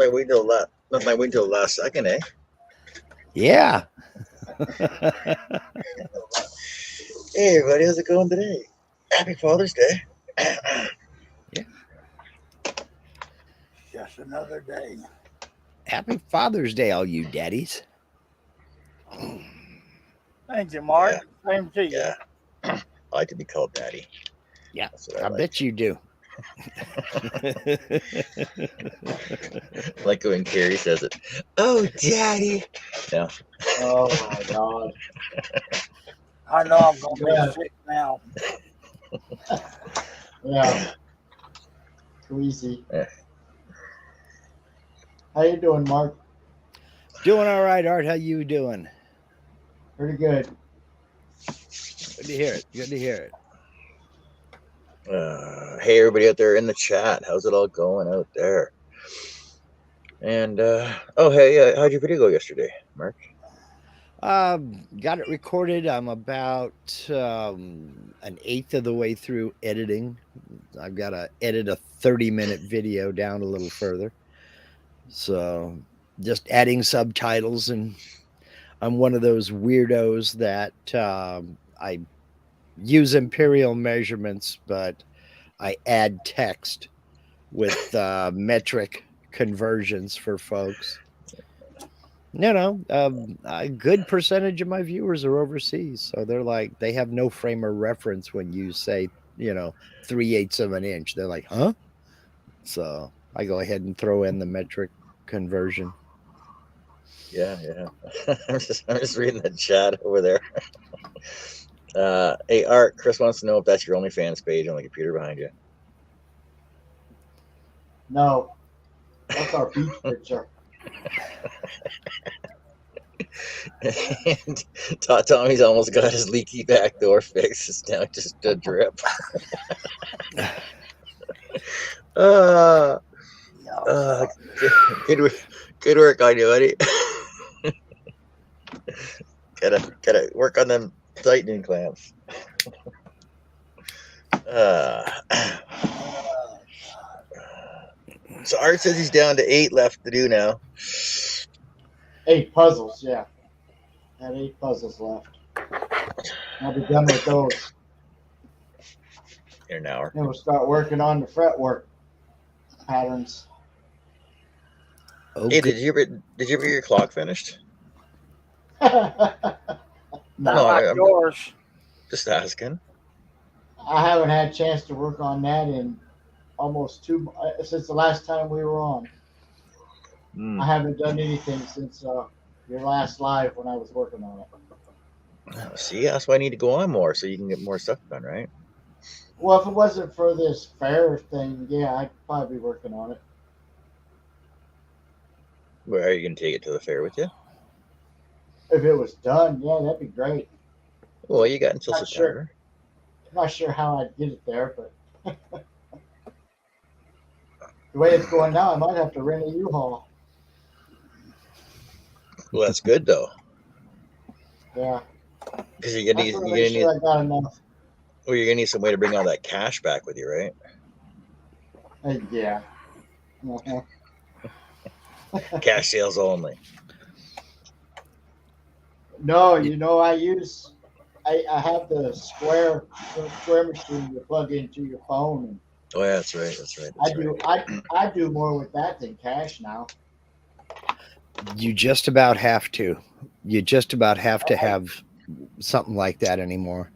like wait till the last second, eh? Yeah. Hey everybody, how's it going today? Happy Father's Day. Yeah. Just another day. Happy Father's Day, all you daddies. Thank you, Mark. Yeah. Same to you. Yeah. I like to be called daddy. Yeah, That's what I like. bet you do. Like when Carrie says it. Oh, daddy. Yeah. Oh my God. I know I'm going to Yeah. be sick now. Yeah. Queasy. Yeah. How you doing, Mark? Doing all right, Art. How you doing? Pretty good. Good to hear it. Good to hear it. Hey everybody out there in the chat, how's it all going out there? And hey, how'd your video go yesterday, Mark? Got it recorded. I'm about an eighth of the way through editing. I've got to edit a 30-minute video down a little further. So just adding subtitles, and I'm one of those weirdos that I use imperial measurements, but I add text with metric conversions for folks. A good percentage of my viewers are overseas, so they're like, they have no frame of reference when you say 3/8 of an inch. They're like, huh? So I go ahead and throw in the metric conversion. Yeah. I'm just reading the chat over there. Hey Art, Chris wants to know if that's your OnlyFans page on the computer behind you. No, that's our beach picture. And Tommy's almost got his leaky back door fixed. It's now just a drip. Good work on you, buddy. gotta work on them tightening clamps. So Art says he's down to 8 left to do now. 8 puzzles, yeah. I have 8 puzzles left. I'll be done with those. In an hour. Then we'll start working on the fretwork patterns. Hey, did you ever get your clock finished? No, Like yours. Just asking. I haven't had a chance to work on that in almost since the last time we were on. I haven't done anything since your last live when I was working on it. See, that's why I need to go on more so you can get more stuff done, right? Well, if it wasn't for this fair thing, yeah, I'd probably be working on it. Where are you going to take it to the fair with you? If it was done, yeah, that'd be great. Well, you got until Not September. Not sure how I'd get it there, but the way it's going now, I might have to rent a U-Haul. Well, that's good though. Yeah. Because you're gonna need. I got enough. Well, you're gonna need some way to bring all that cash back with you, right? Yeah. Uh-huh. Cash sales only. No, I have the square machine you plug into your phone. And Oh yeah, that's right. That's right. I do more with that than cash now. You just about have to. You just about have to have something like that anymore.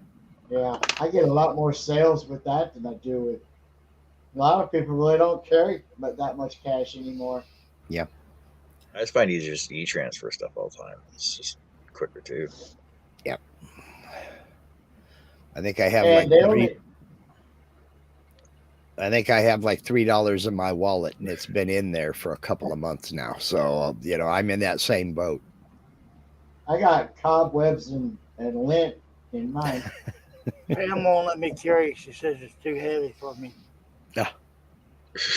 Yeah, I get a lot more sales with that than I do with. A lot of people really don't carry that much cash anymore. Yeah. I just find easier just to e-transfer stuff all the time. It's just quicker too. Yep. I think I have like $3 in my wallet, and it's been in there for a couple of months now. So I'm in that same boat. I got cobwebs and lint in mine. Pam won't let me carry it. She says it's too heavy for me. Yeah.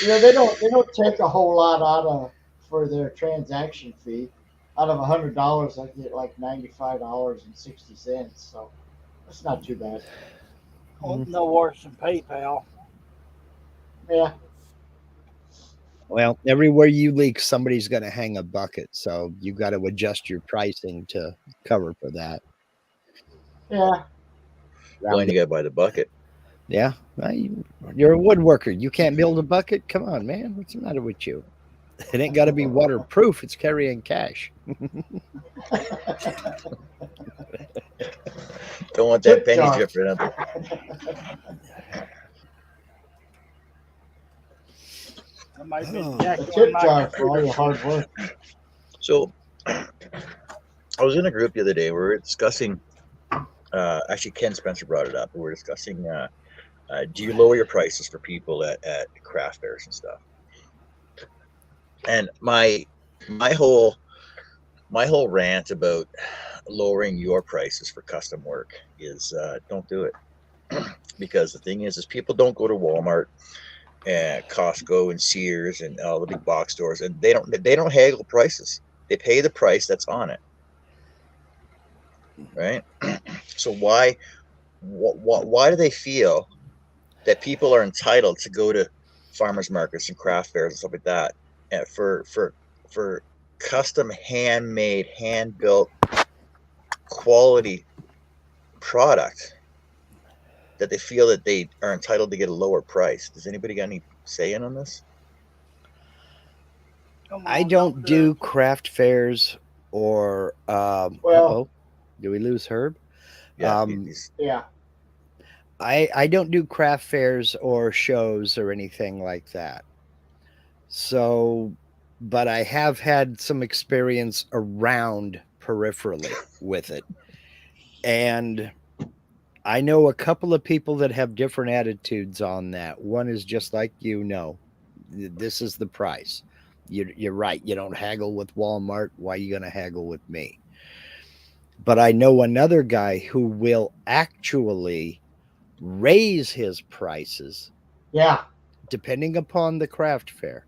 They don't take a whole lot out of for their transaction fee. Out of $100, I get like $95.60. So that's not too bad. No worse than PayPal. Yeah. Well, everywhere you leak, somebody's going to hang a bucket. So you got to adjust your pricing to cover for that. Yeah. Well, and you got to buy the bucket. Yeah. Well, you're a woodworker. You can't build a bucket? Come on, man. What's the matter with you? It ain't got to be waterproof. It's carrying cash. Don't want that penny dripping up. That might be Oh. exactly A tip my jar for all computer your hard work. So I was in a group the other day. We were discussing, actually, Ken Spencer brought it up. We were discussing, do you lower your prices for people at craft fairs and stuff? And my whole rant about lowering your prices for custom work is don't do it. Because the thing is people don't go to Walmart and Costco and Sears and all the big box stores, and they don't haggle prices. They pay the price that's on it, right? So why do they feel that people are entitled to go to farmers markets and craft fairs and stuff like that and for custom, handmade, hand built, quality product, that they feel that they are entitled to get a lower price? Does anybody got any say in on this? I don't do craft fairs or Well, do we lose Herb? Yeah, yeah. I don't do craft fairs or shows or anything like that. So, but I have had some experience around peripherally with it. And I know a couple of people that have different attitudes on that. One is just like, this is the price. You're right. You don't haggle with Walmart. Why are you going to haggle with me? But I know another guy who will actually raise his prices. Yeah. Depending upon the craft fair.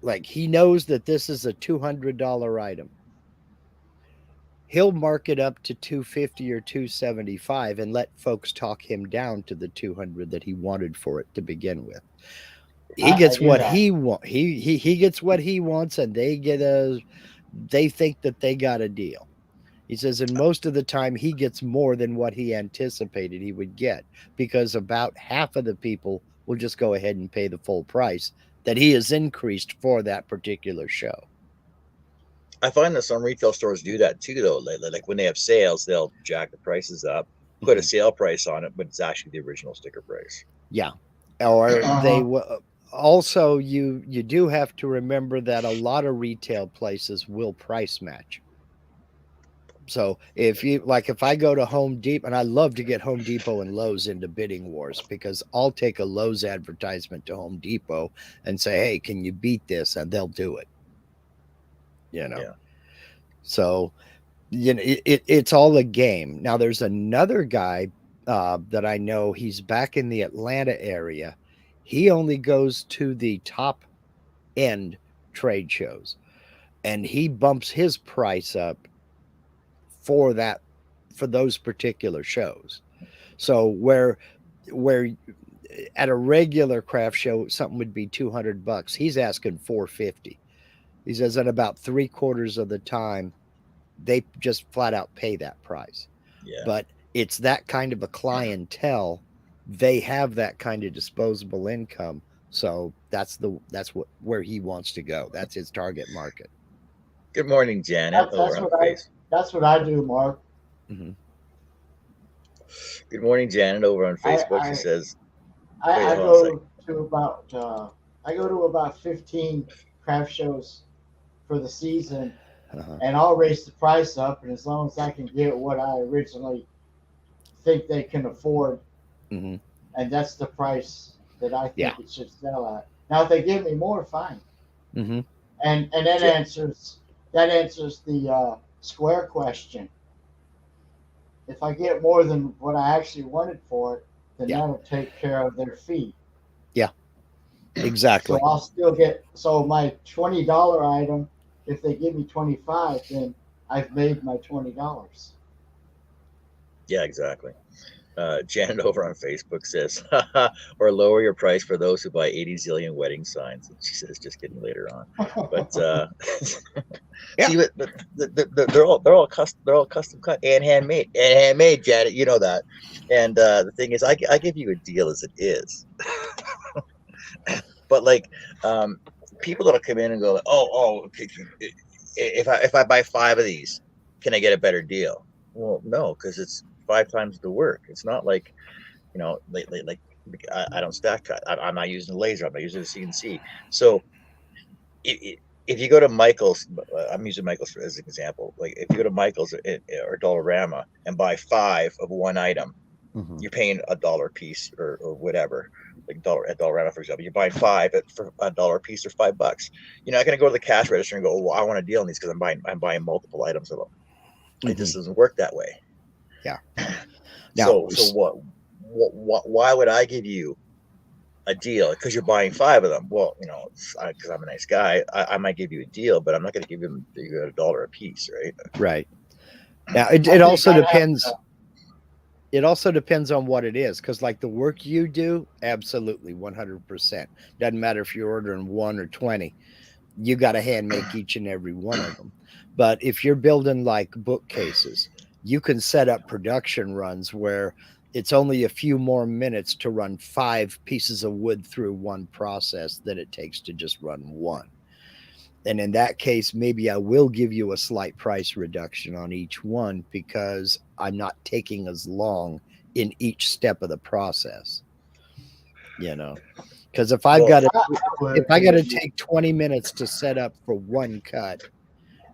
Like, he knows that this is a $200 item. He'll mark it up to $250 or $275 and let folks talk him down to the $200 that he wanted for it to begin with. He gets what he wants. He gets what he wants, and they think that they got a deal. He says, and most of the time he gets more than what he anticipated he would get, because about half of the people will just go ahead and pay the full price that he has increased for that particular show. I find that some retail stores do that too, though. Like when they have sales, they'll jack the prices up, put a sale price on it, but it's actually the original sticker price. Yeah. Or they also, you do have to remember that a lot of retail places will price match. So if I go to Home Depot, and I love to get Home Depot and Lowe's into bidding wars, because I'll take a Lowe's advertisement to Home Depot and say, hey, can you beat this? And they'll do it. Yeah. So, it's all a game. Now there's another guy that I know, he's back in the Atlanta area. He only goes to the top end trade shows, and he bumps his price up for those particular shows. So where at a regular craft show something would be $200, he's asking $450. He says that about 3/4 of the time they just flat out pay that price. Yeah. But it's that kind of a clientele. They have that kind of disposable income. So that's where he wants to go. That's his target market. Good morning, Janet. That's what I do, Mark. Mm-hmm. Good morning, Janet, over on Facebook. She says, I go to about 15 craft shows for the season, and I'll raise the price up, and as long as I can get what I originally think they can afford, and that's the price that I think it should sell at. Now, if they give me more, fine. And that answers the square question. If I get more than what I actually wanted for it, then that'll take care of their fee. Yeah, exactly. So I'll still get, my $20 item, if they give me $25, then I've made my $20. Yeah, exactly. Janet over on Facebook says, or lower your price for those who buy 80 zillion wedding signs. And she says, just kidding later on. But Yeah. see, they're all custom cut and handmade, Janet. You know that. And the thing is, I give you a deal as it is. But like, people that'll come in and go, okay, if I buy 5 of these, can I get a better deal? Well, no, because it's 5 times the work. It's not like, you know, like I don't stack cut. I'm not using a laser. I'm not using a CNC. So if you go to Michael's, I'm using Michael's as an example. Like if you go to Michael's or Dollarama and buy 5 of one item, you're paying $1 a piece or whatever. Like at Dollarama, for example, you're buying 5 for $1 a piece or $5. You're not going to go to the cash register and go, well, I want a deal on these because I'm buying multiple items of them. It just doesn't work that way. Yeah. So why would I give you a deal because you're buying 5 of them? Well, you know, because I'm a nice guy, I might give you a deal, but I'm not going to give you $1 a piece, right? Right. Now it also depends. It also depends on what it is, because like the work you do, absolutely 100%. Doesn't matter if you're ordering 1 or 20, you got to hand make each and every one of them. But if you're building like bookcases, you can set up production runs where it's only a few more minutes to run 5 pieces of wood through one process than it takes to just run 1. And in that case, maybe I will give you a slight price reduction on each one because I'm not taking as long in each step of the process. You know, because if I got to take 20 minutes to set up for one cut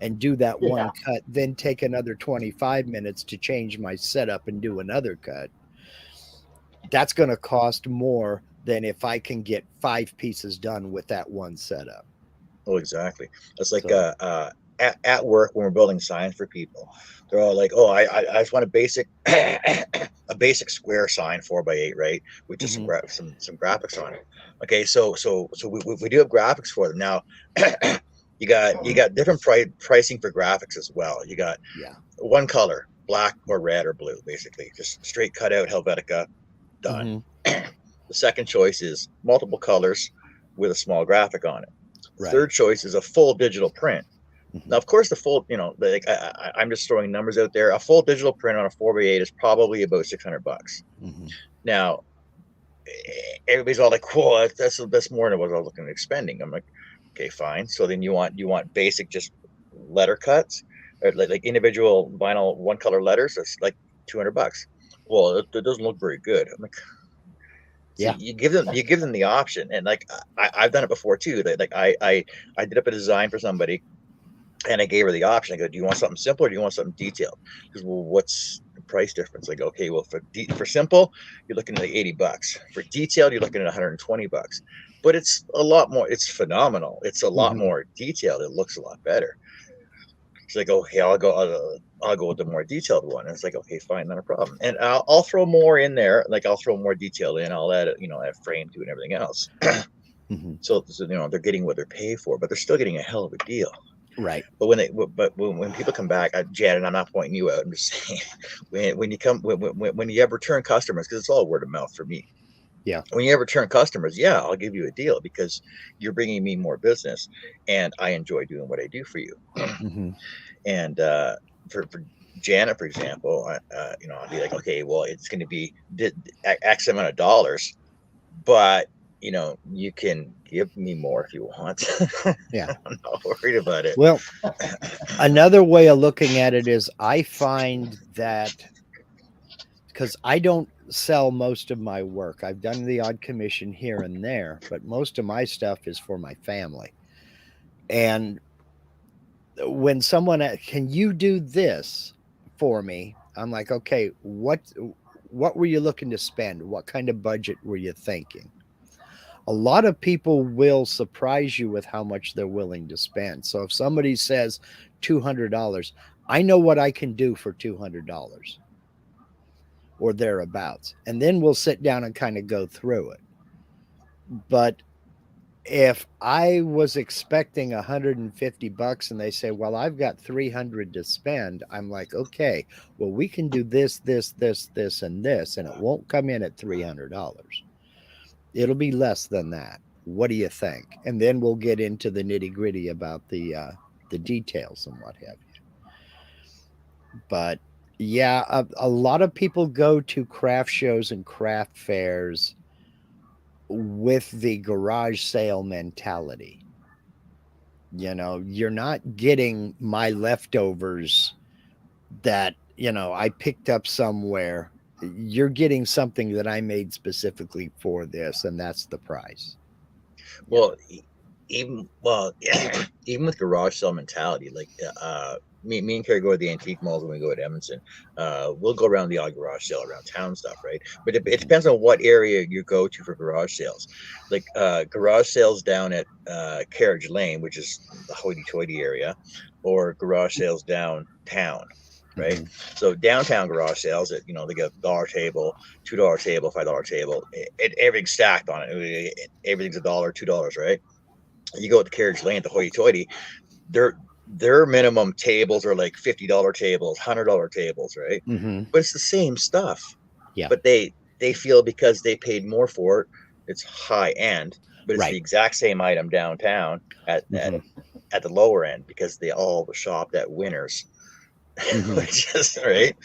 and do that one cut, then take another 25 minutes to change my setup and do another cut, that's going to cost more than if I can get 5 pieces done with that one setup. Oh, exactly. It's like at work when we're building signs for people, they're all like, "Oh, I just want a basic a basic square sign 4x8, right? With just some graphics on it." Okay, so we do have graphics for them now. you got different pricing for graphics as well. You got one color, black or red or blue, basically just straight cutout Helvetica, done. The second choice is multiple colors with a small graphic on it. The third choice is a full digital print. Now, of course, the full, you know, like I'm just throwing numbers out there. A full digital print on a 4x8 is probably about $600. Now, everybody's all like, "Whoa, that's more than what I was looking at expending." I'm like, okay, fine. So then you want basic just letter cuts, or like individual vinyl one color letters. That's like $200. Well, it doesn't look very good. I'm like, yeah, you give them the option, and like I've done it before too. Like I did up a design for somebody, and I gave her the option. I go, "Do you want something simple or do you want something detailed?" Because, well, what's the price difference? I go, "Okay, well for simple, you're looking at like $80. For detailed, you're looking at $120. But it's a lot more. It's phenomenal. It's a lot more detailed. It looks a lot better." She's like, "Okay, I'll go with the more detailed one." And it's like, "Okay, fine, not a problem." And I'll throw more in there. Like I'll throw more detail in. I'll add add frame to it and everything else. So they're getting what they're paid for, but they're still getting a hell of a deal. Right. But when people come back, Janet, I'm not pointing you out. I'm just saying when you have return customers, because it's all word of mouth for me. Yeah. When you have return customers, I'll give you a deal because you're bringing me more business, and I enjoy doing what I do for you. And for Janet, for example, I'll be like, okay, well, it's going to be X amount of dollars, but you can give me more if you want. Yeah. I'm not worried about it. Well, another way of looking at it is I find that because I don't sell most of my work. I've done the odd commission here and there, but most of my stuff is for my family. And when someone, "Can you do this for me?" I'm like, okay, what were you looking to spend? What kind of budget were you thinking? A lot of people will surprise you with how much they're willing to spend. So if somebody says $200, I know what I can do for $200 or thereabouts. And then we'll sit down and kind of go through it. But if I was expecting $150 and they say, well, I've got 300 to spend, I'm like, okay, well, we can do this, this, this, this, and this, and it won't come in at $300. It'll be less than that. What do you think? And then we'll get into the nitty gritty about the details and what have you. But yeah, a lot of people go to craft shows and craft fairs with the garage sale mentality. You know, you're not getting my leftovers that, you know, I picked up somewhere. You're getting something that I made specifically for this, and that's the price. Well, even even with garage sale mentality, like me and Carrie go to the antique malls when we go to Edmonton. We'll go around the odd garage sale around town stuff, right? But it depends on what area you go to for garage sales. Like garage sales down at Carriage Lane, which is the hoity-toity area, or garage sales downtown, right? Mm-hmm. So downtown garage sales, they got $1 table, $2 table, $5 table, everything's stacked on it. Everything's $1, $2, right? You go at the Carriage Lane, the hoity-toity, their minimum tables are like $50 tables, $100 tables, right? Mm-hmm. But it's the same stuff. Yeah. But they feel because they paid more for it, it's high end, but it's the exact same item downtown at the lower end because they all shopped at Winners. Which is, right?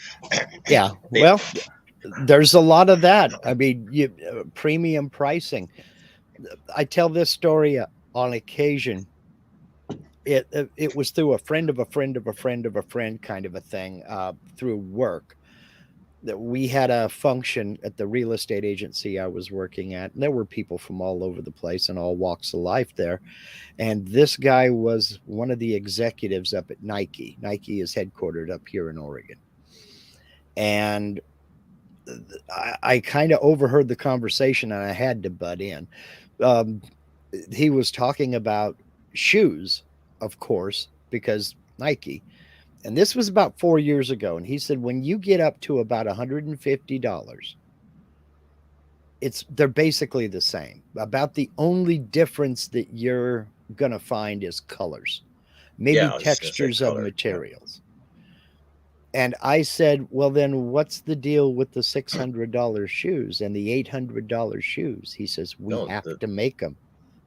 Yeah. Well, there's a lot of that. I mean, premium pricing. I tell this story on occasion. It was through a friend of a friend of a friend of a friend kind of a thing, through work, that we had a function at the real estate agency I was working at. And there were people from all over the place and all walks of life there. And this guy was one of the executives up at Nike. Nike is headquartered up here in Oregon. And I kind of overheard the conversation and I had to butt in. He was talking about shoes, of course, because Nike. And this was about 4 years ago. And he said, when you get up to about $150, they're basically the same. About the only difference that you're going to find is colors, maybe textures of materials. And I said, well, then what's the deal with the $600 shoes and the $800 shoes? He says, we have to make them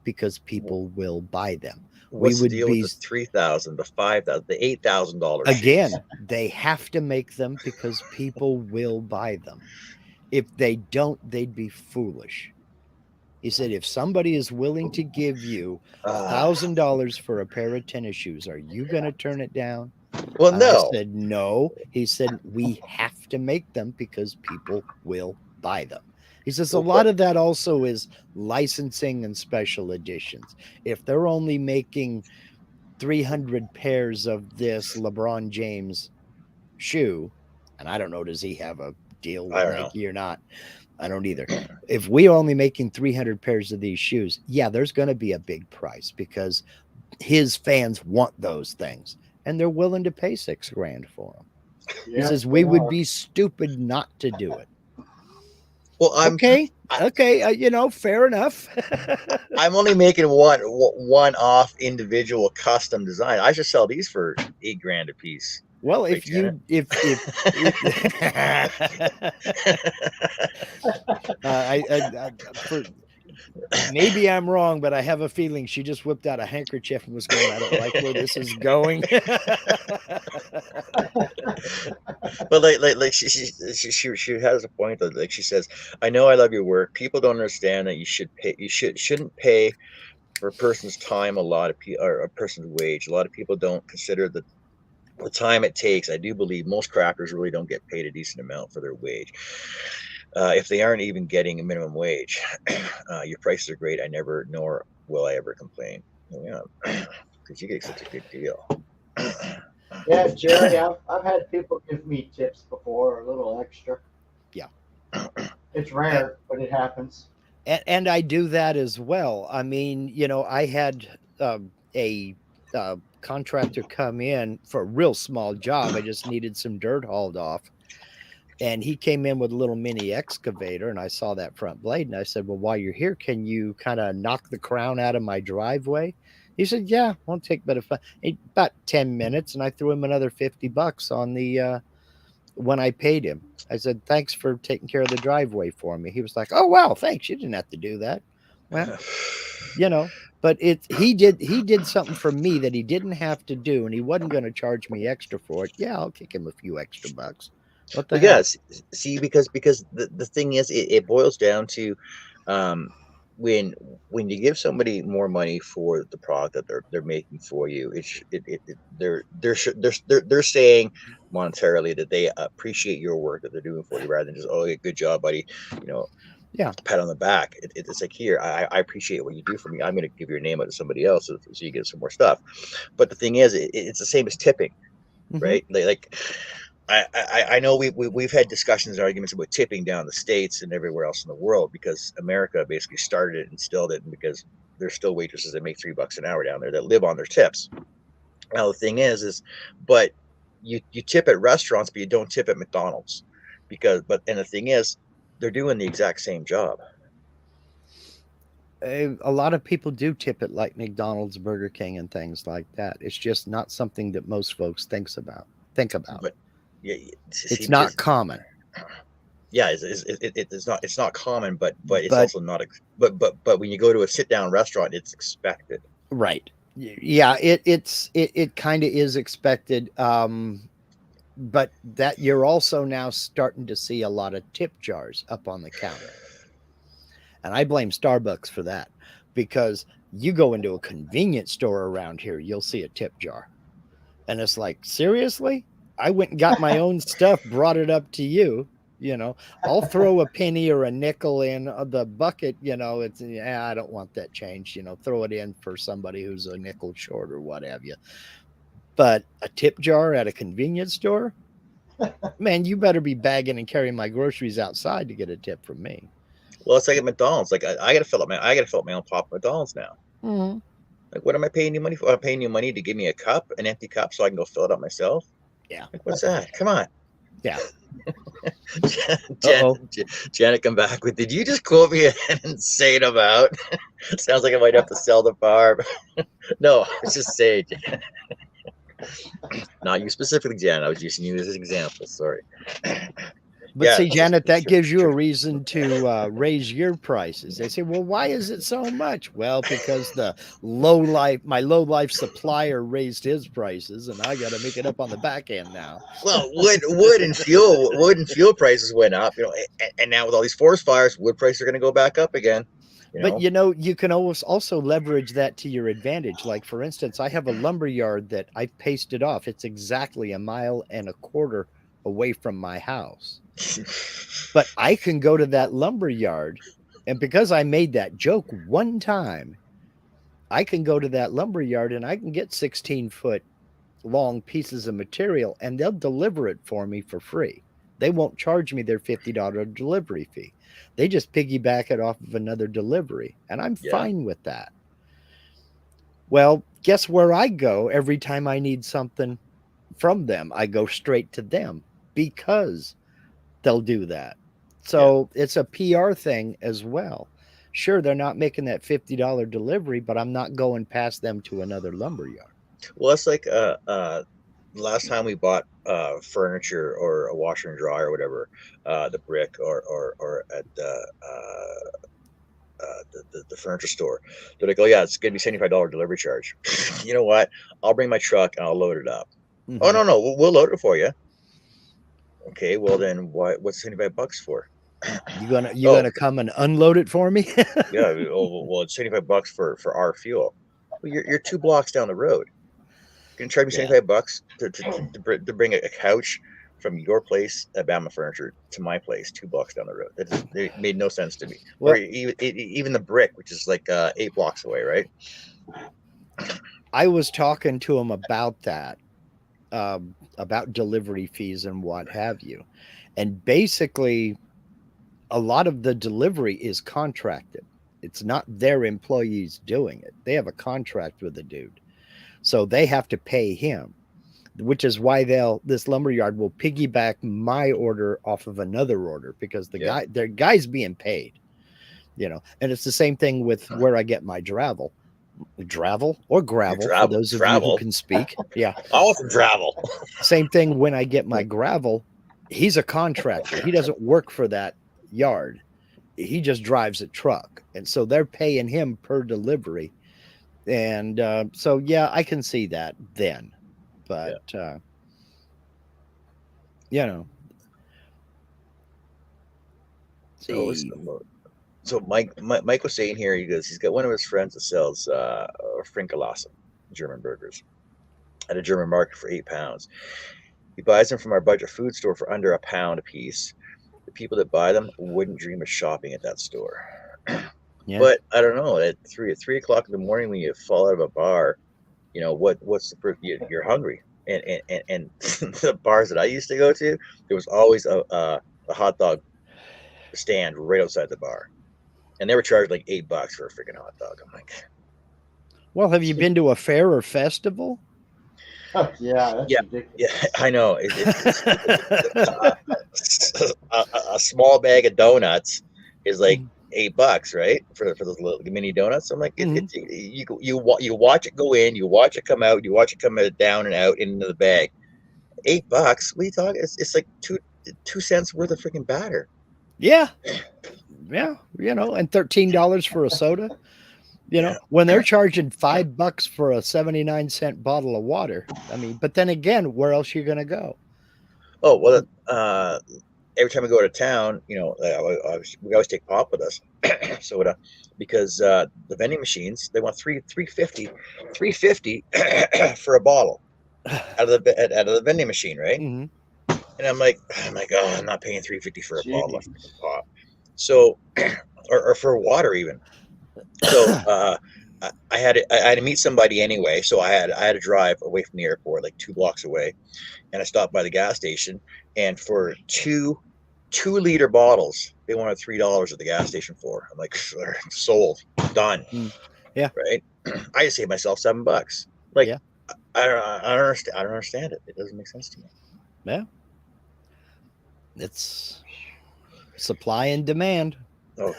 because people will buy them. What's the deal with the $3,000, the $5,000, the $8,000? Again, they have to make them because people will buy them. If they don't, they'd be foolish. He said, if somebody is willing to give you $1,000 for a pair of tennis shoes, are you going to turn it down? Well, no. I said, no. He said, we have to make them because people will buy them. He says a lot of that also is licensing and special editions. If they're only making 300 pairs of this LeBron James shoe, and I don't know, does he have a deal with Nike or not? I don't either. If we're only making 300 pairs of these shoes, yeah, there's going to be a big price because his fans want those things and they're willing to pay $6,000 for them. Yeah, he says we would be stupid not to do it. Well, okay. Fair enough. I'm only making one-off individual custom design. I should sell these for $8,000 a piece. Well, maybe I'm wrong, but I have a feeling she just whipped out a handkerchief and was going, I don't like where this is going. But like she has a point though. Like she says, I know I love your work. People don't understand that you shouldn't pay for a person's time or a person's wage. A lot of people don't consider the time it takes. I do believe most crafters really don't get paid a decent amount for their wage. If they aren't even getting a minimum wage, your prices are great. Nor will I ever complain. Yeah, because you get such a good deal. Yeah, Jerry, I've had people give me tips before, a little extra. Yeah. It's rare, but it happens. And I do that as well. I mean, I had a contractor come in for a real small job. I just needed some dirt hauled off. And he came in with a little mini excavator, and I saw that front blade, and I said, well, while you're here, can you kind of knock the crown out of my driveway? He said, yeah, won't take but about 10 minutes. And I threw him another $50 on the when I paid him. I said, thanks for taking care of the driveway for me. He was like, oh, wow, thanks. You didn't have to do that. Well, you know, but he did something for me that he didn't have to do, and he wasn't going to charge me extra for it. Yeah, I'll kick him a few extra bucks. What the hell? Yes, see, because the thing is, it boils down to when you give somebody more money for the product that they're making for you, they're saying monetarily that they appreciate your work that they're doing for you, rather than just, oh, yeah, good job, buddy, you know, yeah, pat on the back. It's like, here, I appreciate what you do for me. I'm going to give your name out to somebody else so you get some more stuff. But the thing is, it's the same as tipping, right? Like I know we've had discussions and arguments about tipping down the States and everywhere else in the world, because America basically started it and instilled it, and because there's still waitresses that make $3 an hour down there that live on their tips. Now the thing is but you tip at restaurants, but you don't tip at McDonald's, and the thing is, they're doing the exact same job. A lot of people do tip it like McDonald's, Burger King, and things like that. It's just not something that most folks think about. But yeah, it's not common. Yeah, it's not common, but it's also not. But when you go to a sit down restaurant, it's expected. Right. Yeah, it kind of is expected. But that you're also now starting to see a lot of tip jars up on the counter. And I blame Starbucks for that, because you go into a convenience store around here, you'll see a tip jar. And it's like, seriously? I went and got my own stuff, brought it up to you. You know, I'll throw a penny or a nickel in the bucket. You know, I don't want that change. You know, throw it in for somebody who's a nickel short or what have you. But a tip jar at a convenience store, man, you better be bagging and carrying my groceries outside to get a tip from me. Well, it's like at McDonald's. Like I got to fill up my own pop at McDonald's now. Mm-hmm. Like, what am I paying you money for? I'm paying you money to give me an empty cup, so I can go fill it up myself. Yeah. Like, what's that? Come on. Yeah. Janet, come back with, did you just quote me an insane amount? Sounds like I might have to sell the farm. No, I was just saying. Not you specifically, Janet. I was using you as an example. Sorry. But yeah, see, Janet, that gives you a reason to raise your prices. They say, well, why is it so much? Well, because my low life supplier raised his prices, and I got to make it up on the back end now. Well, wood and fuel prices went up, you know, and now with all these forest fires, wood prices are going to go back up again. But you know, you can always also leverage that to your advantage. Like, for instance, I have a lumber yard that I pasted off. It's exactly 1.25 miles away from my house. But I can go to that lumber yard, and because I made that joke one time, I can go to that lumber yard and I can get 16-foot long pieces of material, and they'll deliver it for me for free. They won't charge me their $50 delivery fee. They just piggyback it off of another delivery, and I'm fine with that. Well, guess where I go every time I need something from them? I go straight to them, because they'll do that. So it's a PR thing as well. Sure, they're not making that $50 delivery, but I'm not going past them to another lumber yard. Well, it's like last time we bought furniture or a washer and dryer or whatever, the brick or at the furniture store. They're like, oh yeah, it's gonna be $75 delivery charge. You know what? I'll bring my truck and I'll load it up. Mm-hmm. Oh no, we'll load it for you. Okay, well then, what's $75 for? You gonna come and unload it for me? Yeah. Oh, well, it's $75 for our fuel. Well, you're 2 blocks down the road. You're gonna charge me $75 to bring a couch from your place at Bama Furniture to my place 2 blocks down the road. It made no sense to me. Well, or even the brick, which is like 8 blocks away, right? I was talking to him about that. About delivery fees and what have you. And basically, a lot of the delivery is contracted. It's not their employees doing it. They have a contract with the dude. So they have to pay him. which is why this lumberyard will piggyback my order off of another order because their guy's being paid, and it's the same thing with where I get my gravel or gravel for those of you who can speak. Yeah. All from gravel. Same thing when I get my gravel. He's a contractor. He doesn't work for that yard. He just drives a truck. And so they're paying him per delivery. And so, yeah, I can see that then. But, So Mike was saying here, he goes, he's got one of his friends that sells Frinkelassen German burgers at a German market for £8. He buys them from our budget food store for under £1 a piece. The people that buy them wouldn't dream of shopping at that store. Yeah. But I don't know, at 3 o'clock in the morning when you fall out of a bar, what's the proof? You're hungry. And the bars that I used to go to, there was always a hot dog stand right outside the bar. And they were charged like $8 for a freaking hot dog. I'm like, well, have you been to a fair or festival? Oh, yeah, that's ridiculous. Yeah, I know. A small bag of donuts is like $8, right? For those little mini donuts. I'm like, you watch it go in, you watch it come out, you watch it come down and out into the bag. $8? What are you talking? It's like 2 cents worth of freaking batter. Yeah. Yeah, and $13 for a soda. When they're charging $5 for a 79-cent bottle of water. I mean, but then again, where else are you going to go? Oh, well, every time we go to town, we always take Pop with us, soda, because the vending machines, they want $3.50 for a bottle out of the vending machine, right? Mm-hmm. And I'm like, oh, I'm not paying $3.50 for a bottle of Pop. So, or for water even. So I had to meet somebody anyway. So I had to drive away from the airport, like 2 blocks away, and I stopped by the gas station. And for two 2-liter bottles, they wanted $3 at the gas station for. I'm like, sold, done. Yeah, right. I just saved myself $7. Like, yeah. I don't understand it. It doesn't make sense to me. Yeah, it's supply and demand. Oh,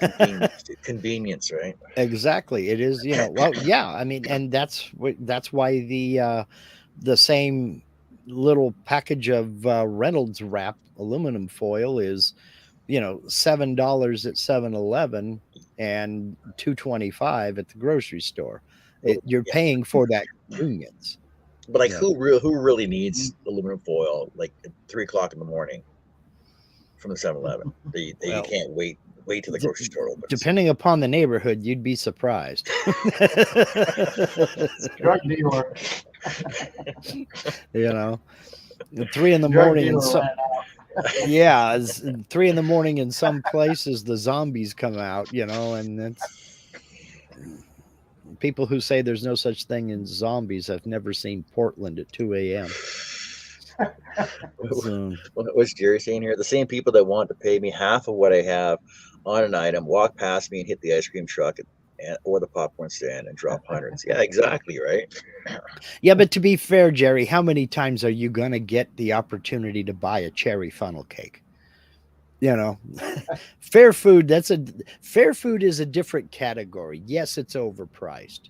convenience, right? Exactly. It is, well, yeah, I mean, and that's why the same little package of Reynolds wrap aluminum foil is, $7 at 7-Eleven and $2.25 at the grocery store. You're paying for that convenience. But like, who really needs aluminum foil like at 3 o'clock in the morning from the 7-Eleven? You can't wait till the grocery store opens. Depending upon the neighborhood, you'd be surprised. Drug dealer. 3 in the morning and yeah, 3 in the morning in some places the zombies come out, and it's people who say there's no such thing as zombies have never seen Portland at 2 a.m. What's Jerry saying here? The same people that want to pay me half of what I have on an item walk past me and hit the ice cream truck or the popcorn stand and drop hundreds. Yeah, exactly, right? Yeah, but to be fair, Jerry, how many times are you going to get the opportunity to buy a cherry funnel cake? Fair food is a different category. Yes, it's overpriced.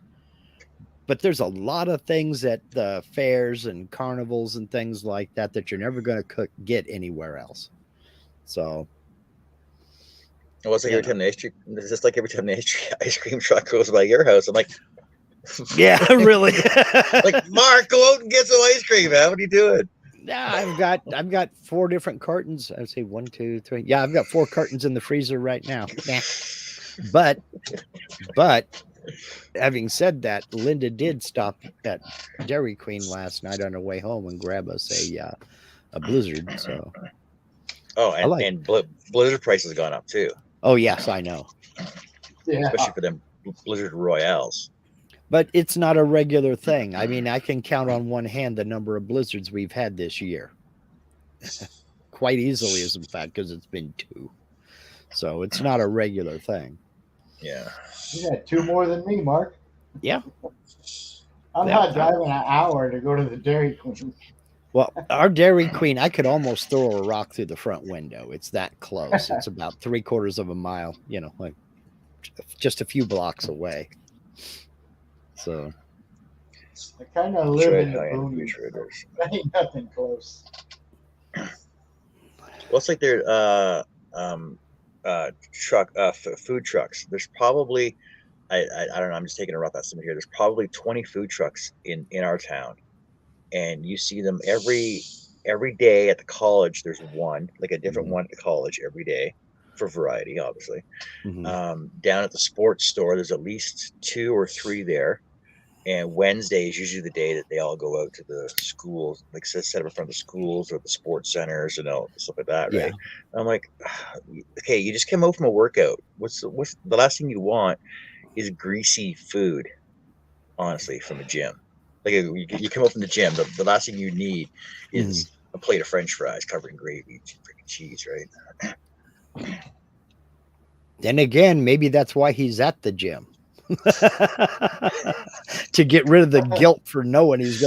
But there's a lot of things at the fairs and carnivals and things like that you're never going to get anywhere else. So, it's like every time it's just like every time the ice cream truck goes by your house, I'm like, yeah, really. Like, Mark, go out and get some ice cream, man. What are you doing? Yeah, I've got 4 different cartons. I would say 1, 2, 3. Yeah, I've got 4 cartons in the freezer right now. But having said that, Linda did stop at Dairy Queen last night on her way home and grab us a Blizzard. So, and Blizzard prices have gone up too. Oh yes, I know. Yeah. Especially for them Blizzard Royales. But it's not a regular thing. I mean, I can count on one hand the number of Blizzards we've had this year. Quite easily, as in fact, because it's been 2. So it's not a regular thing. Yeah. You got 2 more than me, Mark. Yeah. I'm not driving an hour to go to the Dairy Queen. Well, our Dairy Queen, I could almost throw a rock through the front window. It's that close. It's about 3/4 of a mile, like just a few blocks away. So I kind of live in the boonies. So ain't nothing close. Well, it's like their food trucks. There's probably I don't know. I'm just taking a rough estimate here. There's probably 20 food trucks in our town, and you see them every day at the college. There's one, like a different one at the college every day, for variety, obviously. Down at the sports store, there's at least 2 or 3 there. And Wednesday is usually the day that they all go out to the schools, like set up in front of the schools or the sports centers and stuff like that, right? Yeah. I'm like, okay, you just came out from a workout. What's the last thing you want is greasy food, honestly, from a gym. Like you come up from the gym, the last thing you need is a plate of French fries covered in gravy, freaking cheese, right? Then again, maybe that's why he's at the gym. To get rid of the guilt for knowing he's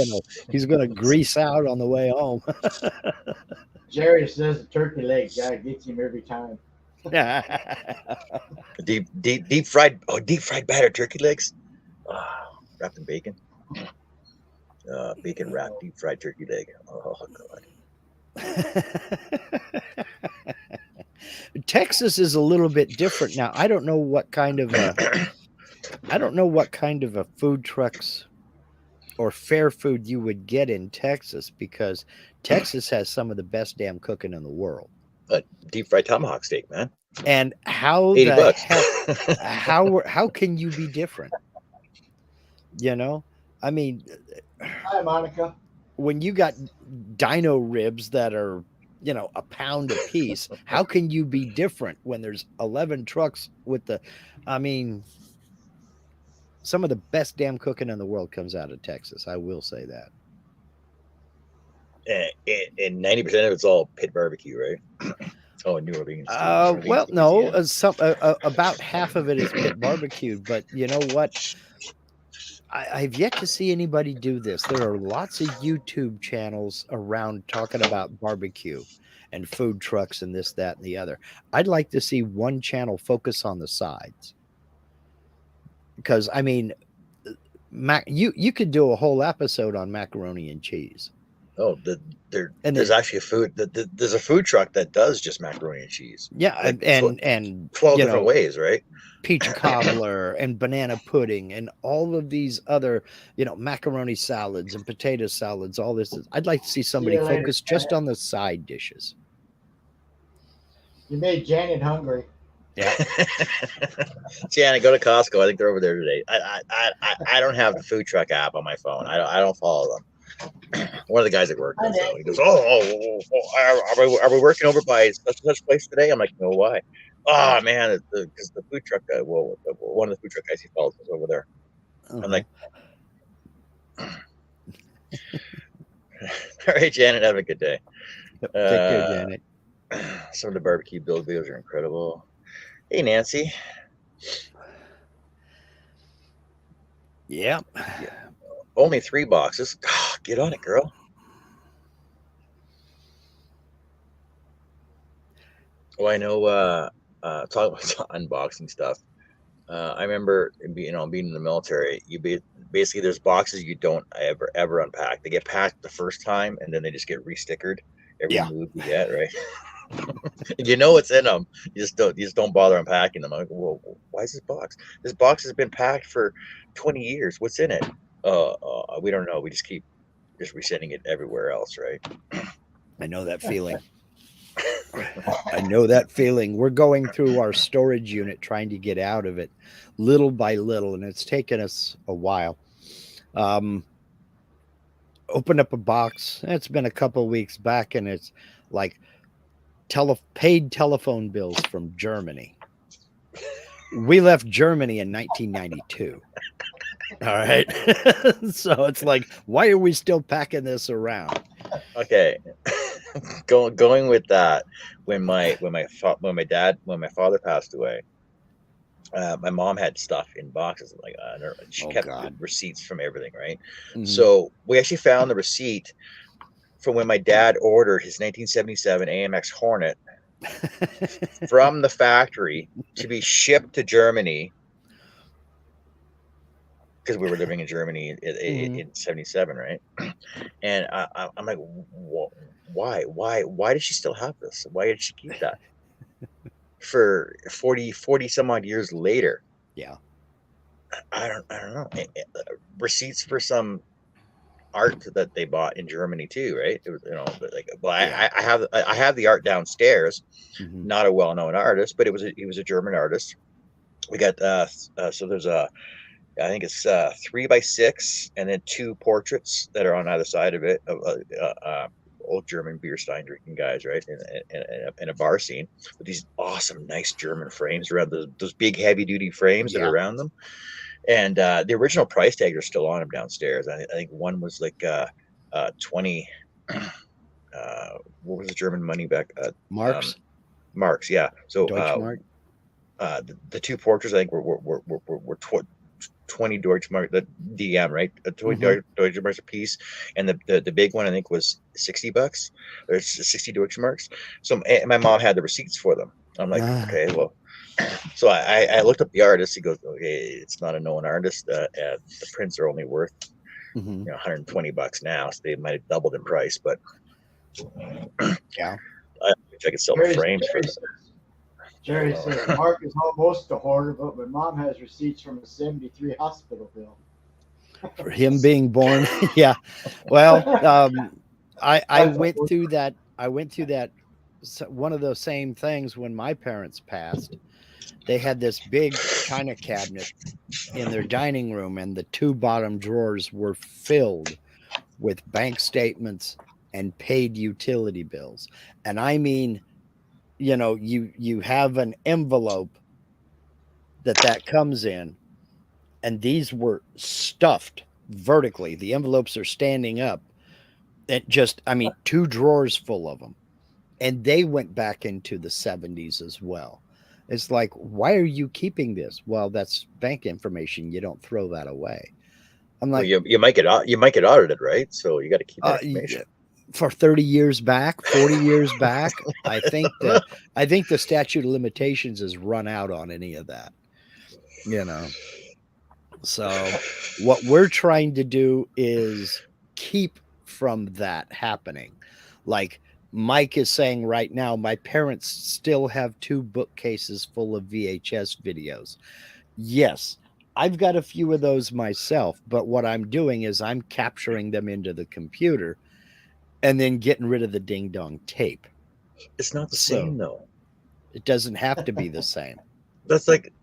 gonna grease out on the way home. Jerry says the turkey leg guy gets him every time. deep fried batter turkey legs, wrapped in bacon. Bacon wrapped deep fried turkey leg. Oh God. Texas is a little bit different now. I don't know what kind of a food trucks or fair food you would get in Texas, because Texas has some of the best damn cooking in the world. Deep fried tomahawk steak, man. And how $80. How can you be different? I mean, hi Monica. When you got dino ribs that are a pound a piece, how can you be different when there's 11 trucks with some of the best damn cooking in the world comes out of Texas. I will say that. And 90% of it's all pit barbecue, right? Oh, New Orleans. Well, no, about half of it is pit barbecue. But you know what? I've yet to see anybody do this. There are lots of YouTube channels around talking about barbecue and food trucks and this, that, and the other. I'd like to see one channel focus on the sides. Because I mean, you could do a whole episode on macaroni and cheese. Oh, there's actually there's a food truck that does just macaroni and cheese. Yeah, like and 12 different ways, right? Peach cobbler and banana pudding and all of these other, macaroni salads and potato salads. All this. I'd like to see somebody focus just on the side dishes. You made Janet hungry. Yeah. Janet, go to Costco. I think they're over there today. I don't have the food truck app on my phone. I don't follow them. One of the guys at work does, so he goes, are we working over by such place today? I'm like, no, why? Oh man, because the food truck guy, one of the food truck guys he follows is over there. Uh-huh. I'm like, all right, Janet, have a good day. Take care, Janet. Some of the barbecue build videos are incredible. Hey, Nancy. Yeah. Only 3 boxes. Get on it, girl. Well, I know, talking about unboxing stuff. I remember, being in the military, basically there's boxes you don't ever unpack. They get packed the first time, and then they just get restickered every move you get, right? You know what's in them. You just don't bother unpacking them. I'm like, well, why is this box? This box has been packed for 20 years. What's in it? We don't know. We just keep resending it everywhere else, right? I know that feeling. I know that feeling. We're going through our storage unit trying to get out of it little by little, and it's taken us a while. Opened up a box. It's been a couple of weeks back, and it's like paid telephone bills from Germany. We left Germany in 1992. All right. So it's like, why are we still packing this around? Okay. Going with that, when my father passed away, my mom had stuff in boxes, like she kept the receipts from everything, right? Mm-hmm. So we actually found the receipt from when my dad ordered his 1977 AMX Hornet from the factory to be shipped to Germany, because we were living in Germany in 77, right? And I'm like, why does she still have this? Why did she keep that for 40 some odd years later? Yeah. I don't know. Receipts for some art that they bought in Germany too, right? It was, like, well, yeah. I have the art downstairs. Not a well-known artist, but he was a German artist. We got so there's I think it's 3x6 and then 2 portraits that are on either side of it of old German beer stein drinking guys, right? In a bar scene with these awesome, nice German frames around those big heavy duty frames that are around them. And the original price tags are still on them downstairs. I think one was like 20. What was the German money back? Marks. Marks, yeah. So Deutschmark. The 2 portraits I think were 20 Deutschmark, the DM, right? 20 Deutschmarks a piece, and the big one I think was $60 or 60 Deutschmarks. So my mom had the receipts for them. I'm like, okay, well. So I looked up the artist. He goes, okay, it's not a known artist. The prints are only worth $120 now, so they might have doubled in price. But yeah, I wish I could sell the frames for them. Jerry says Mark is almost a hoarder, but my mom has receipts from a '73 hospital bill. For him being born, yeah. Well, I went through that. One of those same things when my parents passed. They had this big china cabinet in their dining room, and the 2 bottom drawers were filled with bank statements and paid utility bills. And I mean, you have an envelope that comes in, and these were stuffed vertically. The envelopes are standing up. It just, 2 drawers full of them. And they went back into the 70s as well. It's like, why are you keeping this? Well, that's bank information. You don't throw that away. I'm like, well, you might get audited, right? So you got to keep that information. For 30 years back, 40 years back, I think the statute of limitations has run out on any of that. So what we're trying to do is keep from that happening. Like Mike is saying right now, my parents still have 2 bookcases full of VHS videos. Yes, I've got a few of those myself, but what I'm doing is I'm capturing them into the computer and then getting rid of the ding dong tape. It's not the same though. It doesn't have to be the same. That's like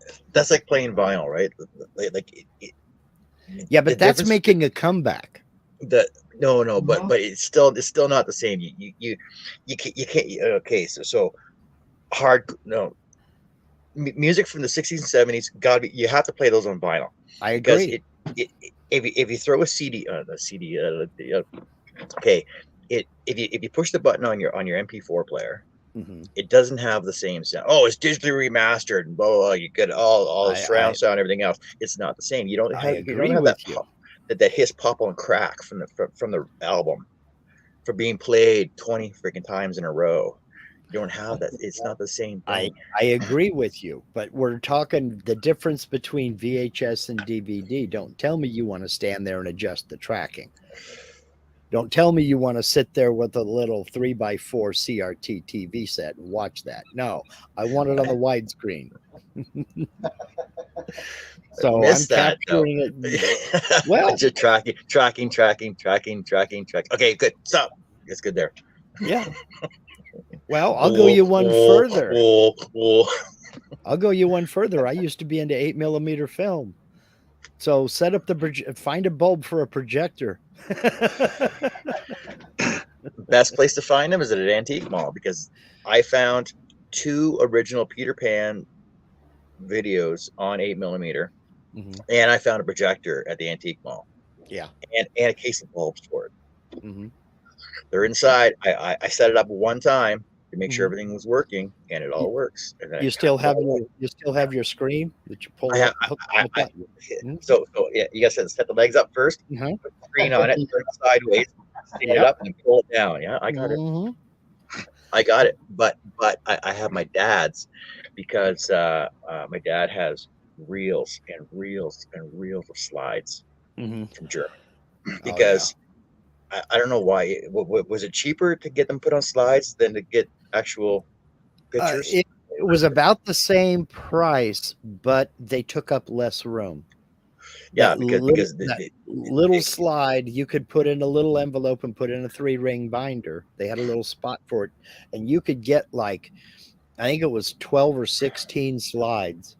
playing vinyl, right? Yeah, but that's making a comeback. No, but it's still not the same. You can't. Okay, so hard. No, music from the 60s and 70s. You have to play those on vinyl. I agree. If you throw a CD on a CD, okay, if you push the button on your MP4 player, it doesn't have the same sound. Oh, it's digitally remastered and blah, blah, blah. You get all the surround sound, everything else. It's not the same. You don't have that hiss, pop, and crack from the album for being played 20 freaking times in a row. You don't have that. It's not the same thing. I agree with you, but we're talking the difference between VHS and DVD. Don't tell me you want to stand there and adjust the tracking. Don't tell me you want to sit there with a little 3x4 CRT TV set and watch that. No, I want it on the widescreen. So I'm capturing it. Well, just tracking. Okay, good. So it's good there. Yeah. Well, I'll go you one further. I'll go you one further. I used to be into 8mm film. So set up find a bulb for a projector. Best place to find them is at an antique mall, because I found 2 original Peter Pan videos on 8mm, and I found a projector at the antique mall. Yeah, and a case of bulbs for it. They're inside. I set it up one time to make sure everything was working, and it all works. And you still have your screen that you pull up. So yeah, you gotta set the legs up first, put the screen on it, turn it sideways, stand it up and pull it down. Yeah, I got it. Mhm. I got it. But I have my dad's because my dad has reels and reels and reels of slides Mhm. from Germany Oh, because I don't know why. Was it cheaper to get them put on slides than to get actual pictures? It was about the same price, but they took up less room. Yeah, That because little slide you could put in a little envelope and put in a 3-ring binder. They had a little spot for it, and you could get like, I think it was 12 or 16 slides,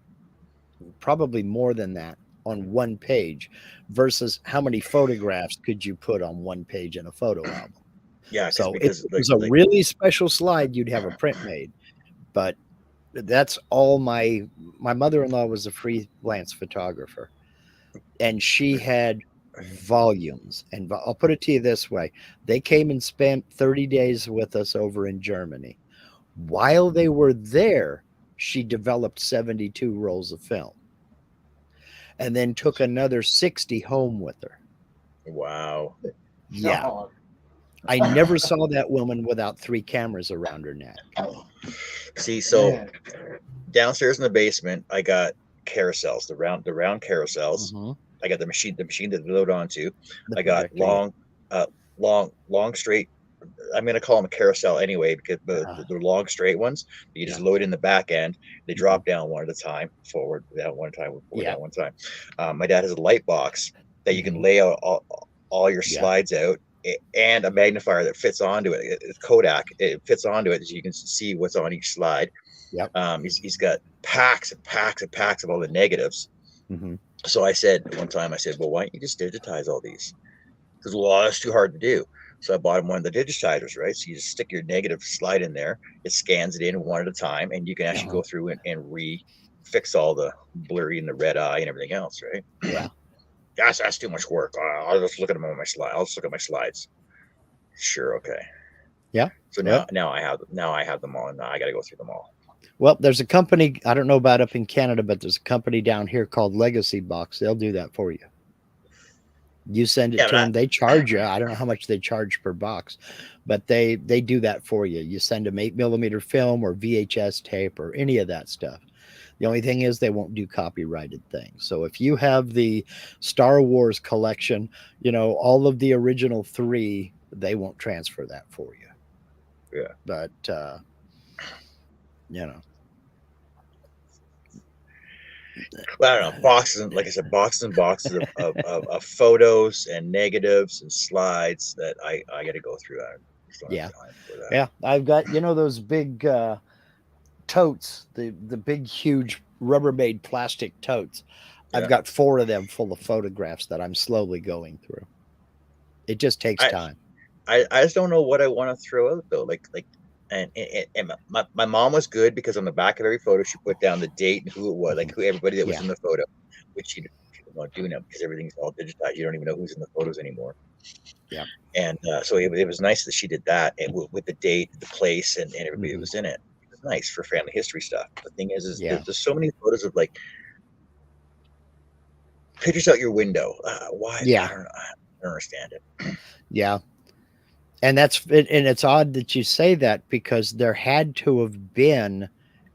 probably more than that, on one page, versus how many photographs could you put on one page in a photo album. yeah, So if because it was a really special slide, you'd have a print made. But that's all my mother-in-law was a freelance photographer, and she had volumes. And I'll put it to you this way: they came and spent 30 days with us over in Germany. While they were there, she developed 72 rolls of film and then took another 60 home with her. wow. Yeah. Oh, I never saw that woman without 3 cameras around her neck. See, so man. downstairs in the basement, I got carousels, the round carousels. Mhm. I got the machine that they load onto. The I got projector, yeah. long straight. I'm gonna call them a carousel anyway because Uh-huh. the long straight ones you just load in the back end. They drop down one at a time, forward down one time, forward Yeah. down one time. My dad has a light box that you can Mhm. lay out all your Yeah. slides out, and a magnifier that fits onto it. It's Kodak. It fits onto it, so you can see what's on each slide. Yep. He's got packs and packs and packs of all the negatives. Mhm. So I said one time, well, why don't you just digitize all these? Because that's too hard to do. So I bought him one of the digitizers, right? So you just stick your negative slide in there, it scans it in one at a time, and you can actually go through and fix all the blurry and the red eye and everything else, right? Yeah. That's too much work. I'll just look at them on my slide. I'll just look at my slides. Sure, okay. Yeah. So now I have them all, and now I got to go through them all. Well, there's a company, I don't know about up in Canada, but there's a company down here called Legacy Box. They'll do that for you. You send it to them. They charge you. I don't know how much they charge per box, but they do that for you. You send them 8mm film or VHS tape or any of that stuff. The only thing is they won't do copyrighted things. So if you have the Star Wars collection, all of the original 3, they won't transfer that for you. Yeah. But, Well, I don't know, boxes, like I said, boxes and boxes of photos and negatives and slides that I got to go through. I just don't have time for that. Yeah, I've got those big totes, the big huge Rubbermaid plastic totes. Yeah. I've got 4 of them full of photographs that I'm slowly going through. It just takes time. I just don't know what I want to throw out though. And my mom was good because on the back of every photo she put down the date and who it was, like who everybody that was in the photo, which you don't do now because everything's all digitized. You don't even know who's in the photos anymore. Yeah. And so it was nice that she did that, and with the date, the place, and everybody that was in it. It was nice for family history stuff. The thing is there's so many photos of like pictures out your window. Why? Yeah. I don't understand it. Yeah. And it's odd that you say that because there had to have been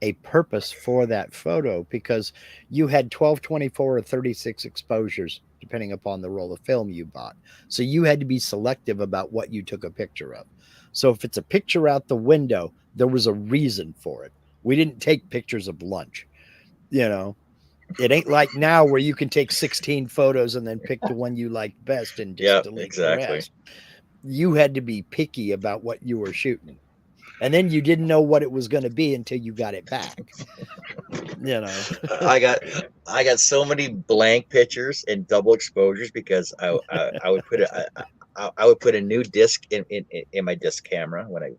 a purpose for that photo because you had 12, 24, or 36 exposures depending upon the roll of film you bought. So you had to be selective about what you took a picture of. So if it's a picture out the window, there was a reason for it. We didn't take pictures of lunch. It ain't like now where you can take 16 photos and then pick the one you like best and just delete the rest. You had to be picky about what you were shooting. And then you didn't know what it was going to be until you got it back. I got so many blank pictures and double exposures because I would put a new disc in my disc camera when I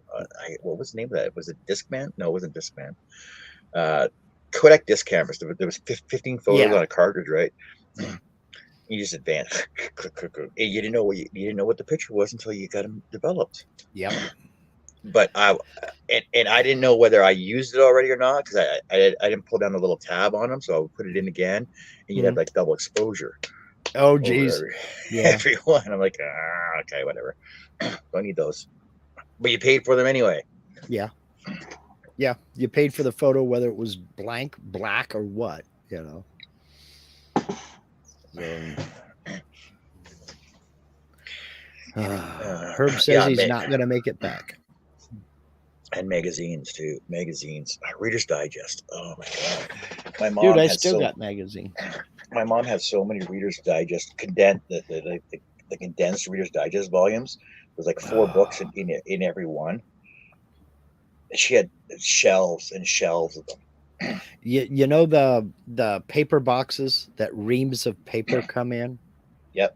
what was the name of that? Was it Discman? No, it wasn't Discman. Kodak disc cameras. There was 15 photos on a cartridge, right? You just advance. You didn't know what the picture was until you got them developed. Yeah. But I didn't know whether I used it already or not because I didn't pull down the little tab on them, so I would put it in again, and you'd have like double exposure. Oh, over geez. Yeah. everyone. I'm like, okay, whatever. Don't need those. But you paid for them anyway. Yeah. Yeah. You paid for the photo, whether it was blank, black, or what, you know. So, Herb says he's not going to make it back. And magazines too. Magazines. Reader's Digest. Oh my god. My mom Dude, I had still got magazine. My mom had so many Reader's Digest condensed the condensed Reader's Digest volumes. There's like 4 books in every one. She had shelves and shelves of them. You know the paper boxes that reams of paper come in? Yep.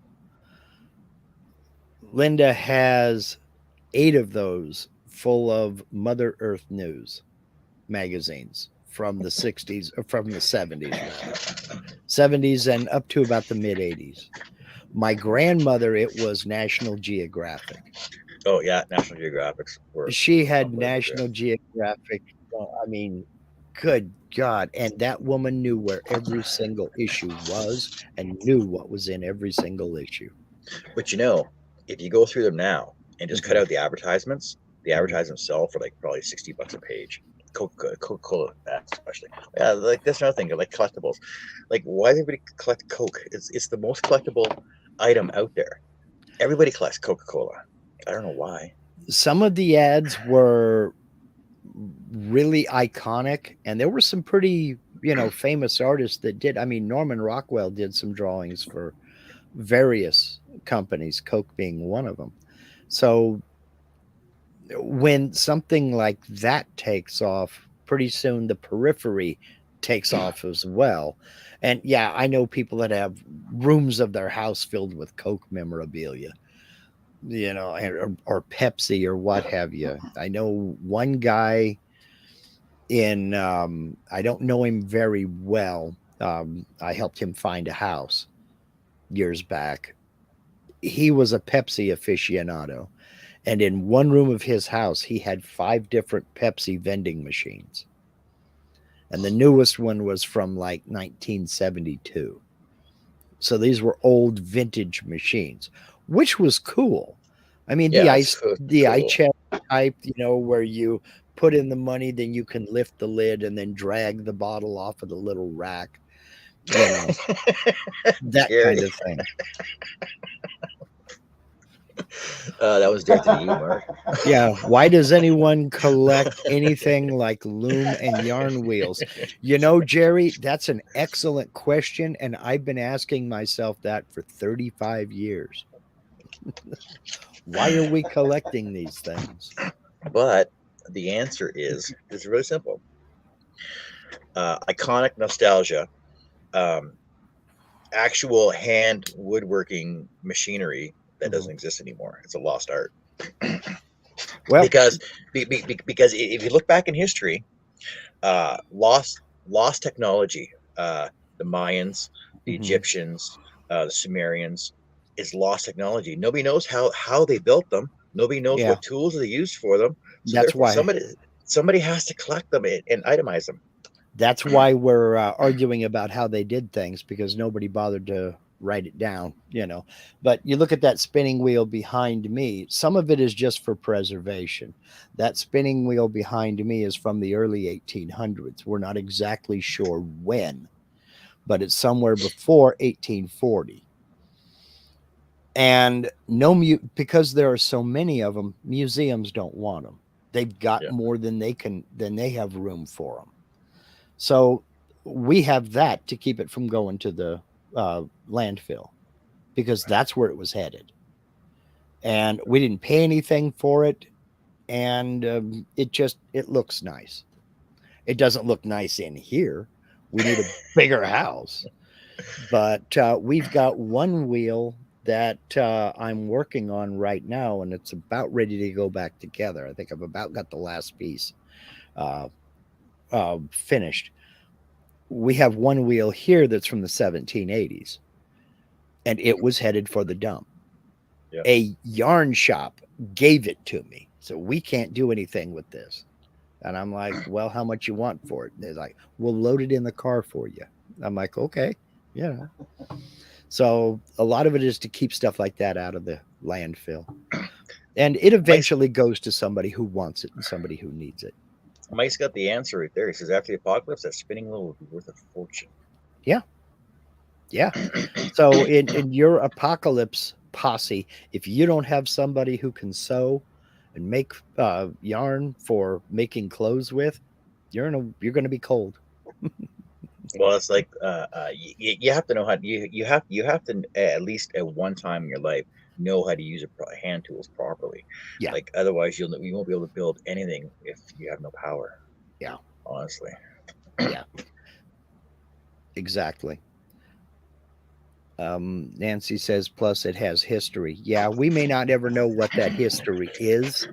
Linda has 8 of those full of Mother Earth News magazines from the 60s or from the 70s rather. 70s and up to about the mid 80s. My grandmother, it was National Geographic. Oh yeah, National Geographics. She had National Geographic. I mean, good God. And that woman knew where every single issue was and knew what was in every single issue. But you know, if you go through them now and just cut out the advertisements sell for like probably $60 a page. Coca-Cola, especially. Yeah, like that's another thing. Like collectibles. Like, why does everybody collect Coke? It's the most collectible item out there. Everybody collects Coca-Cola. I don't know why. Some of the ads were really iconic, and there were some pretty, famous artists that did. I mean, Norman Rockwell did some drawings for various companies, Coke being one of them. So when something like that takes off, pretty soon the periphery takes off as well. And yeah, I know people that have rooms of their house filled with Coke memorabilia, or Pepsi or what have you. I know one guy I don't know him very well. I helped him find a house years back. He was a Pepsi aficionado. And in one room of his house, he had 5 different Pepsi vending machines. And the newest one was from like 1972. So these were old vintage machines, which was cool. I mean, the iChest type, where you put in the money, then you can lift the lid and then drag the bottle off of the little rack. That kind of thing. That was directed at you, Mark. Yeah. Why does anyone collect anything like loom and yarn wheels? Jerry, that's an excellent question. And I've been asking myself that for 35 years. Why are we collecting these things? But the answer is really simple. Iconic nostalgia, actual hand woodworking machinery that doesn't exist anymore. It's a lost art. Well, because if you look back in history, lost technology, the Mayans, the Egyptians, the Sumerians, is lost technology. Nobody knows how they built them. Nobody knows what tools they used for them. So that's why somebody has to collect them and itemize them. That's why we're arguing about how they did things, because nobody bothered to write it down, But you look at that spinning wheel behind me, some of it is just for preservation. That spinning wheel behind me is from the early 1800s. We're not exactly sure when, but it's somewhere before 1840. And because there are so many of them, museums don't want them. They've got more than they have room for them. So we have that to keep it from going to the landfill, because that's where it was headed. And we didn't pay anything for it. And it looks nice. It doesn't look nice in here. We need a bigger house. But we've got one wheel that I'm working on right now, and it's about ready to go back together. I think I've about got the last piece finished. We have one wheel here that's from the 1780s, and it was headed for the dump. Yep. A yarn shop gave it to me, so we can't do anything with this. And I'm like, well, how much you want for it? And they're like, we'll load it in the car for you. I'm like, okay, yeah. So a lot of it is to keep stuff like that out of the landfill. And it eventually goes to somebody who wants it and somebody who needs it. Mike's got the answer right there. He says, after the apocalypse, that spinning wheel will be worth a fortune. Yeah. Yeah. So in your apocalypse posse, if you don't have somebody who can sew and make yarn for making clothes with, you're going to be cold. Well, it's like you have to know how you have to at least at one time in your life know how to use hand tools properly. Yeah. Like otherwise you won't be able to build anything if you have no power. Yeah. Honestly. Yeah. Exactly. Nancy says, plus it has history. Yeah, we may not ever know what that history is,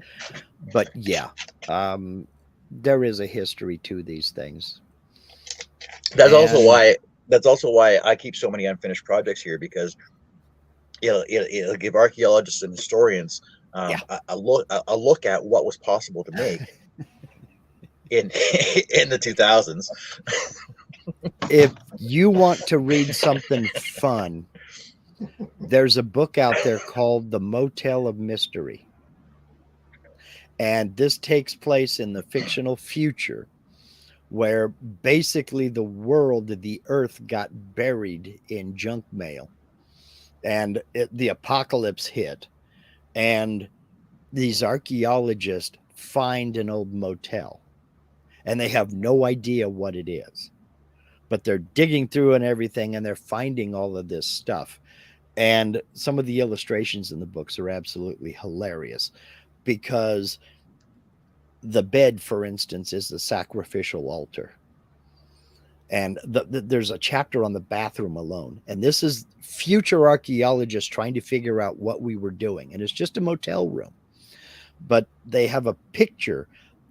but yeah, there is a history to these things. That's also why I keep so many unfinished projects here, because it'll give archaeologists and historians a look at what was possible to make in the 2000s. If you want to read something fun, there's a book out there called The Motel of Mystery. And this takes place in the fictional future, where basically the earth got buried in junk mail, and the apocalypse hit, and these archaeologists find an old motel, and they have no idea what it is, but they're digging through and everything, and they're finding all of this stuff. And some of the illustrations in the books are absolutely hilarious, because the bed, for instance, is the sacrificial altar. And there's a chapter on the bathroom alone. And this is future archaeologists trying to figure out what we were doing. And it's just a motel room. But they have a picture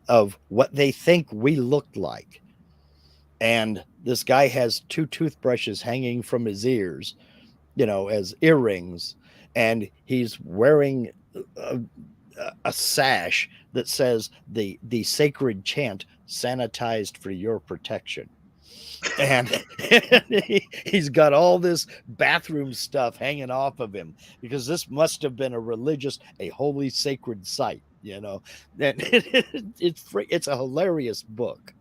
of what they think we looked like. And this guy has 2 toothbrushes hanging from his ears, as earrings. And he's wearing a sash that says the sacred chant, sanitized for your protection. And he's got all this bathroom stuff hanging off of him, because this must have been a holy sacred site, And it's a hilarious book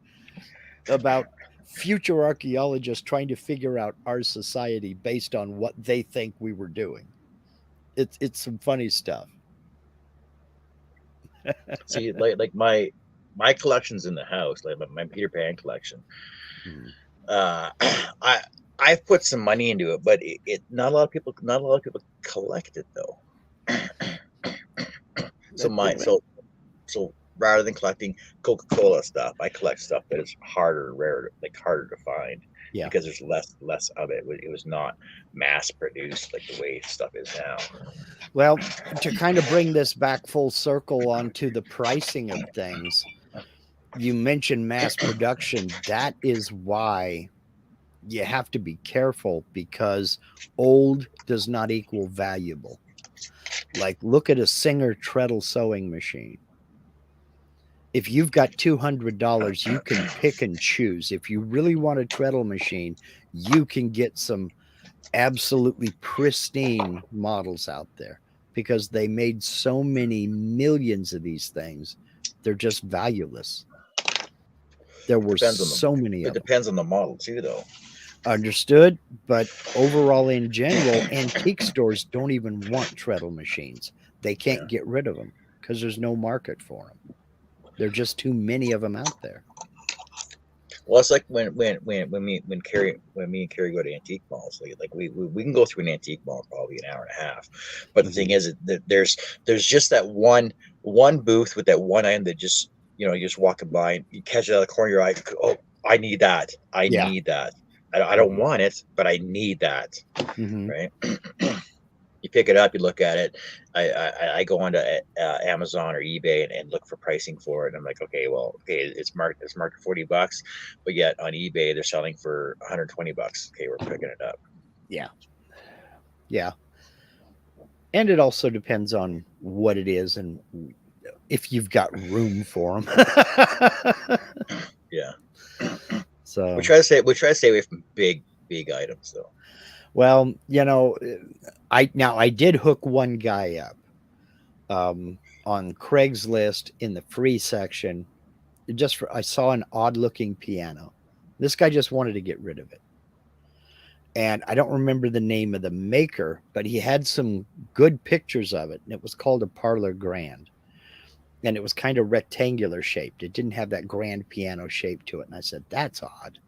about future archaeologists trying to figure out our society based on what they think we were doing. It's some funny stuff. See, like my collection's in the house, like my Peter Pan collection. I've put some money into it, but it not a lot of people collect it though. So rather than collecting Coca-Cola stuff, I collect stuff that is harder to find. Yeah. Because there's less of it. It was not mass produced like the way stuff is now. Well, to kind of bring this back full circle onto the pricing of things, you mentioned mass production. That is why you have to be careful, because old does not equal valuable. Like, look at a Singer treadle sewing machine. If you've got $200, you can pick and choose. If you really want a treadle machine, you can get some absolutely pristine models out there, because they made so many millions of these things. They're just valueless. There were so many of them. It depends on the model too, though. Understood. But overall, in general, antique stores don't even want treadle machines. They can't get rid of them because there's no market for them. There are just too many of them out there. Well, it's like when me and Carrie go to antique malls. Like we can go through an antique mall probably an hour and a half. But the thing is that there's just that one booth with that one item that just, you're just walking by and you catch it out of the corner of your eye. Oh, I need that. I need that. I don't want it, but I need that. Right. You pick it up, you look at it. I go onto Amazon or eBay and look for pricing for it. And I'm like, okay, it's marked at $40, but yet on eBay they're selling for $120. Okay, we're picking it up. Yeah. Yeah. And it also depends on what it is and if you've got room for them. Yeah. So we try to stay away from big items though. Well, I did hook one guy up on Craigslist in the free section. I saw an odd looking piano. This guy just wanted to get rid of it. And I don't remember the name of the maker, but he had some good pictures of it. And it was called a Parlor Grand. And it was kind of rectangular shaped. It didn't have that grand piano shape to it. And I said, that's odd.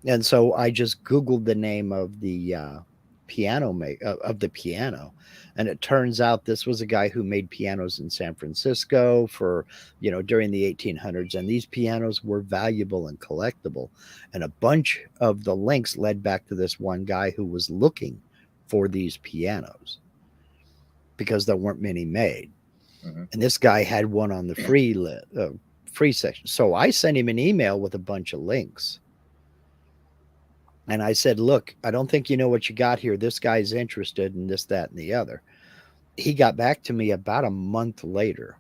And so I just Googled the name of the of the piano, and it turns out this was a guy who made pianos in San Francisco for during the 1800s, and these pianos were valuable and collectible, and a bunch of the links led back to this one guy who was looking for these pianos because there weren't many made. Mm-hmm. And this guy had one on the free section, so I sent him an email with a bunch of links. And I said, look, I don't think you know what you got here. This guy's interested in this, that, and the other. He got back to me about a month later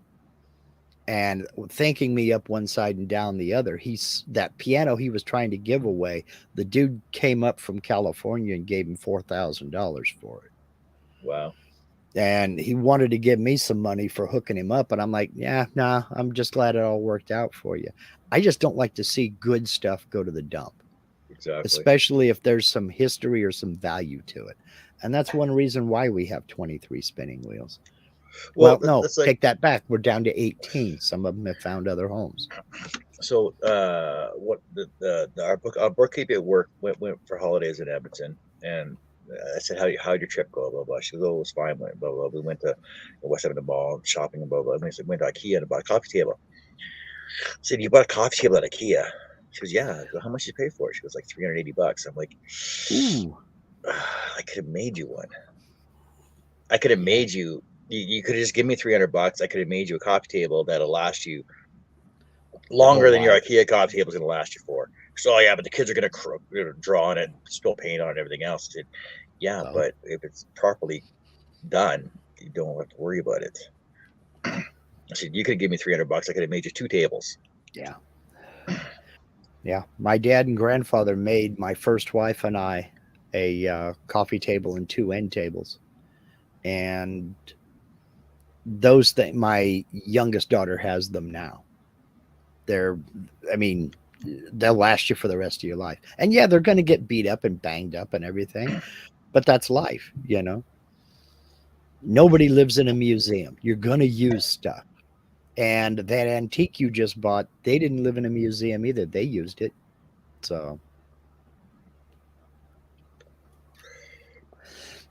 and thanking me up one side and down the other. That piano he was trying to give away, the dude came up from California and gave him $4,000 for it. Wow. And he wanted to give me some money for hooking him up. And I'm like, nah, I'm just glad it all worked out for you. I just don't like to see good stuff go to the dump. Exactly. Especially if there's some history or some value to it. And that's one reason why we have 23 spinning wheels. Well, no, take that back. We're down to 18. Some of them have found other homes. So what our bookkeeper at work went for holidays in Edmonton, and I said, how'd your trip go? Blah, blah. She goes, oh, it was fine. Blah, blah. We went to West Edmonton Mall, shopping, and blah, blah. And we went to IKEA and bought a coffee table. I said, you bought a coffee table at IKEA? She goes, yeah. I go, how much did you pay for it? She goes, like $380. I'm like, ooh, I could have made you one. I could have made you. You could have just given me $300. I could have made you a coffee table that'll last you longer than your IKEA coffee table is going to last you for. So yeah, but the kids are going to draw on it, spill paint on it, and everything else. Said, yeah, but if it's properly done, you don't have to worry about it. I said, you could have given me $300. I could have made you 2 tables. Yeah. Yeah, my dad and grandfather made my first wife and I a coffee table and 2 end tables. And those things, my youngest daughter has them now. They'll last you for the rest of your life. And yeah, they're going to get beat up and banged up and everything, but that's life, Nobody lives in a museum. You're going to use stuff. And that antique you just bought, they didn't live in a museum either. They used it. So,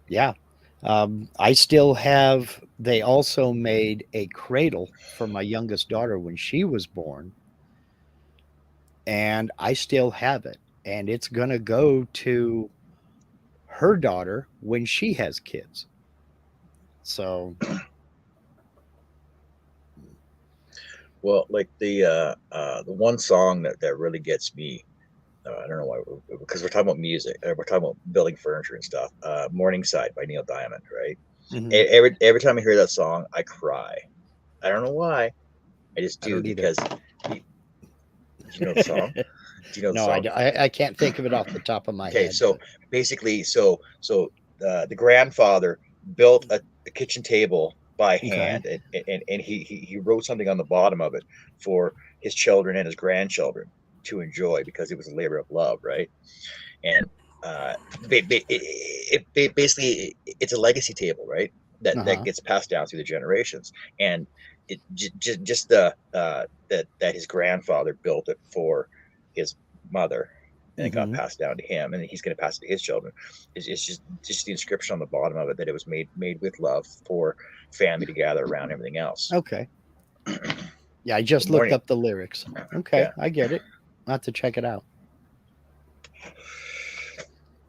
yeah. I still have, they also made a cradle for my youngest daughter when she was born. And I still have it. And it's going to go to her daughter when she has kids. So... Well, like the one song that really gets me, I don't know why, because we're talking about music, we're talking about building furniture and stuff. Morningside by Neil Diamond, right? Mm-hmm. Every time I hear that song, I cry. I don't know why. I just do because. Do you know the song? Do you know the song? No, I can't think of it off the top of my head. Okay, so basically, the grandfather built a kitchen table by hand, and he wrote something on the bottom of it for his children and his grandchildren to enjoy because it was a labor of love, right? And basically it's a legacy table, right? That gets passed down through the generations, and it just that his grandfather built it for his mother. And it got passed down to him, and he's going to pass it to his children. It's just the inscription on the bottom of it that it was made with love for family to gather around everything else. Okay. Yeah, I just looked up the lyrics. Okay, yeah. I get it. I'll have to check it out.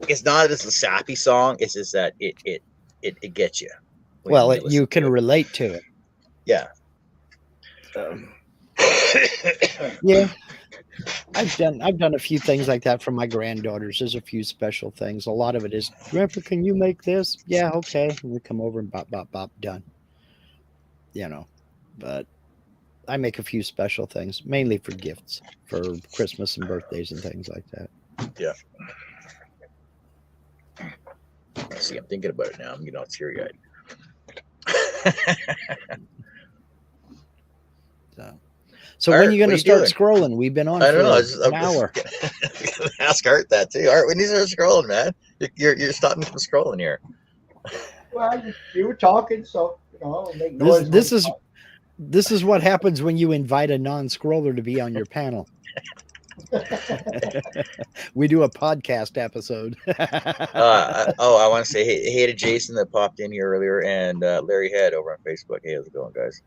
It's not just a sappy song. It's just that it gets you. Well, you can relate to it. Yeah. Yeah. I've done a few things like that for my granddaughters. There's a few special things. A lot of it is, Grandpa, can you make this? Yeah, okay. And we come over and bop, bop, bop, done. But I make a few special things, mainly for gifts, for Christmas and birthdays and things like that. Yeah. See, I'm thinking about it now. I'm getting all teary-eyed. So Art, when are you going what to you start doing? scrolling? We've been on I for don't know. an hour. Gonna ask Art that too. Art, when you start scrolling, man, you're stopping me from scrolling here. Well, you were talking, so I'll make noise. This is what happens when you invite a non-scroller to be on your panel. We do a podcast episode. I want to say hey to Jason that popped in here earlier, and Larry Head over on Facebook. Hey, how's it going, guys?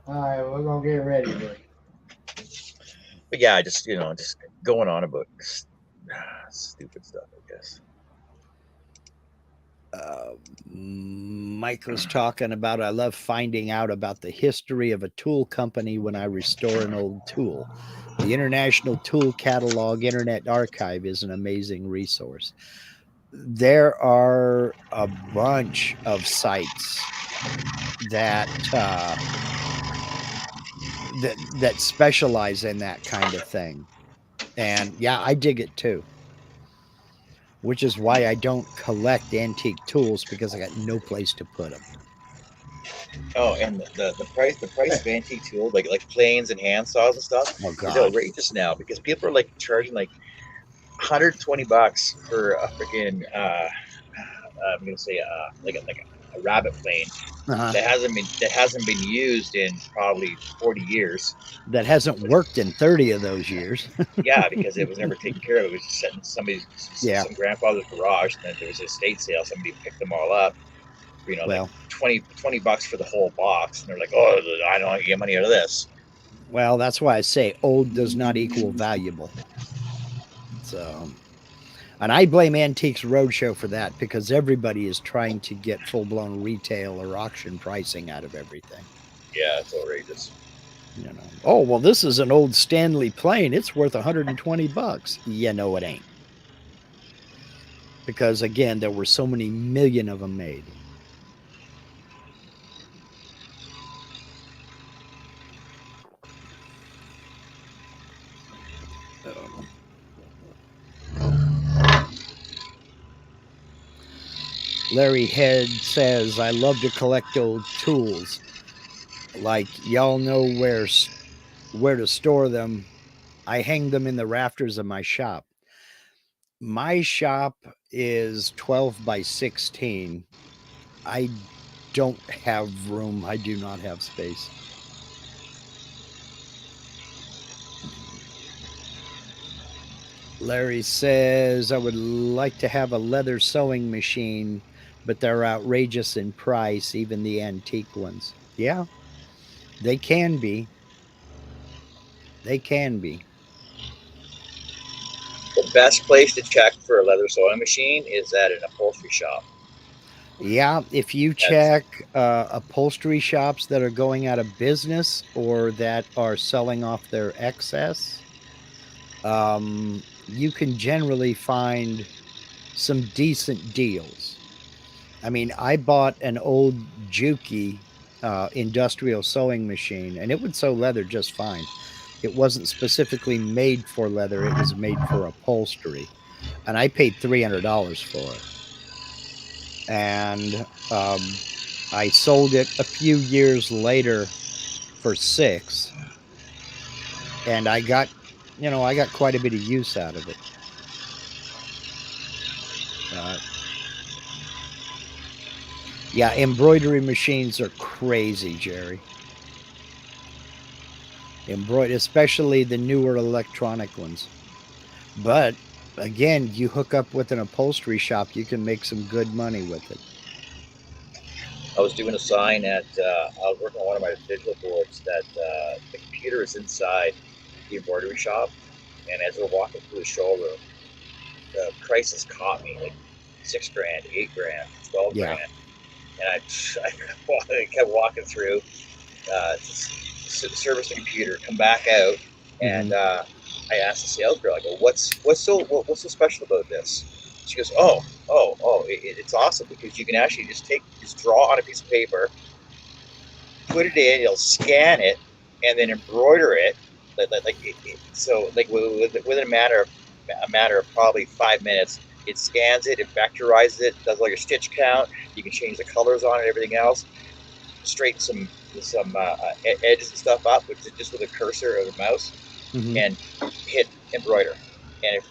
All right, we're gonna get ready here. But yeah, just going on about stupid stuff, I guess. Mike was talking about, I love finding out about the history of a tool company when I restore an old tool. The International Tool Catalog Internet Archive is an amazing resource. There are a bunch of sites that that specialize in that kind of thing. And yeah, I dig it too. Which is why I don't collect antique tools, because I got no place to put them. Oh, and the price of antique tools like planes and hand saws and stuff is outrageous now, because people are like charging like $120 for a freaking I'm gonna say like a rabbit plane that hasn't been used in probably 40 years. That hasn't worked in 30 of those years. Yeah, because it was never taken care of. It was just set in some grandfather's garage, and then there was an estate sale. Somebody picked them all up. Like $20 for the whole box, and they're like, "Oh, I don't get money out of this." Well, that's why I say old does not equal valuable. So, and I blame Antiques Roadshow for that, because everybody is trying to get full-blown retail or auction pricing out of everything. Yeah, it's outrageous. Oh, well, this is an old Stanley plane. It's worth $120. Yeah, no, it ain't. Because again, there were so many million of them made. Larry Head says, I love to collect old tools. Like, y'all know where to store them. I hang them in the rafters of my shop. My shop is 12 by 16. I don't have room. I do not have space. Larry says, I would like to have a leather sewing machine, but they're outrageous in price, even the antique ones. Yeah, they can be. They can be. The best place to check for a leather sewing machine is at an upholstery shop. Yeah, if you check upholstery shops that are going out of business or that are selling off their excess, you can generally find some decent deals. I mean, I bought an old Juki industrial sewing machine, and it would sew leather just fine. It wasn't specifically made for leather. It was made for upholstery. And I paid $300 for it. And I sold it a few years later for $6. And I got quite a bit of use out of it. Yeah, embroidery machines are crazy, Jerry. Especially the newer electronic ones. But again, you hook up with an upholstery shop, you can make some good money with it. I was doing a sign I was working on one of my digital boards that the computer is inside the embroidery shop, and as we're walking through the showroom, the crisis caught me, like $6 grand, $8 grand, 12 grand, and I kept walking through, service the computer, come back out, and I asked the sales girl, I go, what's so special about this? She goes, it's awesome, because you can actually just draw on a piece of paper, put it in, it'll scan it, and then embroider it, within a matter of probably 5 minutes, It scans it, it vectorizes it, does like a stitch count. You can change the colors on it, everything else. Straighten some edges and stuff up, which is just with a cursor or the mouse, and hit embroider. And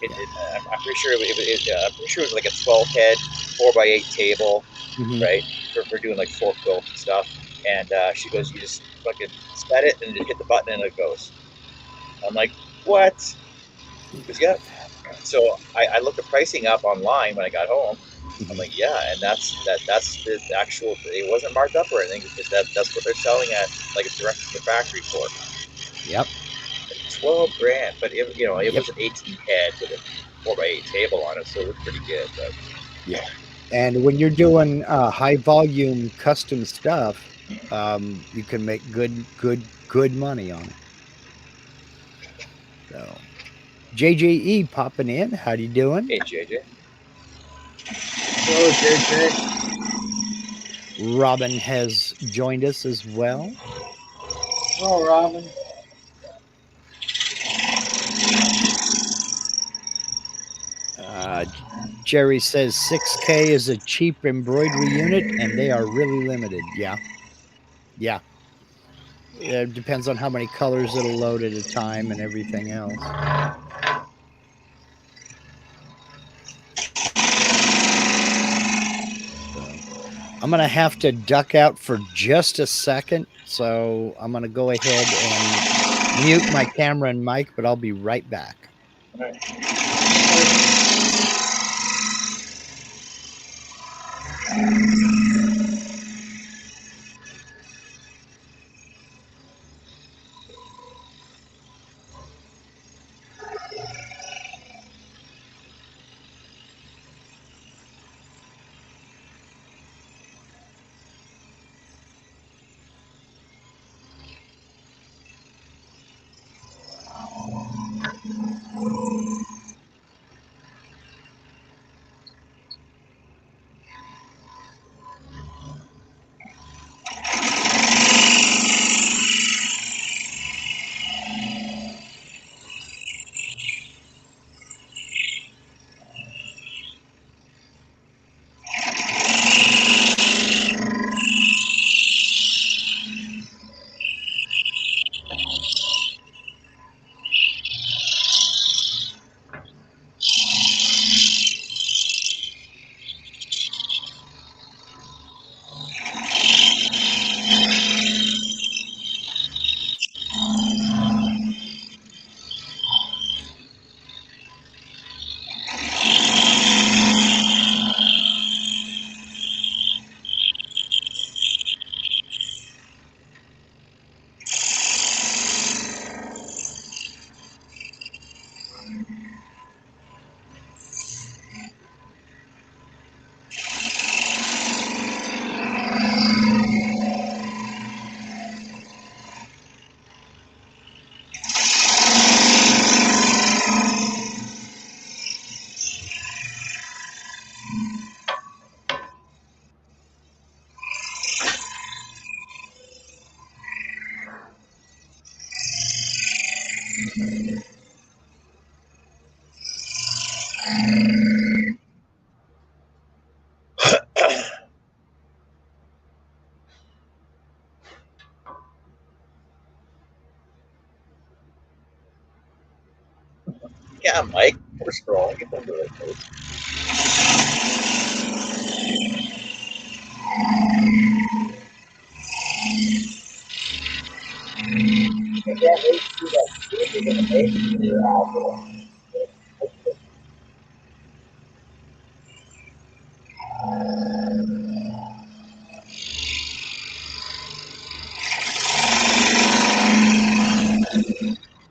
I'm pretty sure it was like a 12 head 4x8 table, right? For doing like 4 quilts and stuff. And she goes, you just fucking set it and just hit the button and it goes. I'm like, what? Because yeah. So I looked the pricing up online when I got home. I'm like, yeah, and that's the actual. It wasn't marked up or anything. That's what they're selling at, like it's direct from the factory for. Yep. 12 grand, but it was an 18 head with a 4x8 table on it, so it was pretty good. But yeah, and when you're doing high volume custom stuff, you can make good money on it. So, JJE popping in. How you doing? Hey, JJ. Hello, JJ. Robin has joined us as well. Oh, Robin. Jerry says 6K is a cheap embroidery unit, and they are really limited. Yeah. It depends on how many colors it'll load at a time and everything else. I'm going to have to duck out for just a second, so I'm going to go ahead and mute my camera and mic, but I'll be right back. All right. Yeah, Mike, we're scrolling. Get into it, please. I can't wait to see that shit you're gonna make in your album.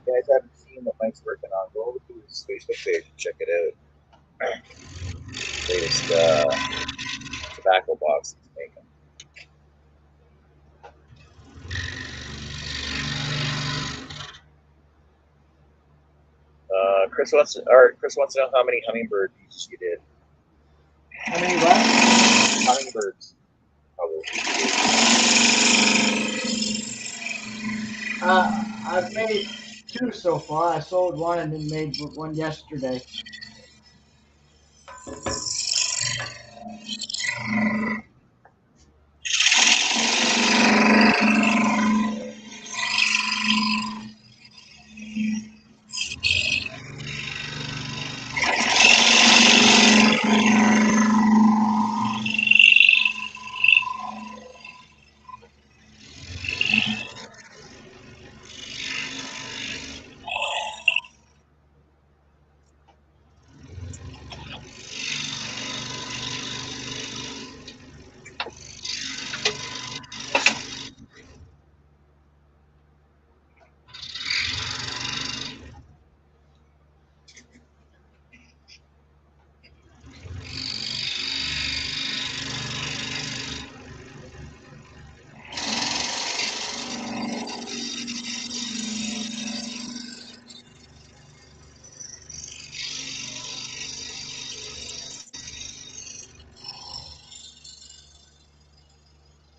You guys haven't seen what Mike's working on, go over to his Facebook page and check it out. Latest tobacco box he's making. Chris wants to know how many hummingbird pieces you did. How many what? Hummingbirds. I've made 2 so far. I sold one and then made one yesterday.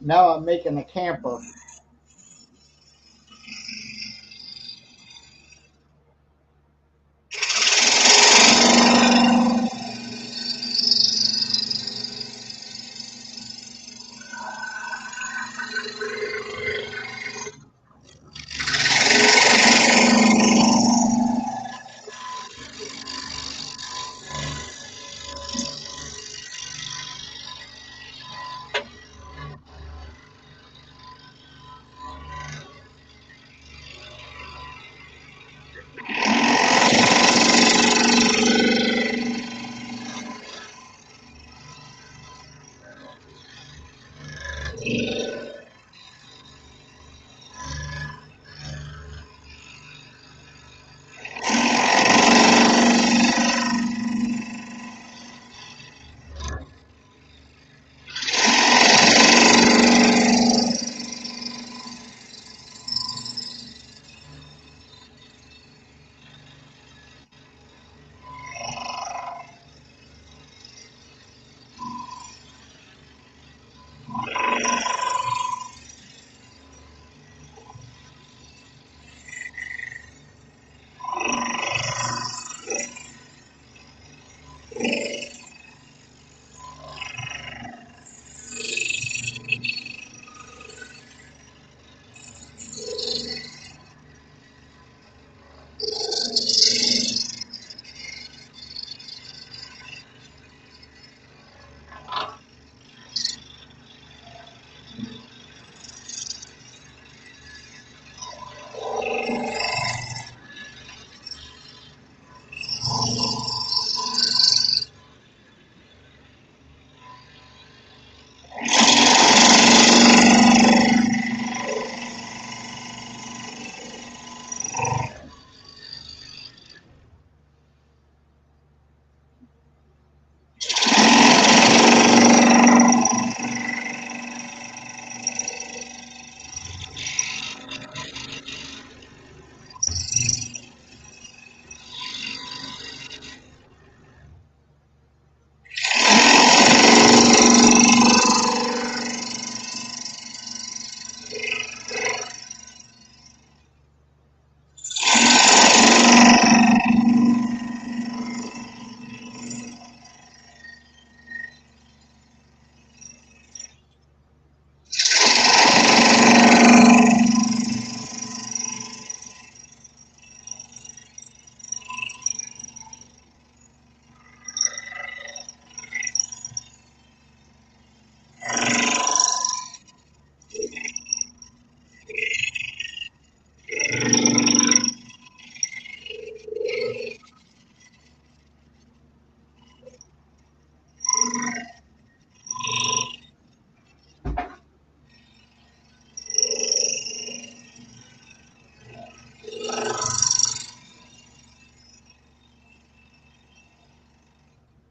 Now I'm making a camper.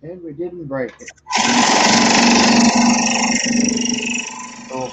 And we didn't break it. Oh.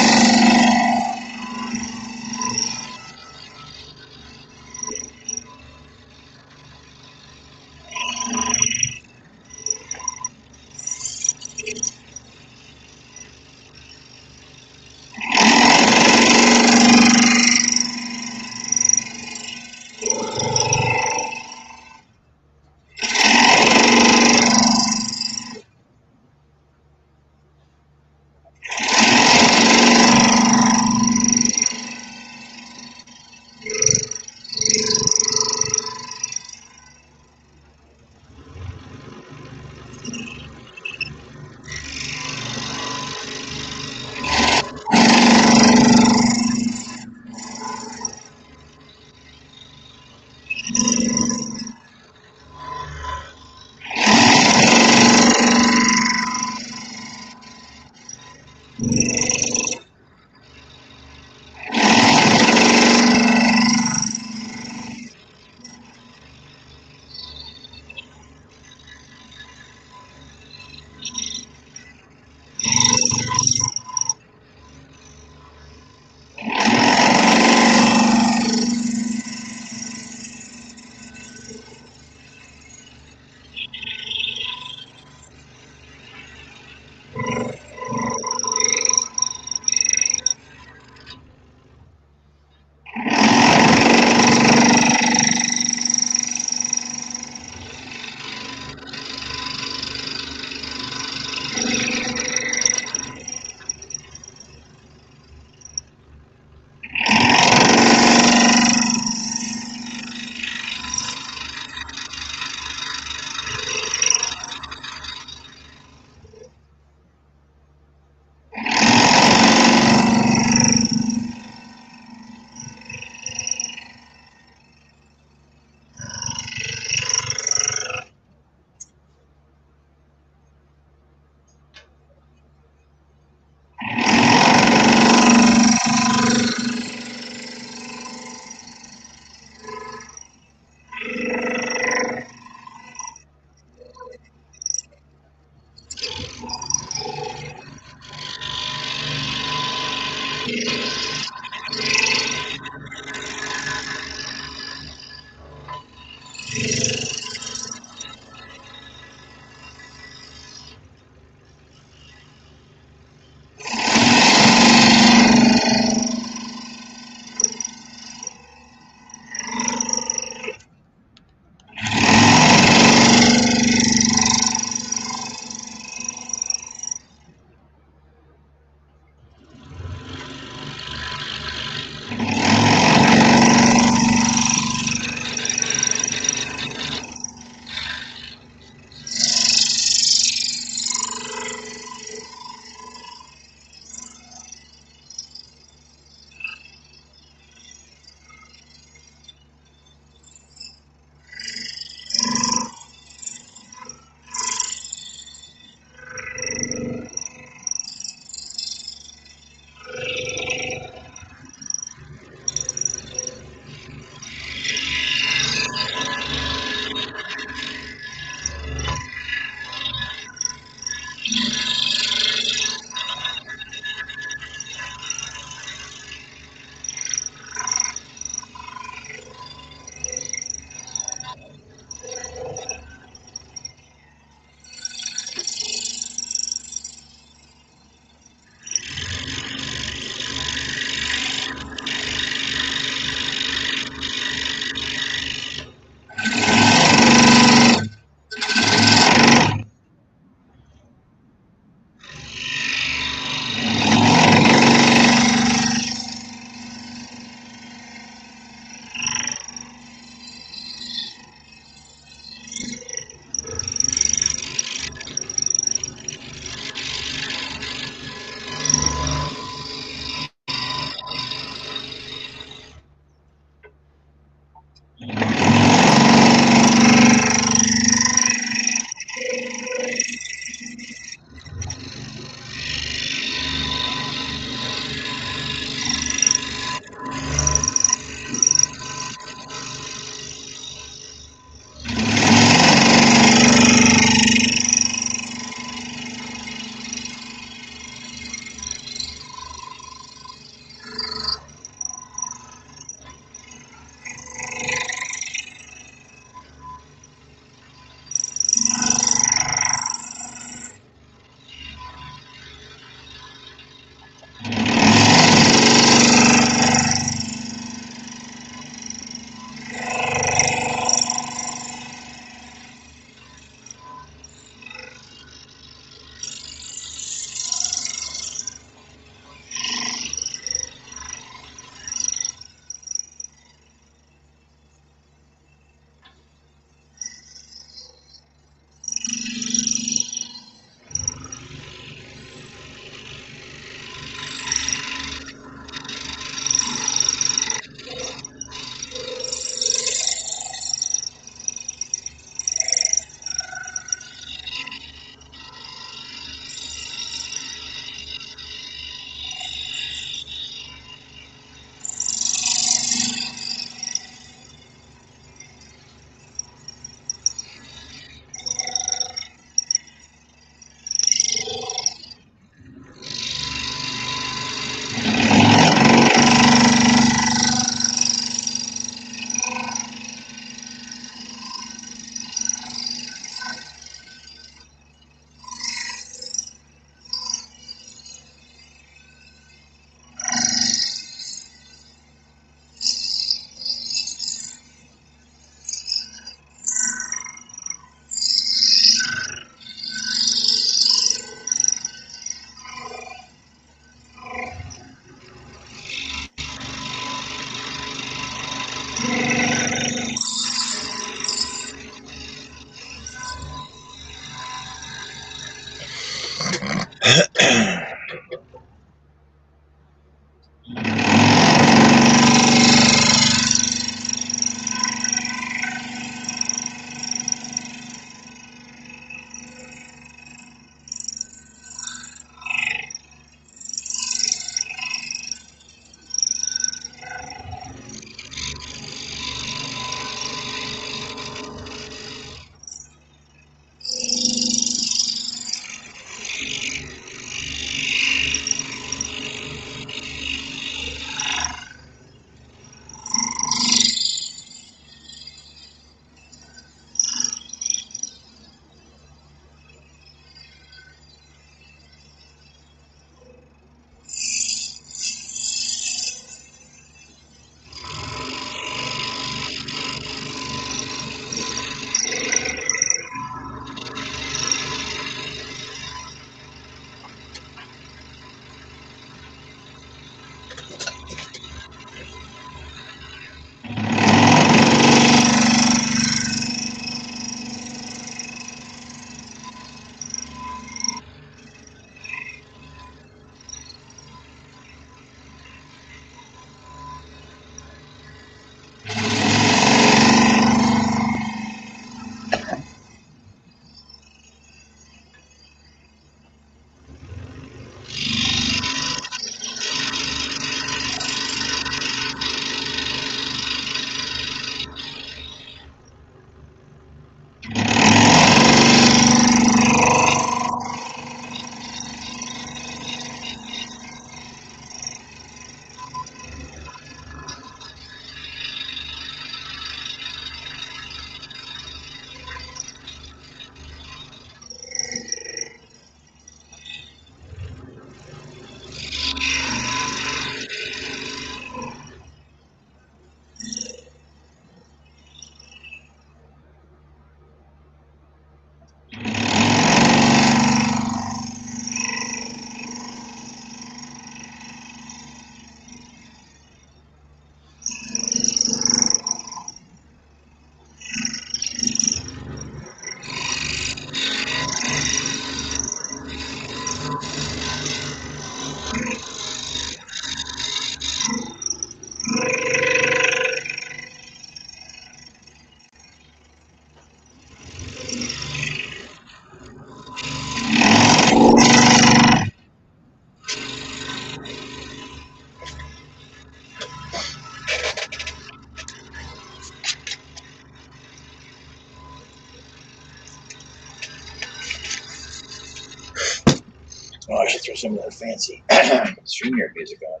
Oh, I should throw some of that fancy StreamYard music on.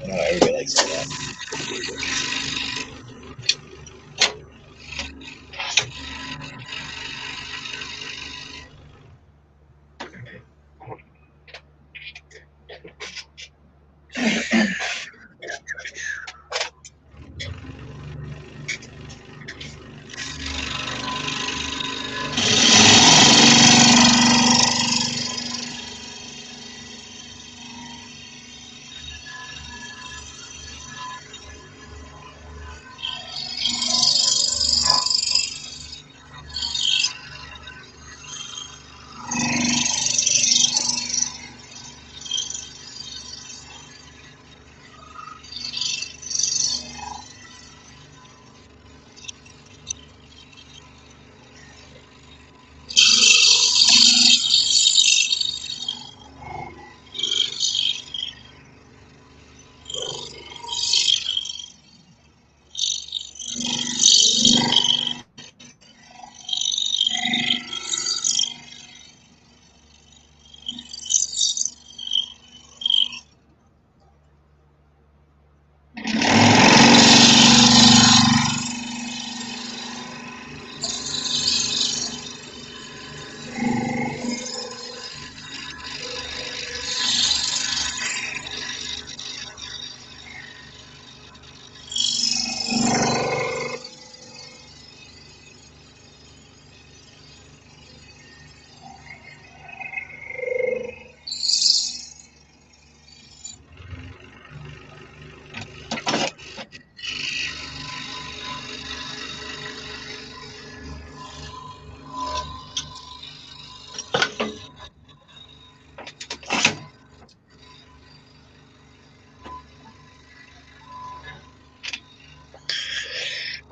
I know everybody likes that.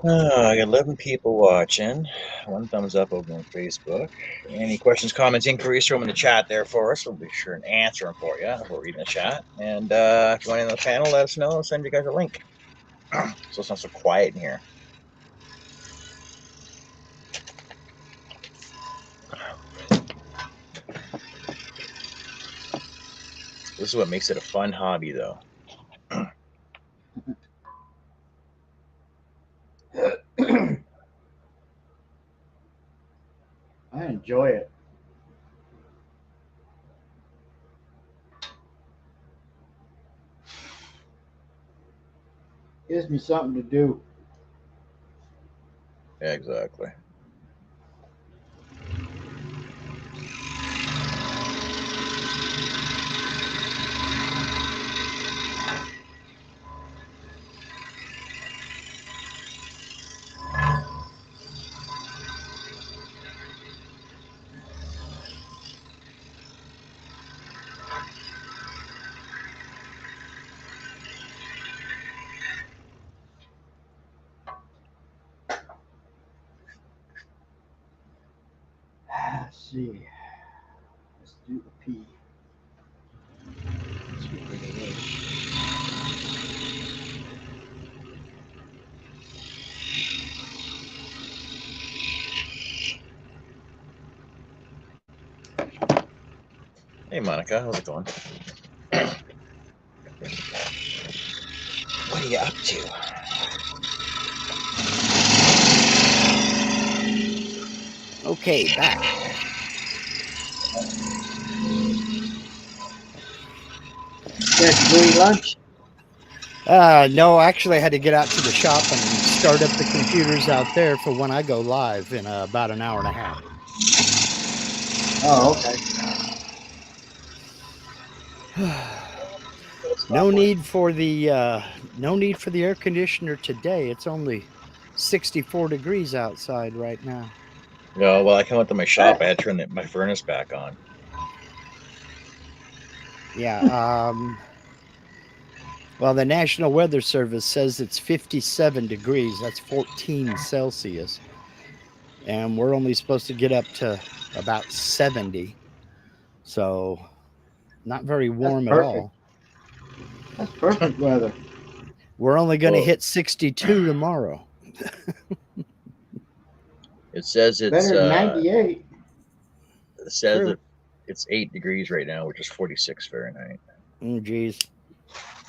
I got 11 people watching. 1 thumbs up over on Facebook. Any questions, comments, inquiries, throw them in the chat there for us. We'll be sure and answer them for you if we're reading the chat. And if you want in the panel, let us know. I'll send you guys a link. So it's not so quiet in here. This is what makes it a fun hobby, though. I enjoy it. Gives me something to do. Yeah, exactly. Let's see. Let's do the P. Let's get rid of this. Hey, Monica, how's it going? What are you up to? Okay, back. Just doing lunch. No, actually, I had to get out to the shop and start up the computers out there for when I go live in about an hour and a half. Oh, okay. No need for the air conditioner today. It's only 64 degrees outside right now. No, well, I come up to my shop. I had to turn my furnace back on. Yeah. Well, the National Weather Service says it's 57 degrees. That's 14 Celsius. And we're only supposed to get up to about 70. So not very warm at all. That's perfect weather. We're only going to hit 62 tomorrow. It says it's Better than 98. it says True. that it's 8 degrees right now, which is 46 Fahrenheit. Geez.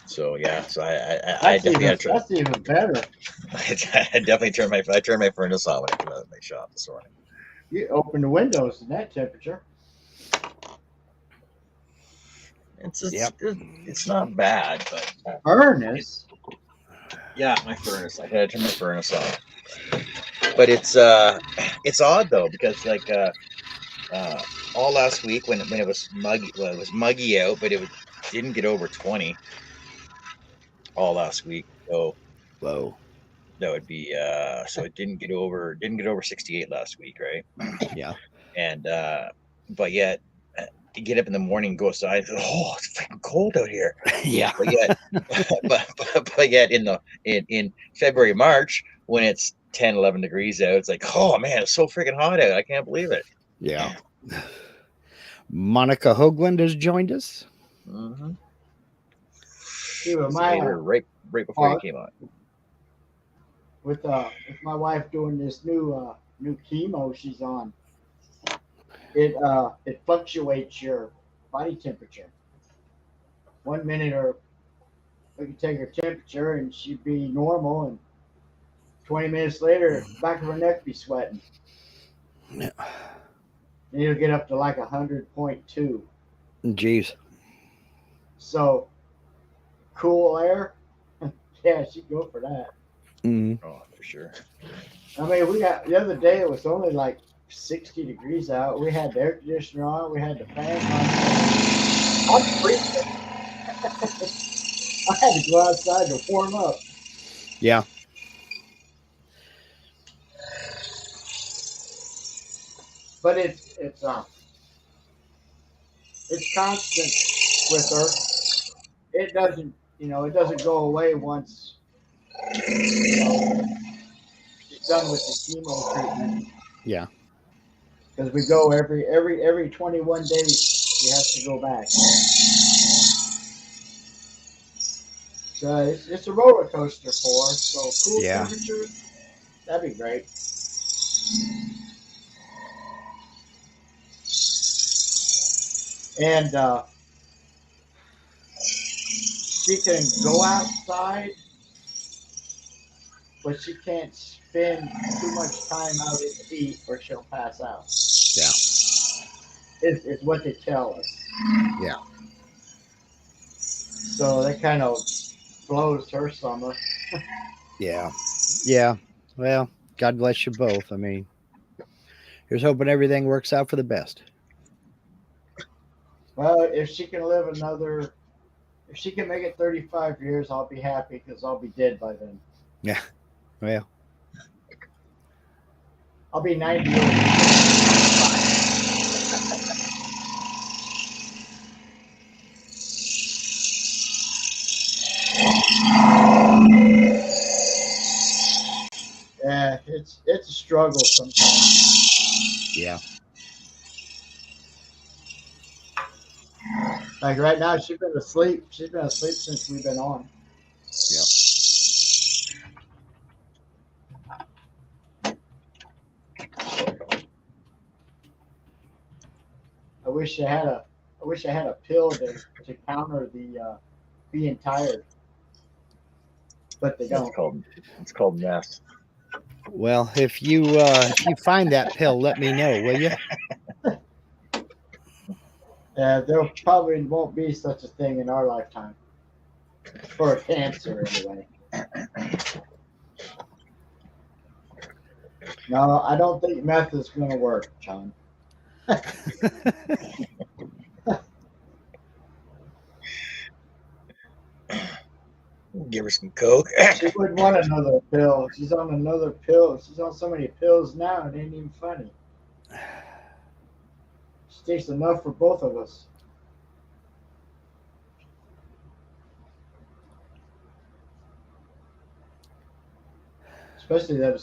So yeah, so I That's, definitely even, had to that's even better. I definitely turned my furnace on when I came out of my shop this morning. You open the windows in that temperature. It's not bad, but Furnace. yeah, my furnace. I had to turn my furnace on. But it's odd though, because like all last week when it was muggy, well, it was muggy out, but didn't get over 20 all last week. So Whoa. that would be so it didn't get over 68 last week, right? Yeah. And but yet you get up in the morning and go outside and oh, it's freaking cold out here. Yeah. But yet but yet in February, March, when it's 10, 11 degrees out, it's like, oh man, it's so freaking hot out. I can't believe it. Yeah. Monica Hoagland has joined us. Mm-hmm. See, with So my right before you came on. with my wife doing this new chemo she's on, it fluctuates your body temperature. 1 minute or we could take her temperature and she'd be normal, and 20 minutes later, back of her neck be sweating. Yeah. And it'll get up to like 100.2. Jeez. So cool air, yeah, she'd go for that. Mm. Oh, for sure. I mean, we got the other day it was only like 60 degrees out. We had the air conditioner on, we had the fan on. I'm freezing. I had to go outside to warm up. Yeah. But it's constant with her. It doesn't go away once she's done with the chemo treatment. Yeah. Because we go every 21 days, she has to go back. So it's a roller coaster for her. So cool temperatures, that'd be great. And she can go outside, but she can't spend too much time out in the heat or she'll pass out. Yeah. Is what they tell us. Yeah. So that kind of blows her summer. Yeah. Yeah. Well, God bless you both. I mean, here's hoping everything works out for the best. Well, if she can make it 35 years, I'll be happy because I'll be dead by then. Yeah. Well, I'll be 90 years old. Yeah, it's a struggle sometimes. yeah. Like right now, she's been asleep. She's been asleep since we've been on. Yeah. I wish I had a pill to counter the being tired, but they don't. It's called mess. Well, if you find that pill, let me know, will you? There probably won't be such a thing in our lifetime for cancer, anyway. No, I don't think meth is going to work, John. Give her some Coke. She wouldn't want another pill. She's on another pill. She's on so many pills now, it ain't even funny. She takes enough for both of us. Especially them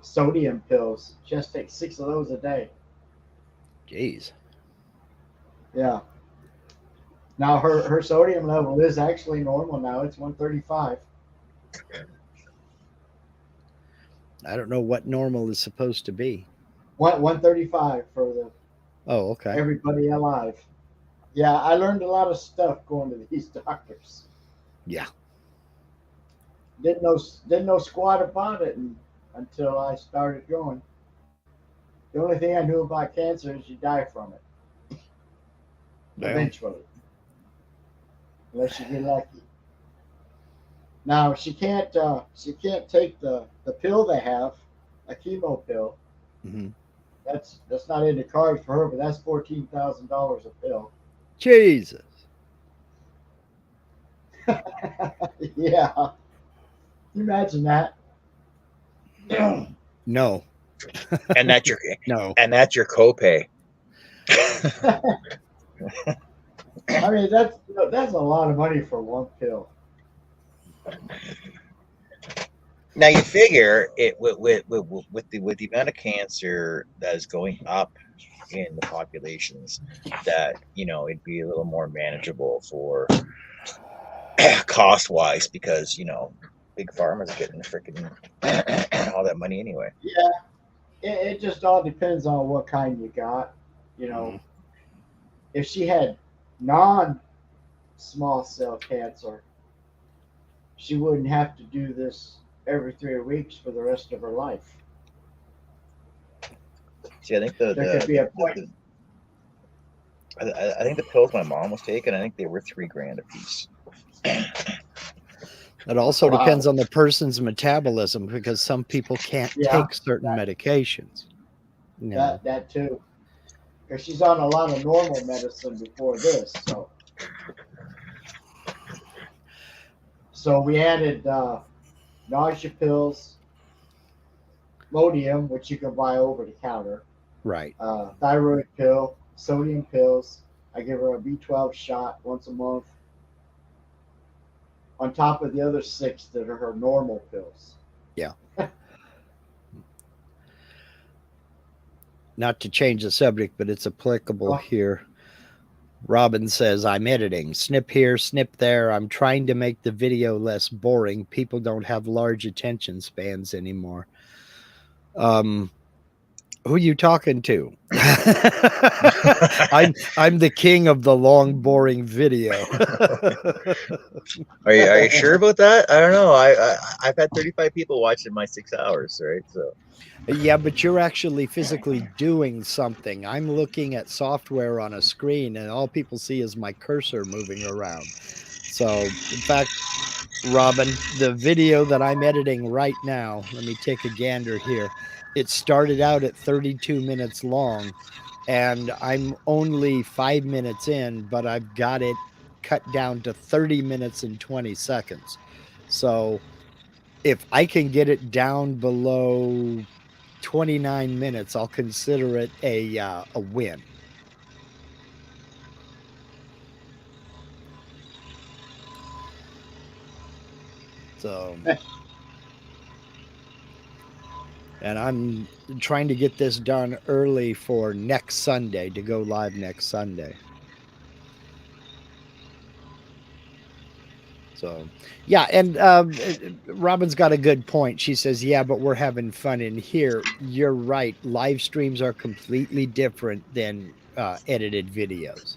sodium pills. She has to take 6 of those a day. Jeez. Yeah. Now her sodium level is actually normal now. It's 135. I don't know what normal is supposed to be. 135 for the Oh, okay. everybody alive. Yeah, I learned a lot of stuff going to these doctors. Yeah. Didn't know squat about it until I started going. The only thing I knew about cancer is you die from it eventually, unless you get lucky. Now she can't take the pill they have, a chemo pill. Mm-hmm. That's not in the cards for her, but that's $14,000 a pill. Jesus. Yeah. Can you imagine that? No. And that's your No. and that's your copay. I mean, that's a lot of money for one pill. Now you figure it with the amount of cancer that is going up in the populations, that it'd be a little more manageable for cost wise, because big pharma's getting freaking all that money anyway. Yeah, it just all depends on what kind you got. If she had non-small cell cancer, she wouldn't have to do this every 3 weeks for the rest of her life. See, I think there could be a point. I think the pills my mom was taking, I think they were $3,000 a piece. It also depends on the person's metabolism, because some people can't take certain medications. That too, because she's on a lot of normal medicine before this. So we added nausea pills, Modium, which you can buy over the counter. Right. Thyroid pill, sodium pills. I give her a B12 shot once a month, on top of the other 6 that are her normal pills. Yeah. Not to change the subject, but it's applicable here. Robin says, I'm editing. Snip here, snip there. I'm trying to make the video less boring. People don't have large attention spans anymore. Who are you talking to? I'm the king of the long, boring video. Are you sure about that? I don't know. I've had 35 people watching my 6 hours, right? So. Yeah, but you're actually physically doing something. I'm looking at software on a screen, and all people see is my cursor moving around. So, in fact, Robin, the video that I'm editing right now, let me take a gander here. It started out at 32 minutes long, and I'm only 5 minutes in, but I've got it cut down to 30 minutes and 20 seconds. So if I can get it down below 29 minutes, I'll consider it a win. So, and I'm trying to get this done early for next Sunday, to go live next Sunday. So, yeah, and Robin's got a good point. She says, yeah, but we're having fun in here. You're right. Live streams are completely different than edited videos.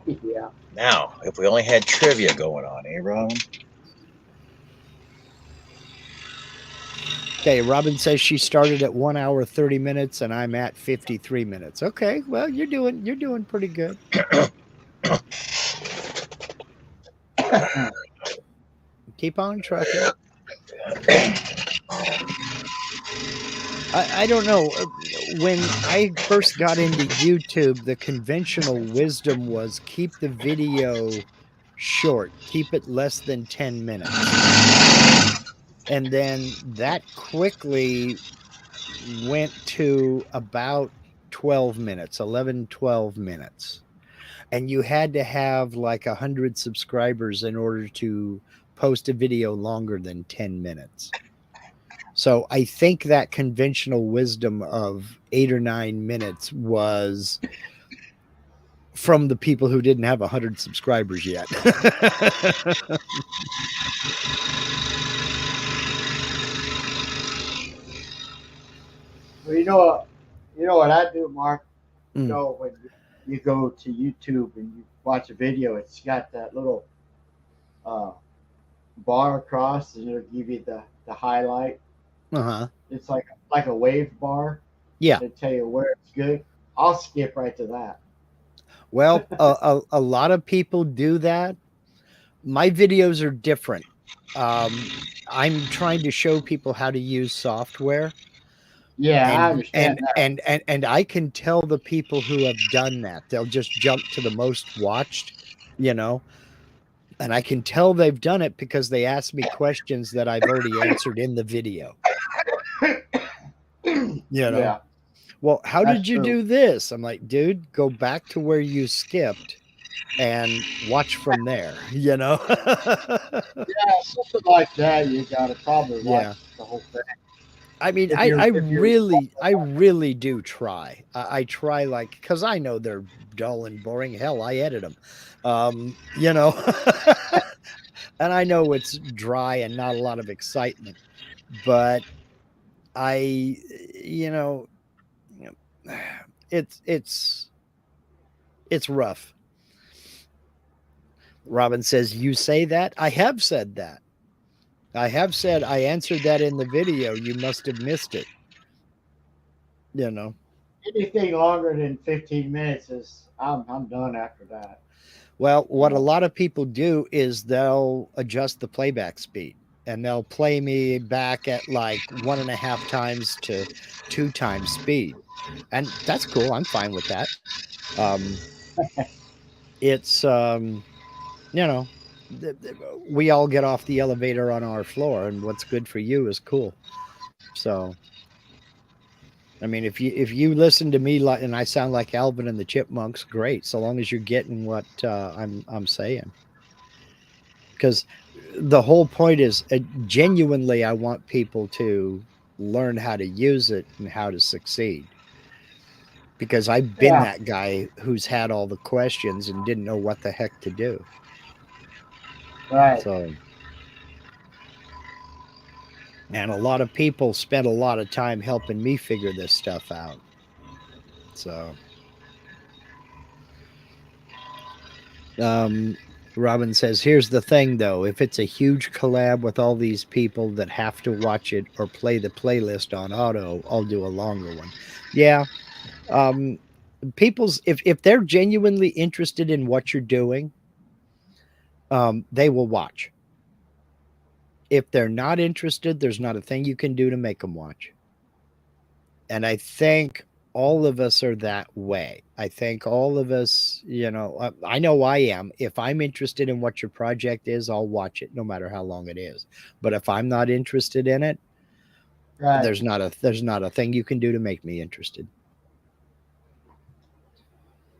Yeah. Now, if we only had trivia going on, eh, Robin? Okay, Robin says she started at 1 hour 30 minutes, and I'm at 53 minutes. Okay, well, you're doing pretty good. Keep on trucking. I don't know. When I first got into YouTube, the conventional wisdom was keep the video short. Keep it less than 10 minutes. And then that quickly went to about 12 minutes, 11, 12 minutes. And you had to have like 100 subscribers in order to post a video longer than 10 minutes. So I think that conventional wisdom of 8 or 9 minutes was from the people who didn't have 100 subscribers yet. Well, you know what I do, Mark. You Mm. know, when you go to YouTube and you watch a video, it's got that little uh, bar across, and it'll give you the highlight. Uh-huh. It's like a wave bar. Yeah. To tell you where it's good. I'll skip right to that. Well, a lot of people do that. My videos are different. I'm trying to show people how to use software. Yeah, I And understand that. and I can tell the people who have done that. They'll just jump to the most watched, you know, and I can tell they've done it because they ask me questions that I've already answered in the video. You know, Yeah, well, how that's did you true. do this? I'm like, dude, go back to where you skipped and watch from there, you know? Yeah, something like that. You gotta probably watch Yeah. the whole thing. I mean, If I, you're I if you're really do try. I try, like, because I know they're dull and boring. Hell, I edit them, you know, and I know it's dry and not a lot of excitement, but I, you know, it's rough. Robin says, "You say that? I have said that. I have said I answered that in the video. You must have missed it." You know. anything longer than 15 minutes is I'm done after that. Well, You what a know. lot of people do is they'll adjust the playback speed and they'll play me back at like 1.5 times to 2 times speed. And that's cool. I'm fine with that. It's, you know, we all get off the elevator on our floor, and what's good for you is cool. So, I mean, if you listen to me like, and I sound like Alvin and the Chipmunks, great. So long as you're getting what I'm saying, because the whole point is genuinely, I want people to learn how to use it and how to succeed. Because I've been Yeah, that guy who's had all the questions and didn't know what the heck to do. right. So, and a lot of people spent a lot of time helping me figure this stuff out. So, Robin says, here's the thing though, if it's a huge collab with all these people that have to watch it or play the playlist on auto, I'll do a longer one. Yeah. People's, if they're genuinely interested in what you're doing, they will watch. If they're not interested, there's not a thing you can do to make them watch. And I think all of us are that way. I think all of us, you know, I know I am. If I'm interested in what your project is, I'll watch it no matter how long it is. But if I'm not interested in it, Right. there's not a thing you can do to make me interested.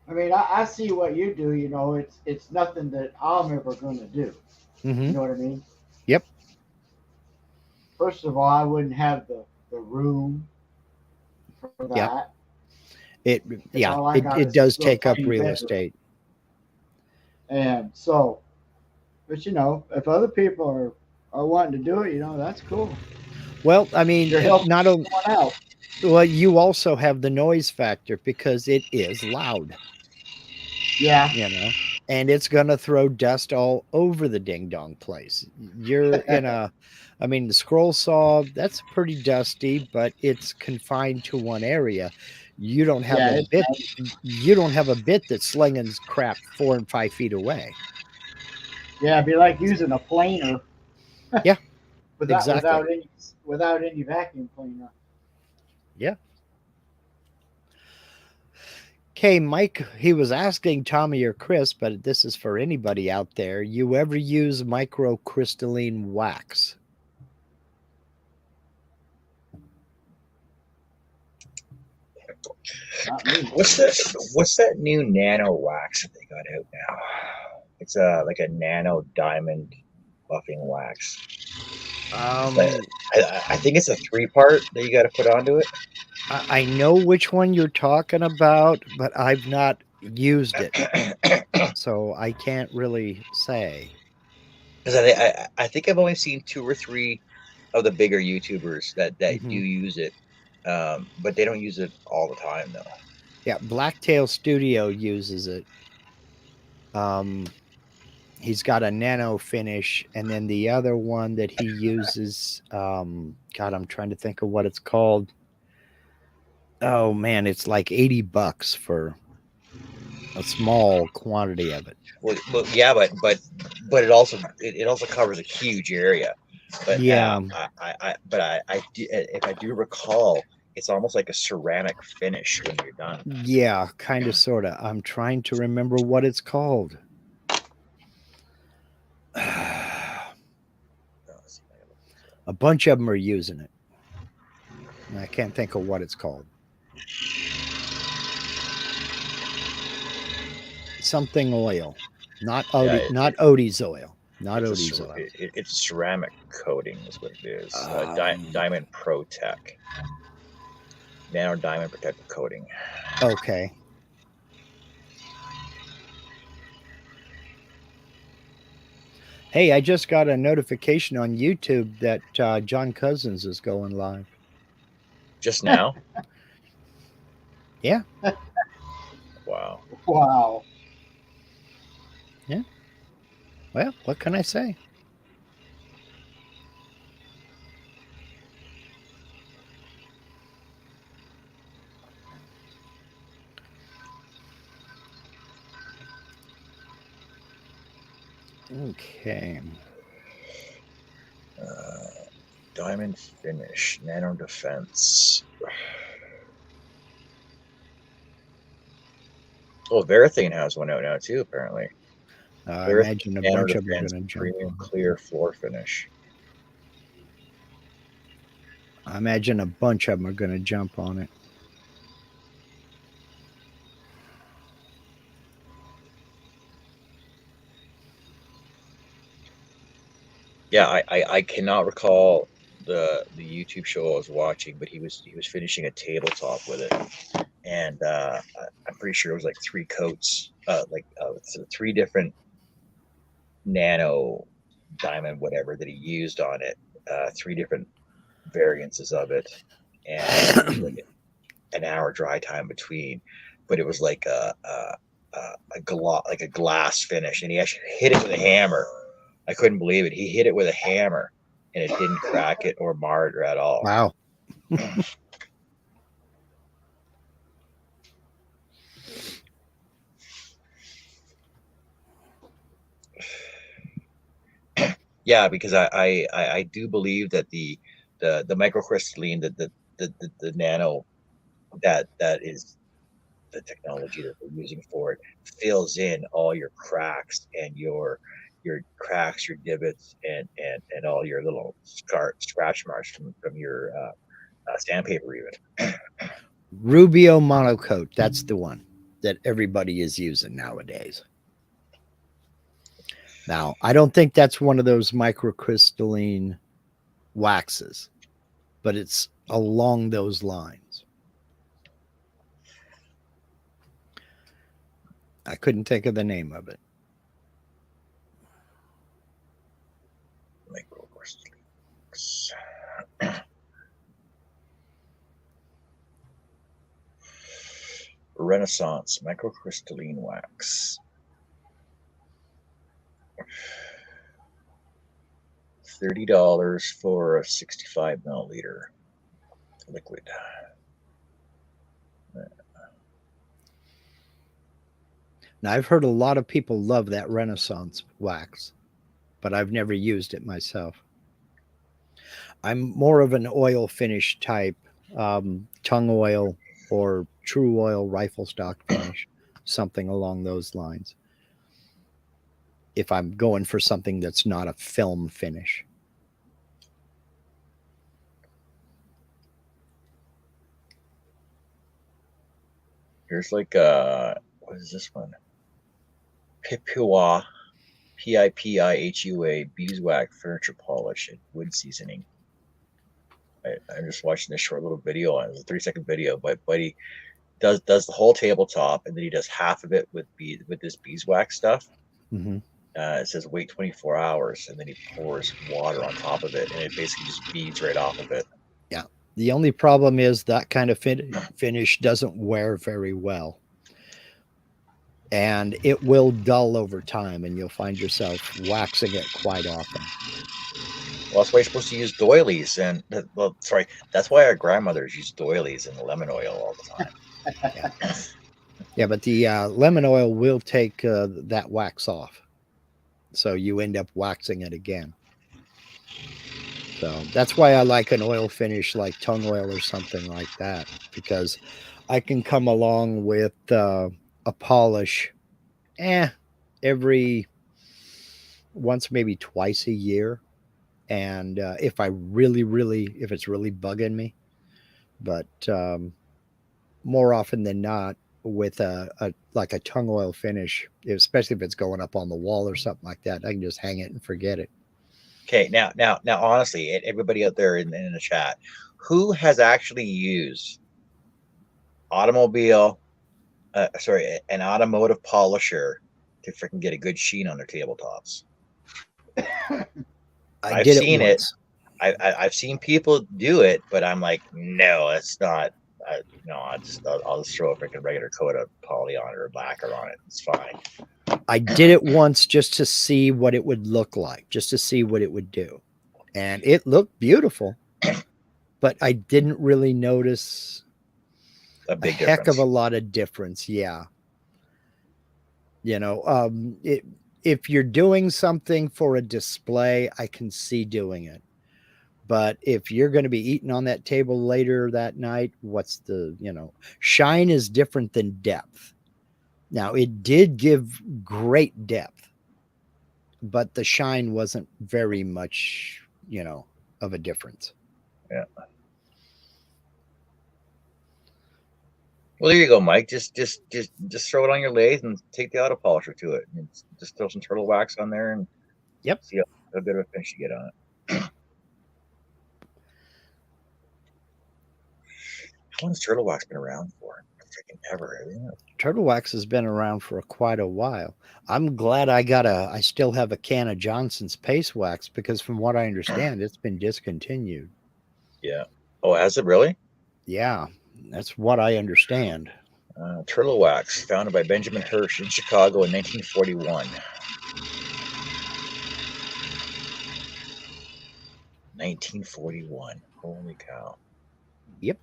I mean, I see what you do. You know, it's nothing that I'm ever going to do. Mm-hmm. You know what I mean? Yep. First of all, I wouldn't have the room for that. Yep. It does take up real estate. And so, but you know, if other people are wanting to do it, you know, that's cool. Well, I mean, You're helping not only, someone out. well, you also have the noise factor because it is loud. Yeah. You know, and it's going to throw dust all over the ding dong place. You're in a, I mean, the scroll saw, that's pretty dusty, but it's confined to one area. You don't have a bit. You don't have a bit that's slinging crap 4 and 5 feet away. Yeah, it'd be like using a planer. Yeah, exactly. Without any vacuum cleaner. Yeah. Okay, Mike, he was asking Tommy or Chris, but this is for anybody out there. You ever use microcrystalline wax? What's that new nano wax that they got out now? It's like a nano diamond buffing wax. I think it's a 3-part that you got to put onto it. I know which one you're talking about, but I've not used it, so I can't really say. Because I think I've only seen 2 or 3 of the bigger YouTubers that do use it. But they don't use it all the time though. Yeah, Blacktail Studio uses it. He's got a nano finish, and then the other one that he uses, God, I'm trying to think of what it's called. Oh man, it's like $80 for a small quantity of it. Well, yeah, but it also covers a huge area. But yeah, if I do recall, it's almost like a ceramic finish when you're done. Yeah, kind of, sort of. I'm trying to remember what it's called. A bunch of them are using it. I can't think of what it's called. Something oil, not Odie, not Odie's oil, not Odie's oil. It's a ceramic coating, is what it is. Diamond Protec, Nano Diamond Protective Coating. Okay. Hey, I just got a notification on YouTube that John Cousins is going live. Just now? Yeah. Wow. Wow. Yeah. Well, what can I say? Okay. Diamond Finish, Nano Defense. Oh, Varathane has one out now too, apparently. I imagine a bunch of them are going to jump. Premium Clear Floor Finish. I imagine a bunch of them are going to jump on it. Yeah, I cannot recall the YouTube show I was watching, but he was finishing a tabletop with it, and I'm pretty sure it was like 3 coats, so 3 different nano diamond whatever that he used on it, 3 different variances of it, and like an hour dry time between, but it was like a glass finish, and he actually hit it with a hammer. I couldn't believe it. He hit it with a hammer, and it didn't crack it or mar it at all. Wow. Yeah, because I do believe that the microcrystalline, the nano, that is the technology that they're using for it, fills in all your cracks and your cracks, your divots, and all your little scratch marks from your sandpaper even. Rubio Monocoat, that's the one that everybody is using nowadays. Now, I don't think that's one of those microcrystalline waxes, but it's along those lines. I couldn't think of the name of it. Renaissance microcrystalline wax. $30 for a 65 milliliter liquid. Now, I've heard a lot of people love that Renaissance wax, but I've never used it myself. I'm more of an oil finish type, tongue oil or true oil rifle stock finish, something along those lines, if I'm going for something that's not a film finish. Here's like what is this one? Pipihua, Pipihua beeswax furniture polish and wood seasoning. I'm just watching this short little video. It's a 3-second video, but he does the whole tabletop, and then he does half of it with this beeswax stuff. Mm-hmm. It says wait 24 hours, and then he pours water on top of it, and it basically just beads right off of it. Yeah. The only problem is that kind of finish doesn't wear very well. And it will dull over time, and you'll find yourself waxing it quite often. Well, that's why you're supposed to use doilies. And, well, sorry, that's why our grandmothers use doilies and lemon oil all the time. Yeah, but the lemon oil will take that wax off. So you end up waxing it again. So that's why I like an oil finish like tung oil or something like that, because I can come along with a polish every once, maybe twice a year. And if I if it's really bugging me, but more often than not, with like a tung oil finish, especially if it's going up on the wall or something like that, I can just hang it and forget it. Okay, now, honestly, everybody out there in the chat, who has actually used an automotive polisher to freaking get a good sheen on their tabletops? I've did seen it once. I've seen people do it, but I'm like, no, it's not. No, I'll just throw a freaking regular coat of poly on it or lacquer on it. It's fine. I did it once just to see what it would look like, just to see what it would do. And it looked beautiful, but I didn't really notice a big heck difference. of a lot of difference. Yeah. You know, if you're doing something for a display, I can see doing it. But if you're going to be eating on that table later that night, what's the, shine is different than depth. Now, it did give great depth, but the shine wasn't very much, of a difference. Yeah. Well, there you go, Mike. Just throw it on your lathe and take the auto polisher to it, and just throw some turtle wax on there, and see how good of a finish you get on it. How long has turtle wax been around for? Freaking ever. Turtle wax has been around for quite a while. I'm glad I still have a can of Johnson's paste wax, because from what I understand, it's been discontinued. Yeah. Oh, has it really? Yeah, that's what I understand. Turtle wax, founded by Benjamin Hirsch in Chicago in 1941. 1941. Holy cow. Yep.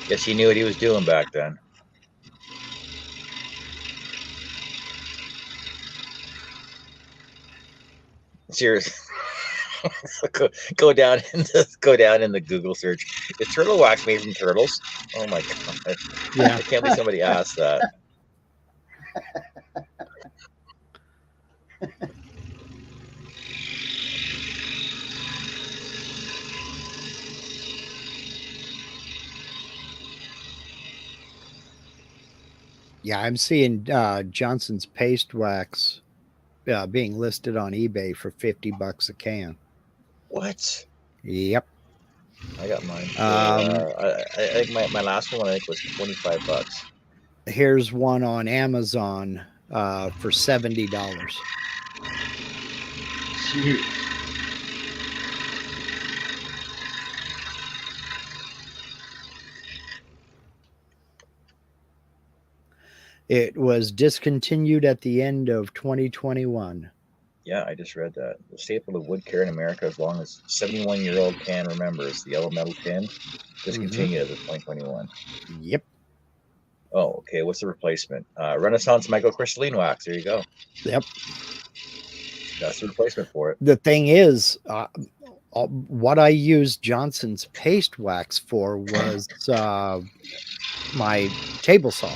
Guess he knew what he was doing back then. Seriously. go down in the Google search. Is turtle wax made from turtles? Oh my god! Yeah. I can't believe somebody asked that. Yeah, I'm seeing Johnson's paste wax being listed on eBay for $50 a can. What? Yep. I got mine. I think my last one was $25. Here's one on Amazon for $70. Shoot. It was discontinued at the end of 2021. Yeah, I just read that. The staple of wood care in America as long as 71-year-old can remembers, the yellow metal tin, discontinued as of 2021. Yep. Oh, okay. What's the replacement? Renaissance microcrystalline wax. There you go. Yep. That's the replacement for it. The thing is, what I used Johnson's paste wax for was my table saw.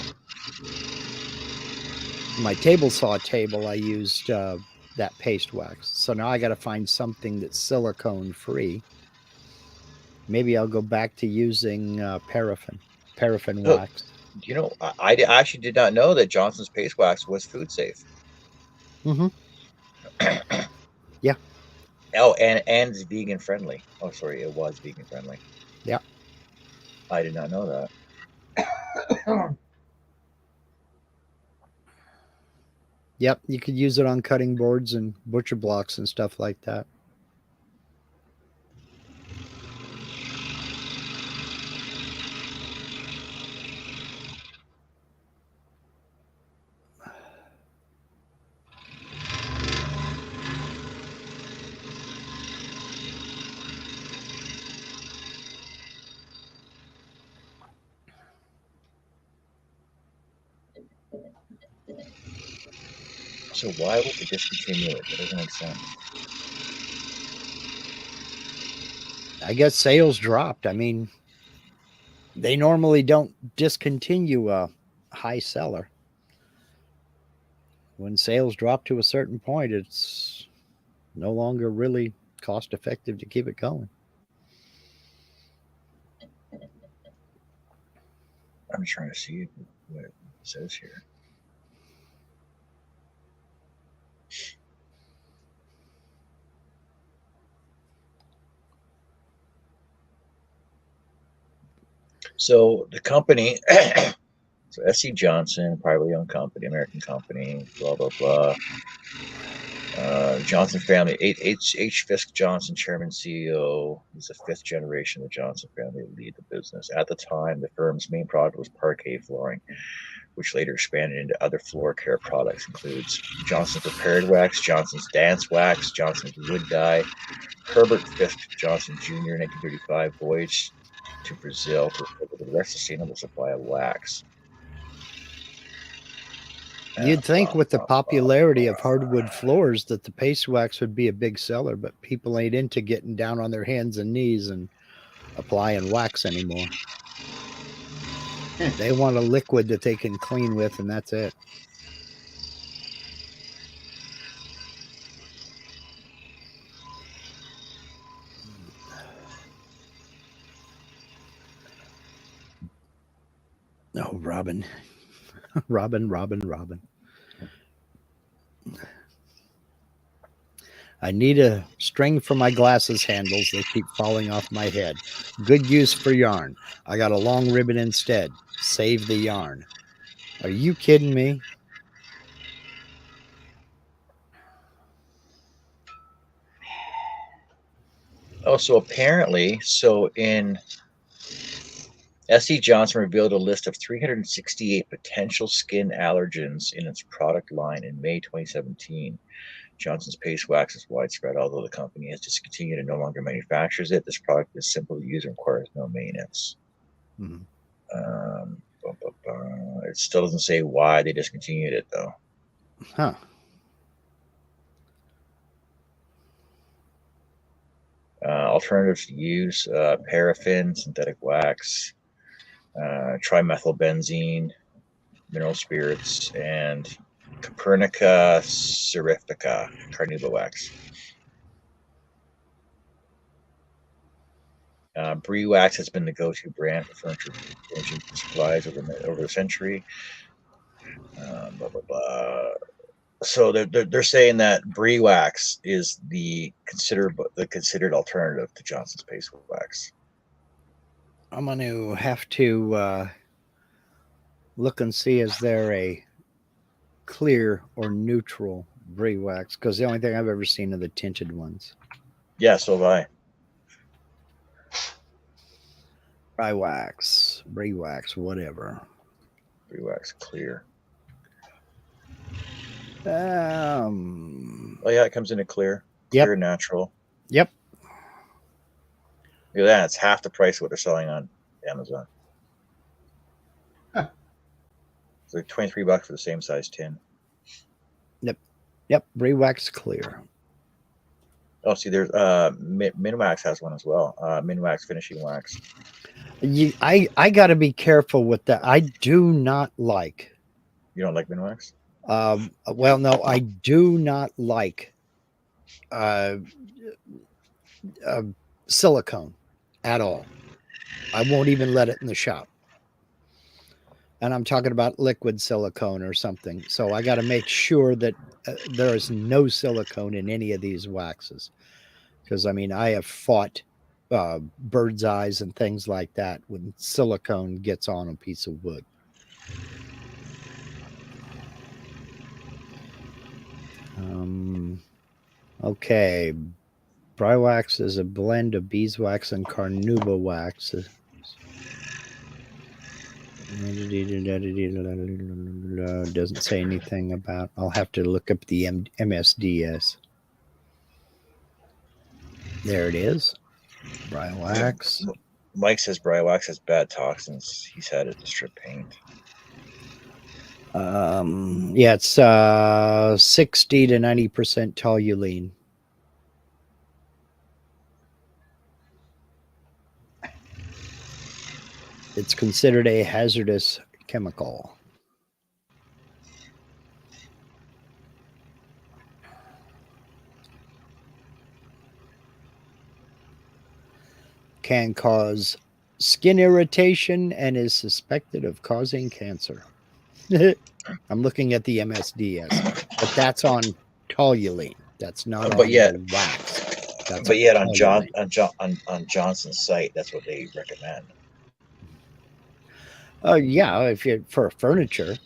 My table saw table, I used that paste wax. So now I got to find something that's silicone free. Maybe I'll go back to using paraffin wax. You know, I actually did not know that Johnson's paste wax was food safe. Mm-hmm. Yeah. Oh, and it's vegan friendly. Oh, sorry, it was vegan friendly. Yeah. I did not know that. Yep, you could use it on cutting boards and butcher blocks and stuff like that. So why would they discontinue it? That doesn't make sense. I guess sales dropped. I mean, they normally don't discontinue a high seller. When sales drop to a certain point, it's no longer really cost effective to keep it going. I'm trying to see what it says here. So the company, so S.C. Johnson, privately owned company, American company, blah, blah, blah. Johnson family, H. Fisk Johnson, chairman, CEO. He's the fifth generation of the Johnson family to lead the business. At the time, the firm's main product was parquet flooring, which later expanded into other floor care products, includes Johnson's prepared wax, Johnson's dance wax, Johnson's wood dye. Herbert Fisk Johnson Jr. 1935 voyage to Brazil to recover the rest sustainable supply of wax. You'd think with the popularity of hardwood floors that the paste wax would be a big seller, but people ain't into getting down on their hands and knees and applying wax anymore. They want a liquid that they can clean with, and that's it. Oh, Robin. Robin. I need a string for my glasses handles. They keep falling off my head. Good use for yarn. I got a long ribbon instead. Save the yarn. Are you kidding me? Oh, so apparently, in S.C. Johnson revealed a list of 368 potential skin allergens in its product line in May 2017. Johnson's paste wax is widespread, although the company has discontinued and no longer manufactures it. This product is simple to use and requires no maintenance. Mm-hmm. It still doesn't say why they discontinued it, though. Huh. Alternatives to use: paraffin, synthetic wax, trimethylbenzene, mineral spirits, and Copernica certifica carnauba wax. Brie wax has been the go-to brand for furniture finishing supplies over the century. Blah blah blah. So they're saying that Brie wax is the considered alternative to Johnson's paste wax. I'm going to have to look and see, is there a clear or neutral Brie wax? Because the only thing I've ever seen are the tinted ones. Yeah, so have I. Brie wax, whatever. Brie wax clear. Oh yeah, it comes in a clear. Clear natural. Yep. Look at that. It's half the price of what they're selling on Amazon. Huh. It's like $23 for the same size tin. Yep. Brie wax clear. Oh, see, there's Minwax has one as well. Minwax finishing wax. I got to be careful with that. I do not like. You don't like Minwax? Well, no, I do not like silicone at all. I won't even let it in the shop. And I'm talking about liquid silicone or something. So I got to make sure that there is no silicone in any of these waxes. Because, I mean, I have fought bird's eyes and things like that when silicone gets on a piece of wood. Okay. Brie wax is a blend of beeswax and carnauba wax. Doesn't say anything about. I'll have to look up the MSDS. There it is. Brie wax. Mike says Brie wax has bad toxins. He's had it to strip paint. Yeah, it's 60 to 90% toluene. It's considered a hazardous chemical. Can cause skin irritation and is suspected of causing cancer. I'm looking at the MSDS, but that's on toluene. That's not on the wax. That's but yet on Johnson's site, that's what they recommend. Yeah, if you for furniture.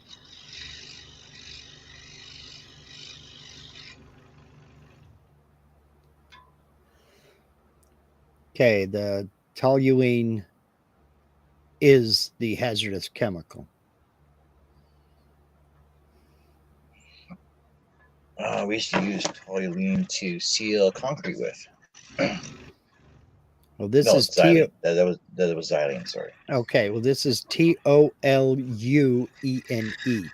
Okay, the toluene is the hazardous chemical. We used to use toluene to seal concrete with. Well, this is xylene. That was xylene. Sorry. Okay, well, this is toluene,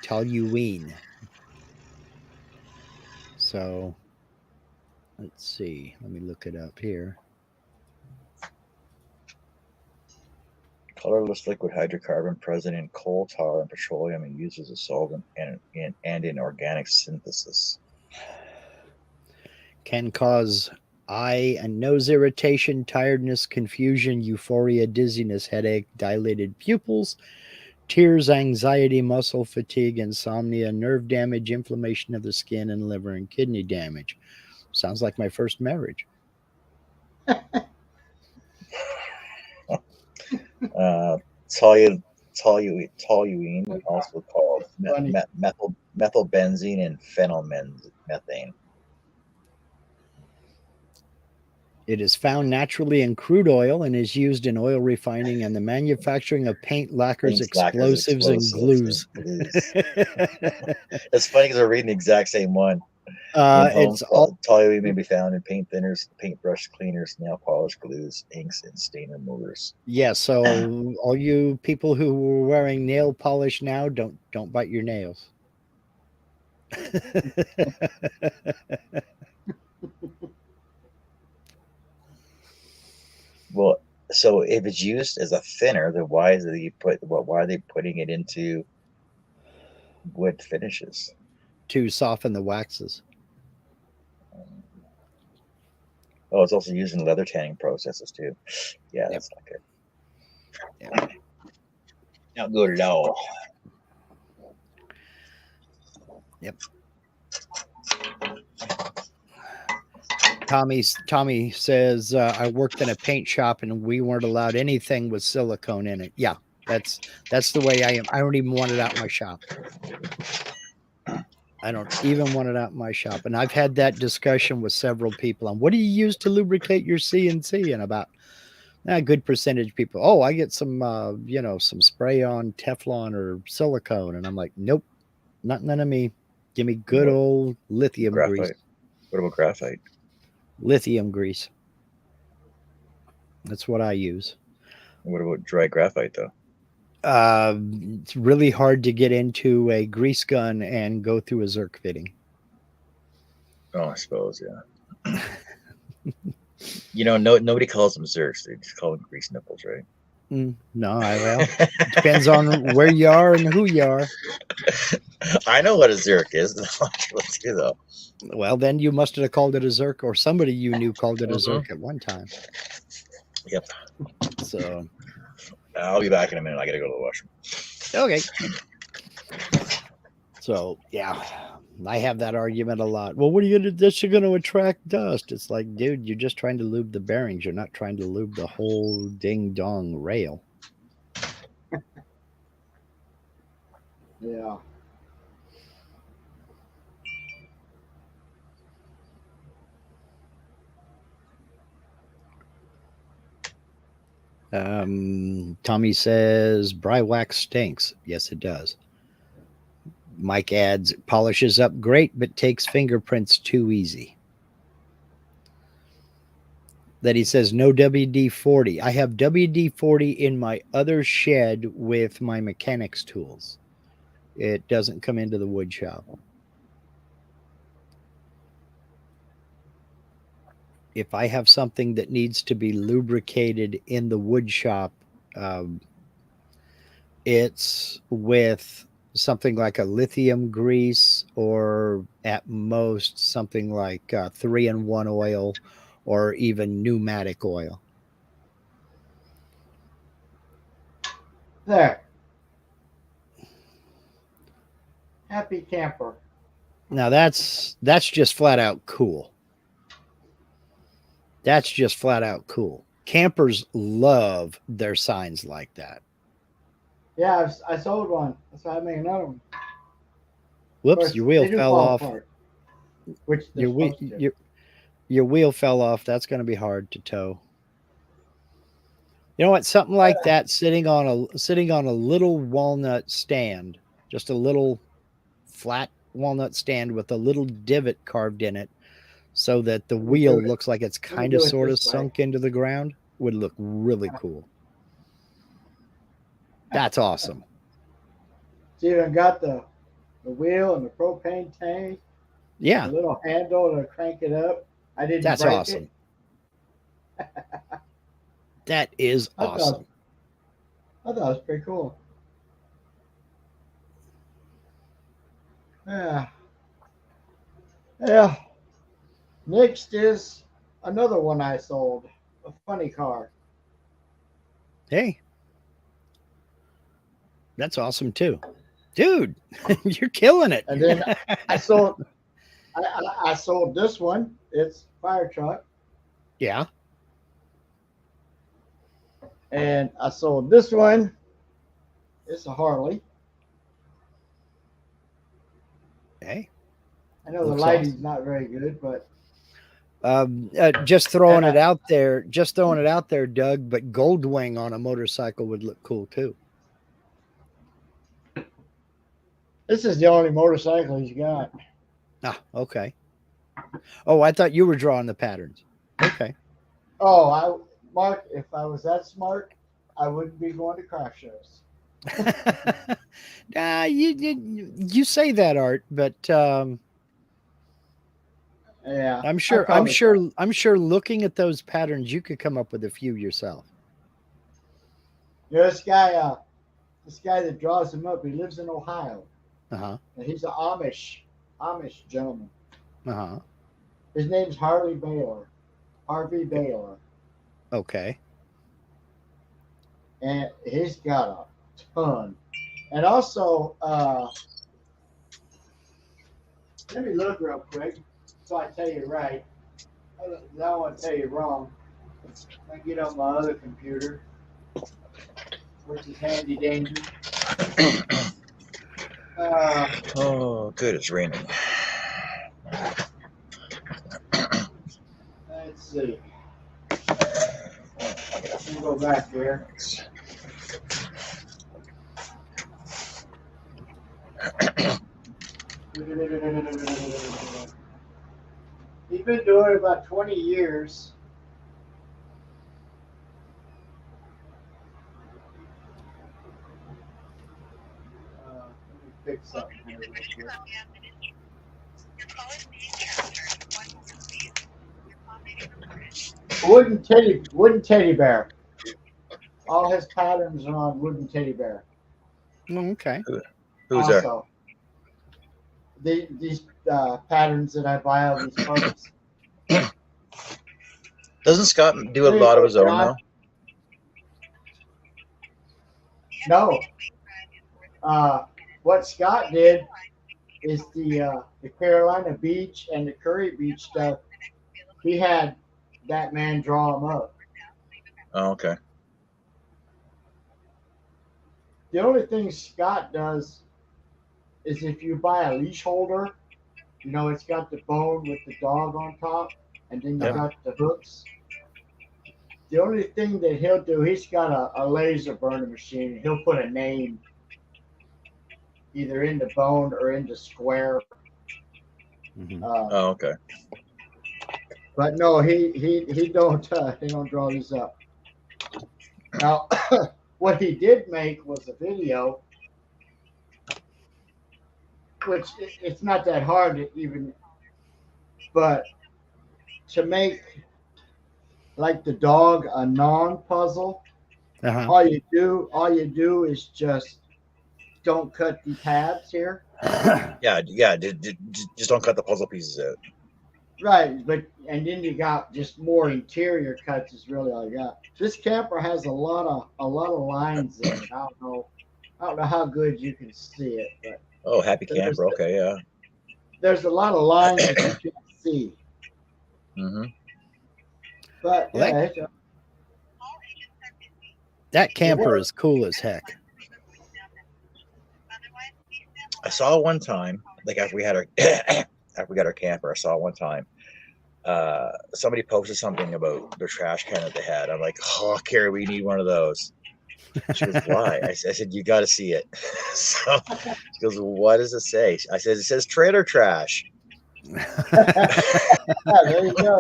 toluene. So, let's see. Let me look it up here. Colorless liquid hydrocarbon present in coal tar and petroleum and used as a solvent and in organic synthesis. Can cause eye and nose irritation, tiredness, confusion, euphoria, dizziness, headache, dilated pupils, tears, anxiety, muscle fatigue, insomnia, nerve damage, inflammation of the skin, and liver and kidney damage. Sounds like my first marriage. Toluene, also called methylbenzene and phenylmethane. It is found naturally in crude oil and is used in oil refining and the manufacturing of paint, lacquers, explosives, and glues. It's funny because we're reading the exact same one. Toluene may be found in paint thinners, paintbrush cleaners, nail polish glues, inks, and stain removers. Yeah, so all you people who were wearing nail polish now, don't bite your nails. Well, so if it's used as a thinner, then why are they putting it into wood finishes? To soften the waxes. Oh, it's also used in leather tanning processes too. Yeah, that's not good. Yeah. Not good at all. Yep. Tommy says, I worked in a paint shop and we weren't allowed anything with silicone in it. Yeah, that's the way I am. I don't even want it out in my shop. I don't even want it out in my shop. And I've had that discussion with several people on what do you use to lubricate your CNC? And about a good percentage of people, oh, I get some, some spray on Teflon or silicone. And I'm like, nope, not none of me. Give me good old lithium grease. What about graphite? Lithium grease. That's what I use. What about dry graphite, though? It's really hard to get into a grease gun and go through a Zerk fitting. Oh, I suppose, yeah. Nobody calls them Zerks. They just call them grease nipples, right? No, well, depends on where you are and who you are. I know what a Zerk is, though. Well, then you must have called it a Zerk, or somebody you knew called it a Zerk at one time. Yep. So I'll be back in a minute. I gotta go to the washroom. Okay. So yeah, I have that argument a lot. Well, what are you gonna do? This you're gonna attract dust. It's like, dude, you're just trying to lube the bearings. You're not trying to lube the whole ding dong rail. Yeah. Tommy says Bry wax stinks. Yes, it does. Mike adds, polishes up great, but takes fingerprints too easy. That he says no WD-40. I have WD-40 in my other shed with my mechanics tools. It doesn't come into the wood shop. If I have something that needs to be lubricated in the wood shop, it's with something like a lithium grease, or at most something like 3-in-1 oil, or even pneumatic oil. There. Happy camper. Now that's just flat out cool. That's just flat out cool. Campers love their signs like that. Yeah, I sold one. That's why I made another one. Whoops, your wheel fell off. Apart, which your wheel fell off. That's going to be hard to tow. You know what? Something like that sitting on a little walnut stand, just a little flat walnut stand with a little divot carved in it, so that the wheel looks like it's kind of sort of sunk into the ground, would look really cool. That's awesome. It's even got the wheel and the propane tank. Yeah. A little handle to crank it up. I didn't. That's awesome. That is awesome. I thought it was pretty cool. Yeah. Yeah. Next is another one I sold. A funny car. Hey. That's awesome too. Dude, you're killing it. And then I sold this one. It's a fire truck. Yeah. And I sold this one. It's a Harley. Hey. I know the lighting's not very good, but just throwing it out there, Doug, but Goldwing on a motorcycle would look cool too. This is the only motorcycle he's got. Ah, okay. Oh, I thought you were drawing the patterns. Okay. Oh, Mark, if I was that smart, I wouldn't be going to craft shows. You say that, Art, but yeah, I'm sure looking at those patterns, you could come up with a few yourself. You know, this guy that draws them up, he lives in Ohio. Uh-huh. And he's an Amish gentleman. Uh-huh. His name's Harvey Baylor. Okay. And he's got a ton. And also, let me look real quick so I tell you right. I don't want to tell you wrong. I get on my other computer, which is handy dandy. Oh, good. It's raining. Let's see. Let me go back here. He's been doing it about 20 years. Let me pick something here real quick. Wooden teddy bear. All his patterns are on wooden teddy bear. Okay. Who's also, there? These patterns that I buy all these parts. Doesn't Scott do a lot of his own now? No. What Scott did is the Carolina Beach and the Curry Beach stuff. He had that man draw them up. Oh, okay. The only thing Scott does is if you buy a leash holder, you know, it's got the bone with the dog on top, and then you got the hooks. The only thing that he'll do, he's got a laser burner machine. He'll put a name either in the bone or in the square. Mm-hmm. Oh, okay. But no, he don't draw these up. Now, what he did make was a video which it's not that hard to even, but to make like the dog a non-puzzle, Uh-huh. all you do is just don't cut the tabs here. Yeah. Just don't cut the puzzle pieces out. Right, but and then you got just more interior cuts is really all you got. This camper has a lot of lines in it. I don't know how good you can see it, but Oh, happy camper. Okay, yeah. there's a lot of lines that you can't see. Mm-hmm. But yeah, That camper is cool as heck. I saw one time, like after we had our after we got our camper, I saw one time somebody posted something about their trash can that they had. I'm like, oh, Carrie, we need one of those. She goes, why? I said, you got to see it. So she goes, what does it say? I said, it says trailer trash. there you go.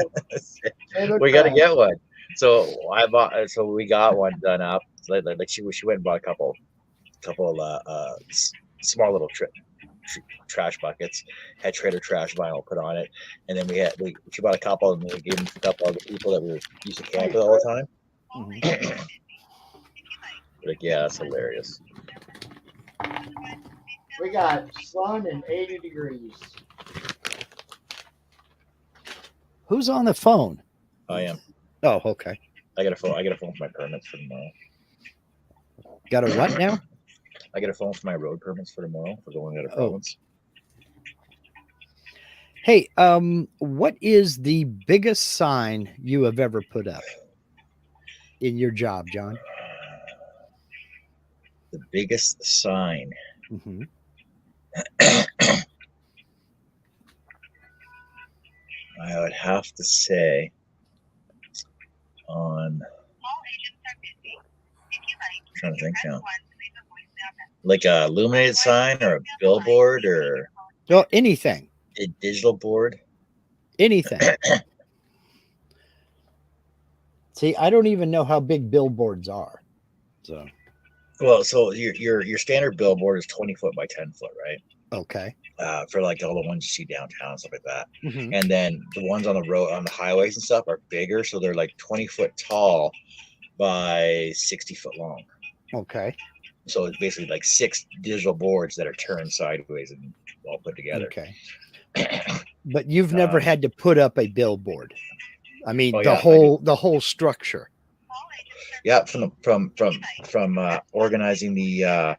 We got to get one. So we got one done up. Like she went and bought a couple small little trash buckets, had trailer trash vinyl put on it, and then she bought a couple, and we gave them to a couple of the people that we used to camp with all the time. Mhm. Like, yeah, that's hilarious. We got sun and 80 degrees. Who's on the phone? I am. Oh, okay. I got a phone for my permits for tomorrow. Got a what now? I get a phone for my road permits for tomorrow for going out of Oh. province. Hey, what is the biggest sign you have ever put up in your job, John? The biggest sign. Mm-hmm. I would have to say on. I'm trying to think now. Like a illuminated sign or a billboard or Well, anything. a digital board. Anything. See, I don't even know how big billboards are. So, Well, so your standard billboard is 20 foot by 10 foot, right? okay. For like all the ones you see downtown and stuff like that. Mhm. And then the ones on the road, on the highways and stuff, are bigger, so they're like 20 foot tall by 60 foot long. Okay. So it's basically like 6 digital boards that are turned sideways and all put together. Okay. But you've never had to put up a billboard. I mean, Oh, the yeah, the whole structure. Yeah, from organizing the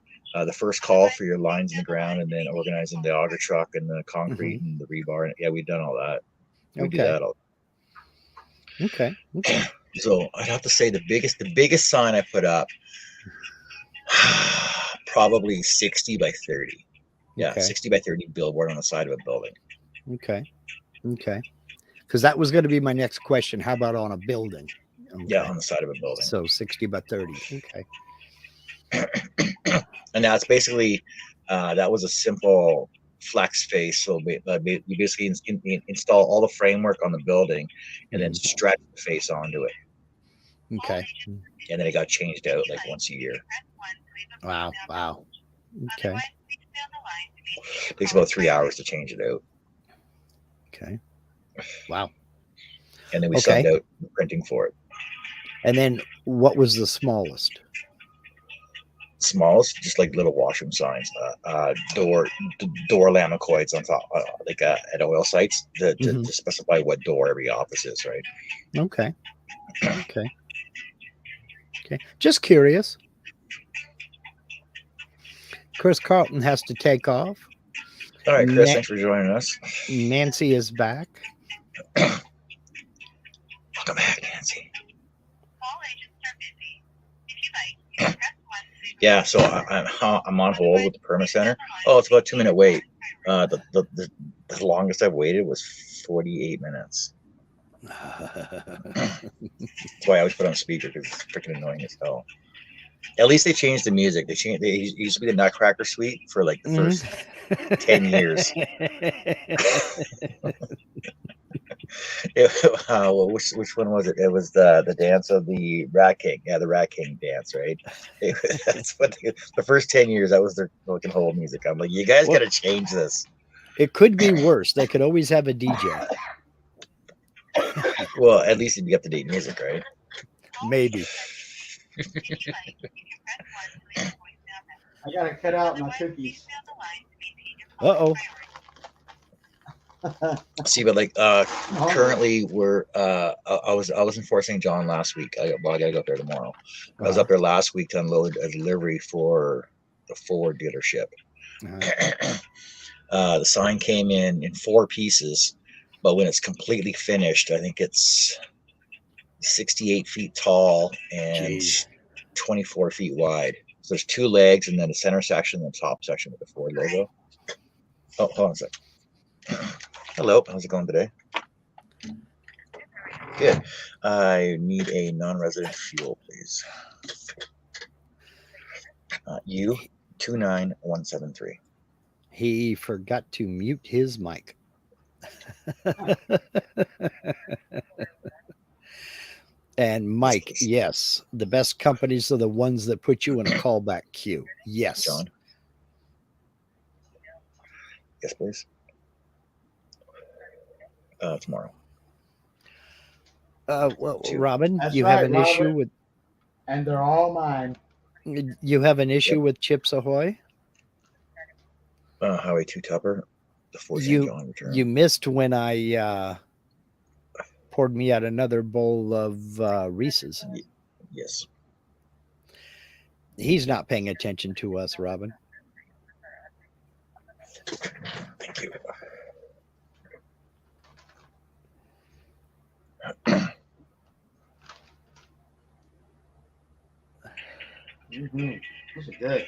first call for your lines in the ground, and then organizing the auger truck and the concrete and the rebar. And yeah, we've done all that. We do Okay. that all. Okay. Okay. So I'd have to say the biggest sign I put up, probably 60 by 30. Yeah, Okay. 60 by 30 billboard on the side of a building. Okay. Okay. Because that was going to be my next question. How about on a building? Okay. Yeah, on the side of a building. So 60 by 30. Okay. And that's basically that was a simple flex face. So you basically install all the framework on the building and then stretch the face onto it. Okay. And then it got changed out like once a year. Wow. Wow. Okay. It takes about 3 hours to change it out. Okay. Wow. And then we Okay. subbed out printing for it. And then what was the smallest? Smallest, just like little washroom signs, door lamicoids on top, like at oil sites to specify what door every office is, right? Okay. Okay. Okay. Just curious. Chris Carlton has to take off. All right, Chris, thanks for joining us. Nancy is back. Welcome back, Nancy. Yeah, so I'm on hold with the permit center. Oh, it's about a 2-minute wait. The longest I've waited was 48 minutes. That's why I always put on speaker because it's freaking annoying as hell. At least they changed the music. They used to be the Nutcracker Suite for like the first 10 years. Which one was it? It was the dance of the Rat King. Yeah, the Rat King dance, right? That's what the first 10 years that was their fucking whole music. I'm like, you guys got to change this. It could be worse. They could always have a DJ. Well, at least it'd be up to date music, right? Maybe. I gotta cut out my cookies. Uh-oh. See, but like currently we're I was in Fort St. John last week. I gotta go up there tomorrow. I was up there last week to unload a delivery for the Ford dealership. The sign came in 4 pieces, but when it's completely finished, I think it's 68 feet tall and 24 feet wide. So there's 2 legs and then a center section and the top section with the Ford logo. Oh, hold on a sec. Hello, how's it going today? Good. I need a non-resident fuel, please. U29173. He forgot to mute his mic. And Mike, yes, the best companies are the ones that put you in a callback queue. Yes. John? Yes, please. Tomorrow. Well, Robin, That's you right, have an Robert. issue with And they're all mine. you have an issue with Chips Ahoy? Highway 2 Tupper, the Fort St. John return. You missed when I poured me out another bowl of Reese's. Yes. He's not paying attention to us, Robin. Thank you. Those are good.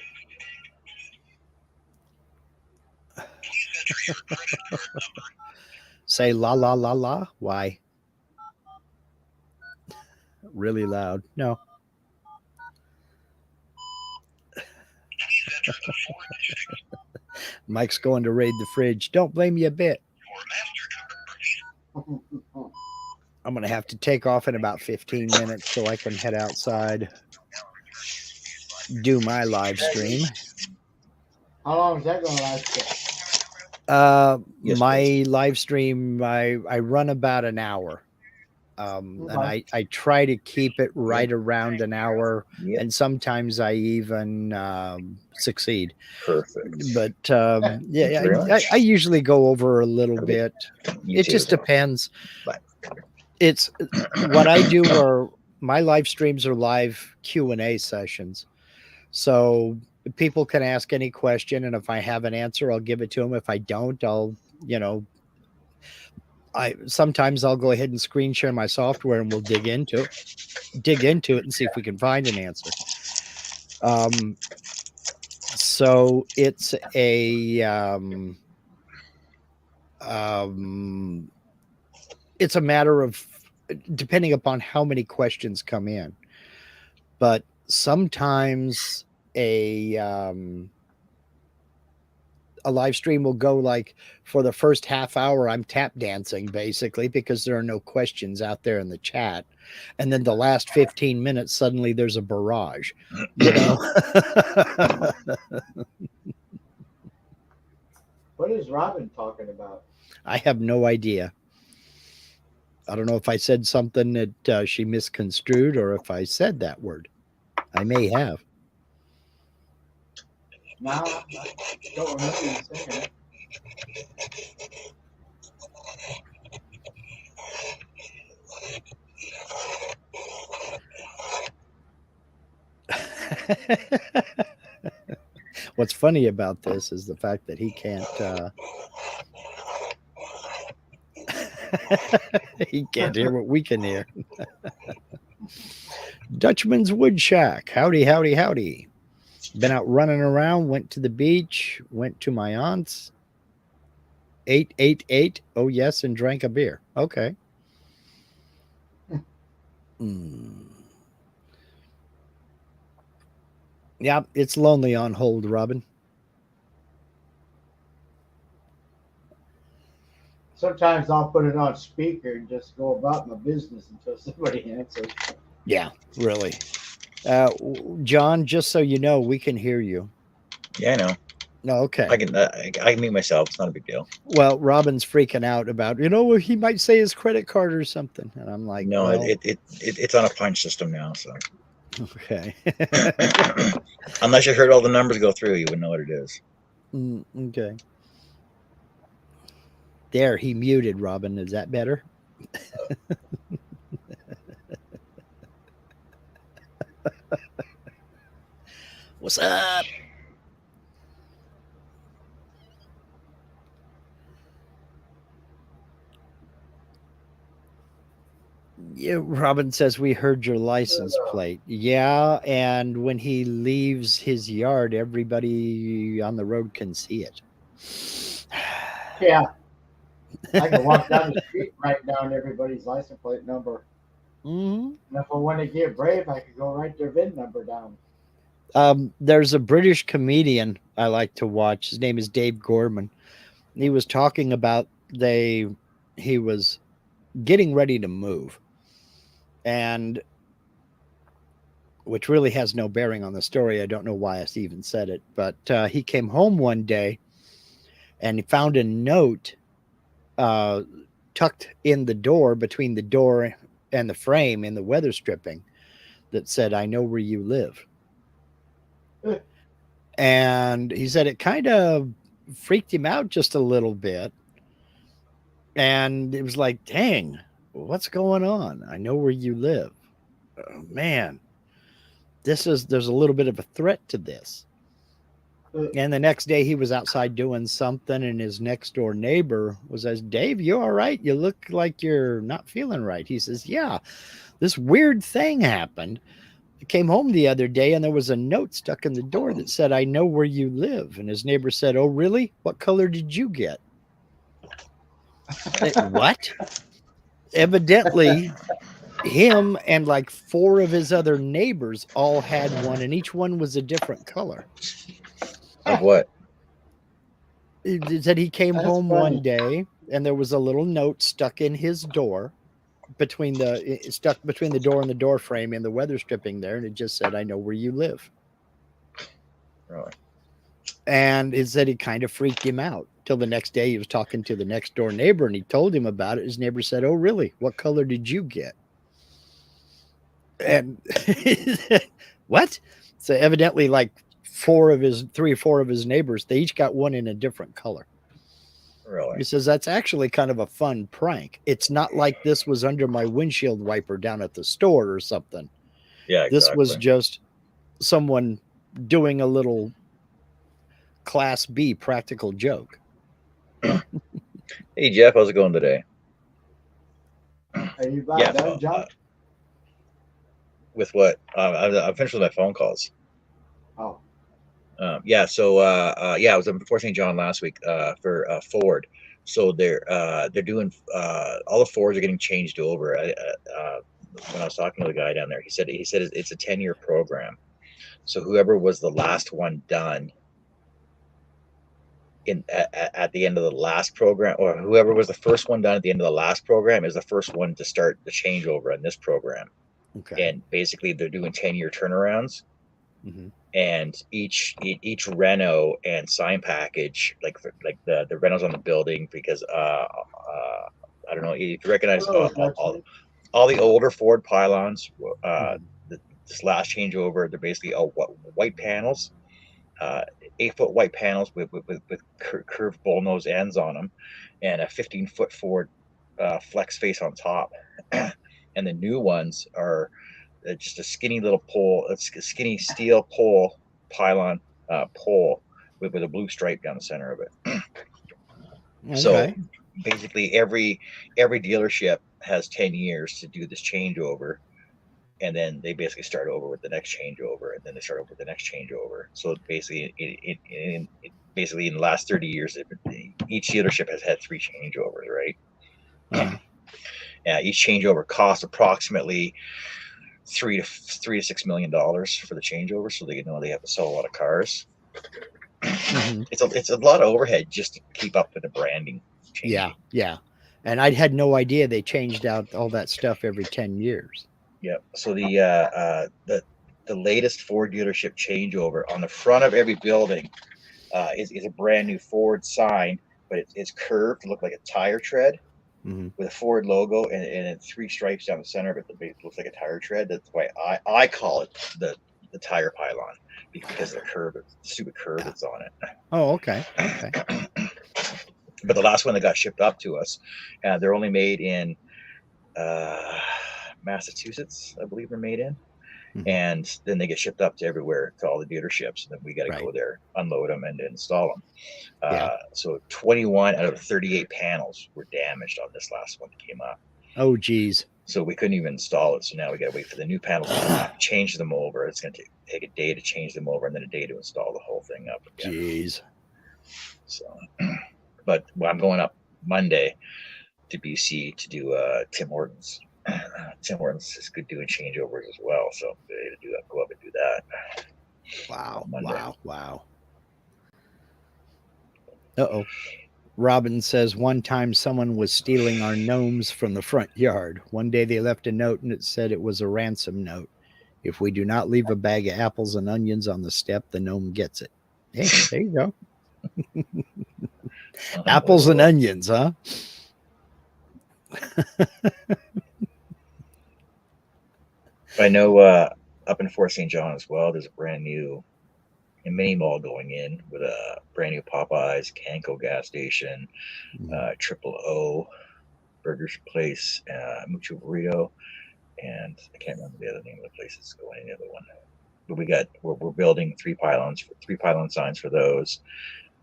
Say la la la la. Why? Really loud. No. Mike's going to raid the fridge. Don't blame you a bit. I'm going to have to take off in about 15 minutes so I can head outside, do my live stream. How long is that going to last? Yes, my please. live stream, I run about an hour. And I try to keep it right around an hour. Yep. And sometimes I even succeed. Perfect. But Thank you very much. I usually go over a little bit. You It too, just as well. depends. Bye. It's what I do are my live streams are live Q&A sessions. So people can ask any question, and if I have an answer, I'll give it to them. If I don't, I'll, sometimes I'll go ahead and screen share my software and we'll dig into it and see if we can find an answer. So it's it's a matter of depending upon how many questions come in, but sometimes a live stream will go like for the first half hour, I'm tap dancing basically because there are no questions out there in the chat. And then the last 15 minutes, suddenly there's a barrage, What is Robin talking about? I have no idea. I don't know if I said something that she misconstrued or if I said that word. I may have. No, I don't remember you saying it. What's funny about this is the fact that he can't he can't hear what we can hear. Dutchman's Wood Shack. Howdy, howdy, howdy. Been out running around, went to the beach, went to my aunt's, 888. Oh, yes, and drank a beer. Okay. Yeah, it's lonely on hold, Robin. Sometimes I'll put it on speaker and just go about my business until somebody answers. Yeah, really. John, just so you know, we can hear you. Yeah, I know. No, okay. I can mute myself. It's not a big deal. Well, Robin's freaking out about, he might say his credit card or something. And I'm like, No, well, it's on a punch system now. So okay. unless you heard all the numbers go through, you wouldn't know what it is. Okay. There, he muted Robin. Is that better? What's up? Yeah, Robin says we heard your license plate. Yeah, and when he leaves his yard, everybody on the road can see it. Yeah. I can walk down the street and write down everybody's license plate number. Mm-hmm. And if I want to get brave, I could go write their VIN number down. There's a British comedian I like to watch. His name is Dave Gorman. He was talking about he was getting ready to move, and which really has no bearing on the story. I don't know why I even said it, but he came home one day and he found a note tucked in the door, between the door and the frame in the weather stripping, that said, "I know where you live." And he said it kind of freaked him out just a little bit. And it was like, dang, what's going on? I know where you live. Oh, man, there's a little bit of a threat to this. And the next day he was outside doing something, and his next door neighbor was says, "Dave, you all right? You look like you're not feeling right." He says, "Yeah, this weird thing happened. I came home the other day and there was a note stuck in the door that said, 'I know where you live.'" And his neighbor said, "Oh, really? What color did you get?" What? Evidently, him and like 4 of his other neighbors all had one, and each one was a different color. Of what? He said he came home funny. one day and there was a little note stuck in his door, stuck between the door and the door frame in the weather stripping there, and it just said, "I know where you live." Really? And it said it kind of freaked him out till the next day. He was talking to the next door neighbor and he told him about it. His neighbor said, "Oh, really? What color did you get?" And what? So evidently, like 3 or 4 of his neighbors, they each got one in a different color. Really? He says that's actually kind of a fun prank. It's not like this was under my windshield wiper down at the store or something. Yeah, exactly. This was just someone doing a little Class B practical joke. Hey, Jeff, how's it going today? Are you about done, John? With what? I'm finished with my phone calls. Oh. Yeah. So I was in Fort St. John last week for Ford. So they're doing all the Fords are getting changed over. When I was talking to the guy down there, he said it's a 10-year program. So whoever was the last one done at the end of the last program, or whoever was the first one done at the end of the last program, is the first one to start the changeover in this program. Okay. And basically, they're doing 10-year turnarounds. Mm-hmm. And each reno and sign package, like the renos on the building, because I don't know if you recognize all the older Ford pylons. This last changeover, they're basically all white panels, 8-foot white panels with curved bullnose ends on them, and a 15-foot Ford flex face on top. And the new ones are just a skinny little pole, a skinny steel pole, pylon pole with a blue stripe down the center of it. Okay. So basically every dealership has 10 years to do this changeover, and then they basically start over with the next changeover, and then they start over with the next changeover. So basically basically in the last 30 years, each dealership has had 3 changeovers, right? Each changeover costs approximately 3 to $6 million for the changeover, so they know they have to sell a lot of cars. Mhm. It's a lot of overhead just to keep up with the branding change. Yeah. And I had no idea they changed out all that stuff every 10 years. Yeah. So the latest Ford dealership changeover on the front of every building is a brand new Ford sign, but it's curved to look like a tire tread with a Ford logo and 3 stripes down the center of it that looks like a tire tread. That's why I call it the tire pylon, because of the stupid curve that's on it. Oh, okay. But the last one that got shipped up to us, they're only made in Massachusetts, I believe they're made in. And then they get shipped up to everywhere, to all the dealerships, and then we got to go there, unload them, and install them. So 21 out of 38 panels were damaged on this last one that came up. Oh, geez. So we couldn't even install it. So now we got to wait for the new panels to come up, change them over. It's going to take a day to change them over, and then a day to install the whole thing up again. Jeez. So, but I'm going up Monday to BC to do Tim Hortons. Tim Hortons is good doing changeovers as well, so I'm ready to go up and do that. Wow. Uh-oh. Robin says, one time someone was stealing our gnomes from the front yard. One day they left a note and it said it was a ransom note. If we do not leave a bag of apples and onions on the step, the gnome gets it. Hey, there you go. Apples and onions, huh? I know up in Fort St. John as well, there's a brand new mini mall going in with a brand new Popeyes, Canco gas station, Triple O Burgers Place, Mucho Burrito, and I can't remember the other name of the place that's going in the other one. But we're building 3 pylon signs for those,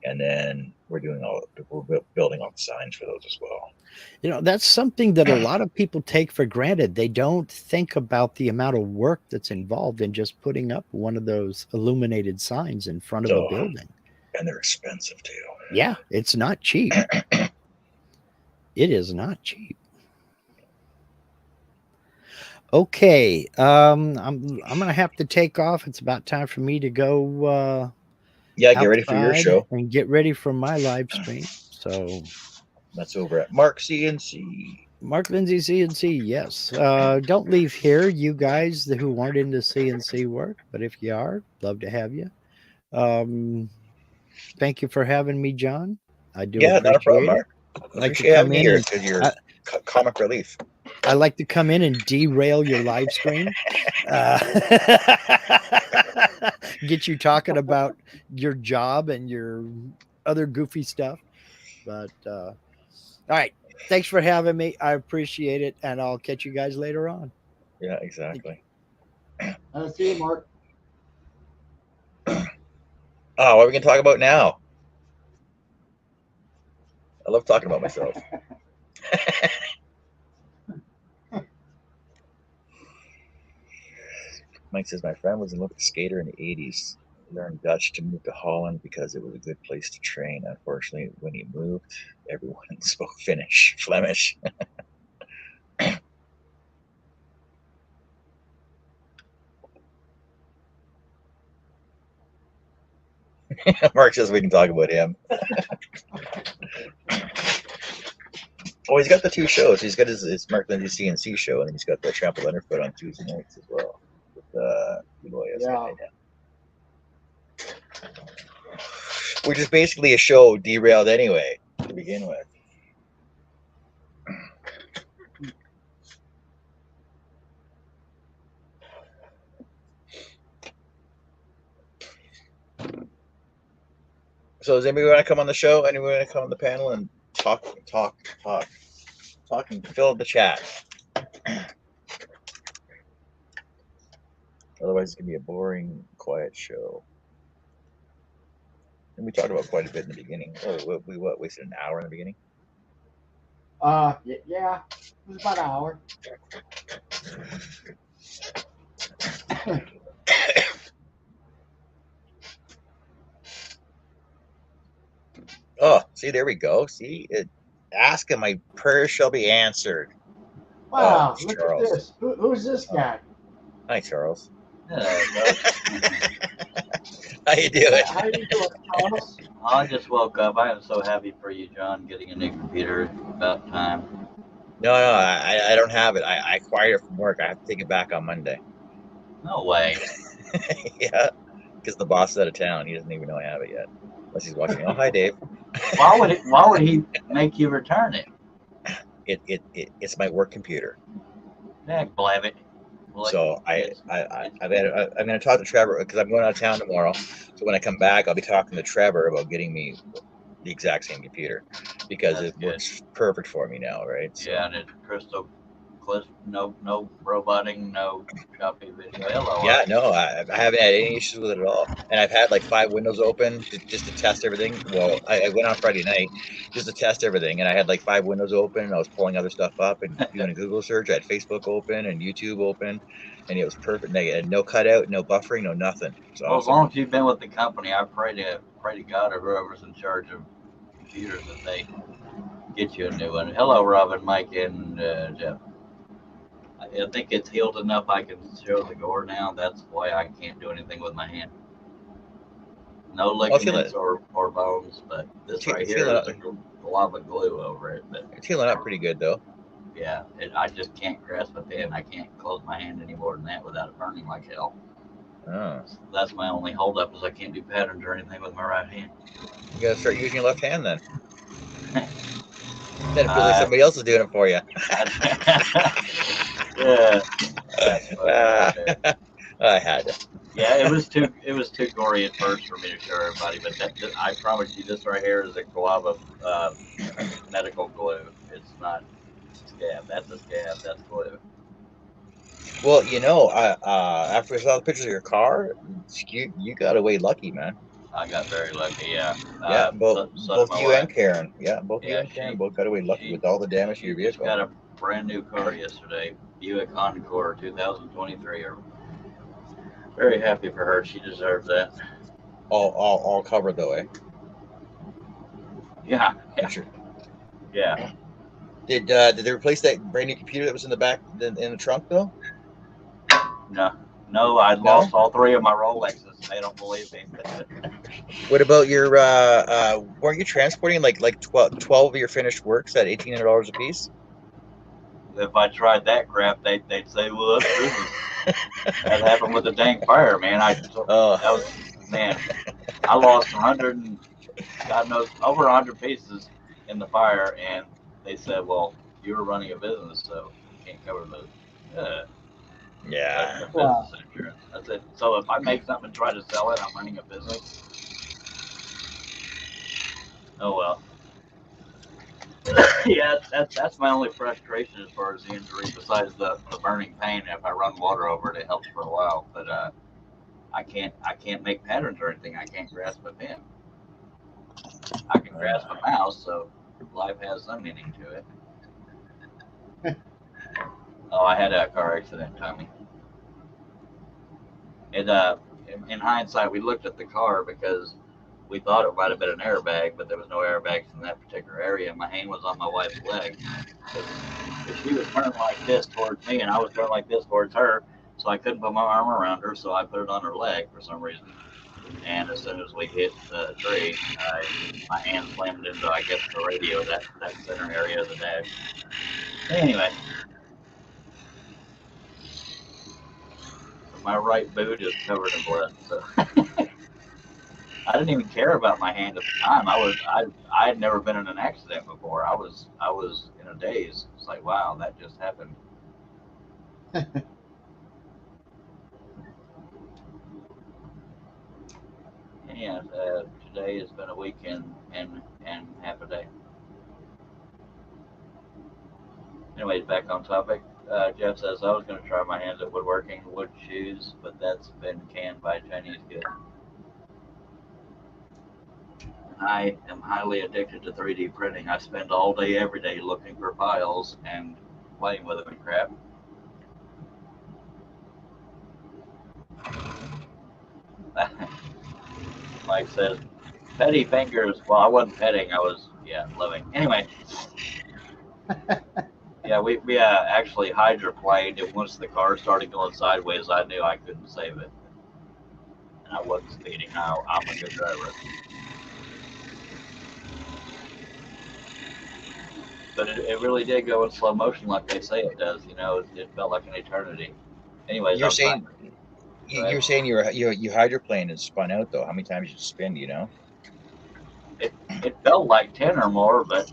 and then we're building all the signs for those as well. You know, that's something that a lot of people take for granted. They don't think about the amount of work that's involved in just putting up one of those illuminated signs in front of a building. And they're expensive too. Yeah, it's not cheap. It is not cheap. Okay, I'm gonna have to take off. It's about time for me to go. Get ready for your show and get ready for my live stream. So that's over at Mark CNC. Mark Lindsay CNC, yes. Don't leave here, you guys who aren't into CNC work, but if you are, love to have you. Thank you for having me, John. I do appreciate not a problem, it. Mark. I like to come in here because you're comic relief. I like to come in and derail your live stream. Get you talking about your job and your other goofy stuff. But all right. Thanks for having me. I appreciate it. And I'll catch you guys later on. Yeah, exactly. See you, Mark. What are we going to talk about now? I love talking about myself. Mike says, my friend was an Olympic skater in the 80s. He learned Dutch to move to Holland because it was a good place to train. Unfortunately, when he moved, everyone spoke Flemish. Mark says we can talk about him. Oh, he's got the 2 shows. He's got his Mark Lindsay CNC show, and then he's got the Trample Underfoot on Tuesday nights as well. Which is basically a show derailed anyway to begin with. So does anybody want to come on the show? Anyone want to come on the panel and talk and fill the chat? Otherwise, it's going to be a boring, quiet show. And we talked about quite a bit in the beginning. Oh, we wasted an hour in the beginning? Yeah, it was about an hour. Oh, see, there we go. See, ask and my prayers shall be answered. Wow, look Charles. At this. Who's this guy? Hi, Charles. How you doing? How you doing, Charles? I just woke up. I am so happy for you, John, getting a new computer. About time. No, I don't have it. I acquired it from work. I have to take it back on Monday. No way. Yeah, because the boss is out of town. He doesn't even know I have it yet. Unless he's watching. Oh, hi, Dave. Why would he make you return it? It's my work computer. Heck, blab it. Well, So I'm going to talk to Trevor because I'm going out of town tomorrow. So when I come back, I'll be talking to Trevor about getting me the exact same computer because That's it good. works perfect for me now, right? So, yeah, and it's crystal clear. No roboting, no choppy video. Hello. yeah, no, I haven't had any issues with it at all. And I've had like 5 windows open just to test everything. Well, I went on Friday night just to test everything, and I had like 5 windows open. And I was pulling other stuff up and doing a Google search. I had Facebook open and YouTube open, and it was perfect. And I had no cutout, no buffering, no nothing. It was Well, as awesome. long as you've been with the company, I pray to God or whoever's in charge of computers that they get you a new one. Hello, Robin, Mike, and Jeff. I think it's healed enough I can show the gore now. That's why I can't do anything with my hand. No ligaments or bones, but this right here is a lot of glue over it. But it's healing up pretty good, though. Yeah, I just can't grasp a pen. I can't close my hand any more than that without it burning like hell. Oh. So that's my only holdup is I can't do patterns or anything with my right hand. You gotta start using your left hand then. Then it feels like somebody else is doing it for you. Yeah. I had to. Yeah, it was too gory at first for me to show everybody, but I promise you, this right here is a guava medical glue. It's not scab. That's a scab. That's glue. Well, after I saw the pictures of your car, you got away lucky, man. I got very lucky, yeah. Yeah, both you wife. And Karen. Yeah, both you and Karen both got away lucky with all the damage to your vehicle. She got a brand new car yesterday, Buick Encore 2023. Very happy for her. She deserves that. All covered though, eh? Yeah. Sure. Yeah. Did they replace that brand new computer that was in the back in the trunk though? No, I lost all 3 of my Rolexes. They don't believe me. What about your weren't you transporting like 12 of your finished works at $1,800 a piece? If I tried that crap, they'd say, well, that's business. That happened with the dang fire, man. I lost 100 and God knows over 100 pieces in the fire, and they said, well, you were running a business, so you can't cover those. Yeah. Business insurance. I said, so if I make something and try to sell it, I'm running a business. Oh well. Yeah, that's my only frustration as far as the injury, besides the burning pain. If I run water over it, it helps for a while. But I can't make patterns or anything. I can't grasp a pen. I can grasp a mouse, so life has some meaning to it. Oh, I had a car accident, Tommy. In hindsight, we looked at the car because we thought it might have been an airbag, but there was no airbags in that particular area. My hand was on my wife's leg. If she was turning like this towards me and I was turning like this towards her, so I couldn't put my arm around her, so I put it on her leg for some reason. And as soon as we hit the tree, my hand slammed into, I guess, the radio, that center area of the dash. Anyway. My right boot is covered in blood, so I didn't even care about my hand at the time. I had never been in an accident before. I was in a daze. It's like, wow, that just happened. Yeah, today has been a weekend and half a day. Anyways, back on topic. Jeff says, I was going to try my hands at woodworking wood shoes, but that's been canned by Chinese good. I am highly addicted to 3D printing. I spend all day, every day looking for files and playing with them and crap. Mike says, petty fingers. Well, I wasn't petting. I was, loving. Anyway. Yeah, Yeah, we actually hydroplaned, and once the car started going sideways, I knew I couldn't save it. And I wasn't speeding. I'm a good driver. But it really did go in slow motion like they say it does. You know, it felt like an eternity. Anyways, You're saying you hydroplaned and spun out though. How many times did you spin? Do you know? It felt like 10 or more, but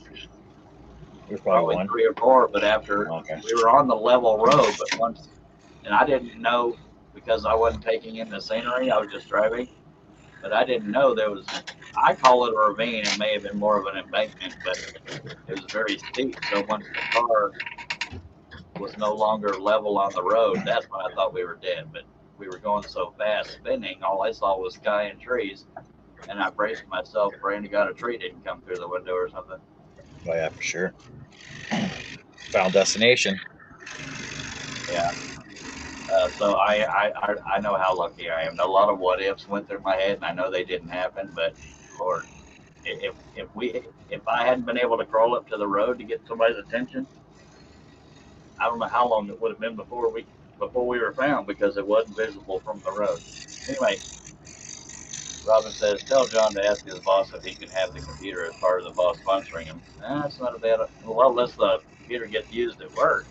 It was probably one. 3 or 4. But after we were on the level road, but once, and I didn't know because I wasn't taking in the scenery. I was just driving, but I didn't know there was. I call it a ravine. It may have been more of an embankment, but it was very steep. So once the car was no longer level on the road, that's when I thought we were dead. But we were going so fast, spinning. All I saw was sky and trees, and I braced myself, praying to God a tree didn't come through the window or something. Oh yeah, for sure. Final destination. Yeah. So I know how lucky I am. A lot of what ifs went through my head, and I know they didn't happen. But Lord, if I hadn't been able to crawl up to the road to get somebody's attention, I don't know how long it would have been before we were found, because it wasn't visible from the road. Anyway, Robin says, tell John to ask his boss if he can have the computer as part of the boss sponsoring him. That's not a bad. Well, unless the computer gets used at work.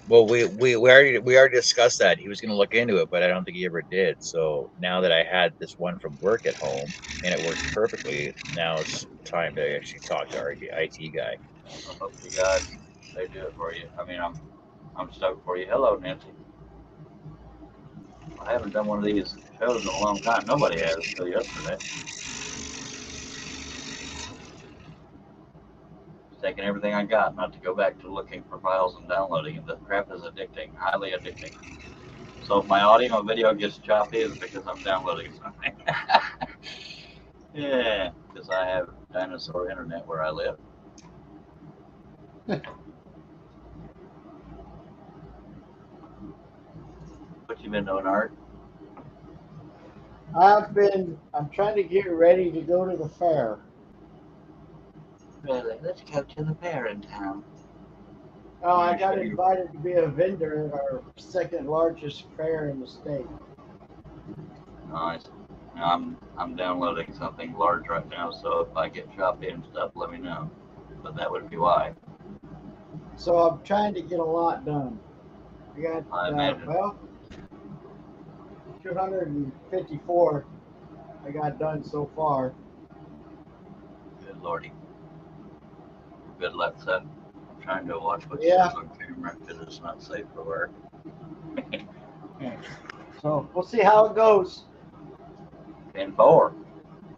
Well, we already discussed that. He was going to look into it, but I don't think he ever did. So now that I had this one from work at home and it works perfectly, now it's time to actually talk to our IT guy. I hope to God they do it for you. I mean, I'm stoked for you. Hello, Nancy. I haven't done one of these shows in a long time. Nobody has until yesterday. It's taking everything I got not to go back to looking for files and downloading it. The crap is addicting, highly addicting. So if my audio and video gets choppy, it's because I'm downloading something. Yeah, because I have dinosaur internet where I live. What you been doing, Art? I'm trying to get ready to go to the fair. Really? Let's go to the fair in town. Oh, I got invited to be a vendor at our second largest fair in the state. Nice. I'm downloading something large right now, so if I get choppy and stuff, let me know. But that would be why. So I'm trying to get a lot done. I got I imagine. 254 I got done so far. Good lordy. Good luck, son. I'm trying to watch what you says on camera because it's not safe for work. So we'll see how it goes. 10-4.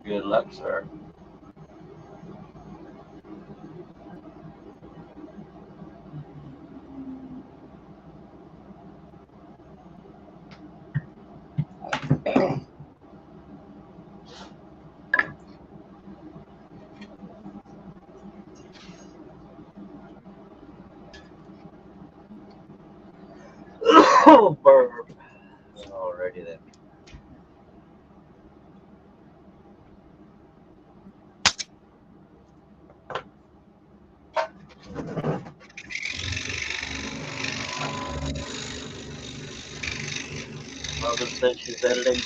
Good luck, sir. Oh, burp. Alrighty then. Robin said she's editing.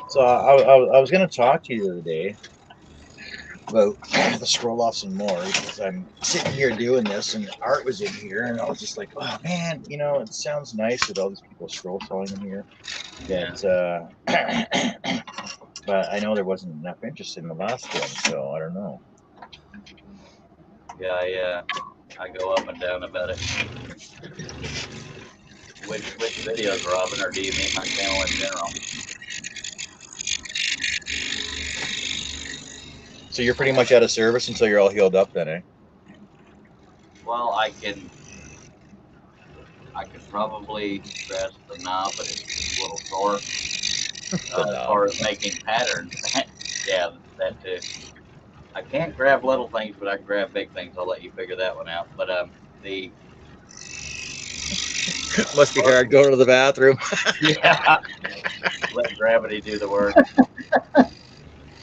So I was going to talk to you the other day about the scroll offs and more, because I'm sitting here doing this and Art was in here and I was just like, oh man, you know, it sounds nice with all these people scroll sawing in here. But but I know there wasn't enough interest in the last one, so I don't know. Yeah, I go up and down about it. Which videos, Robin, or do you mean my channel in general? So you're pretty much out of service until you're all healed up then, eh? Well, I can probably press the knob, but it's a little sore. As far as making patterns, Yeah, that too. I can't grab little things, but I can grab big things. I'll let you figure that one out. But the Must be hard going to the bathroom. yeah, let gravity do the work.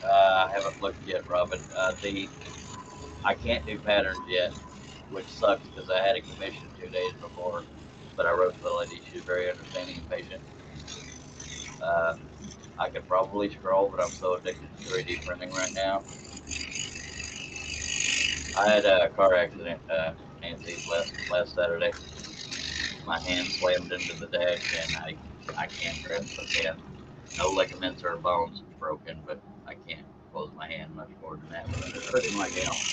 I haven't looked yet, Robin. I can't do patterns yet, which sucks because I had a commission 2 days before, but I wrote to the lady. She's very understanding and patient. I could probably scroll, but I'm so addicted to 3D printing right now. I had a car accident, Nancy, last Saturday. My hand slammed into the dash, and I can't grasp the pen. No ligaments or bones broken, but I can't close my hand much more than that without it hurting like hell.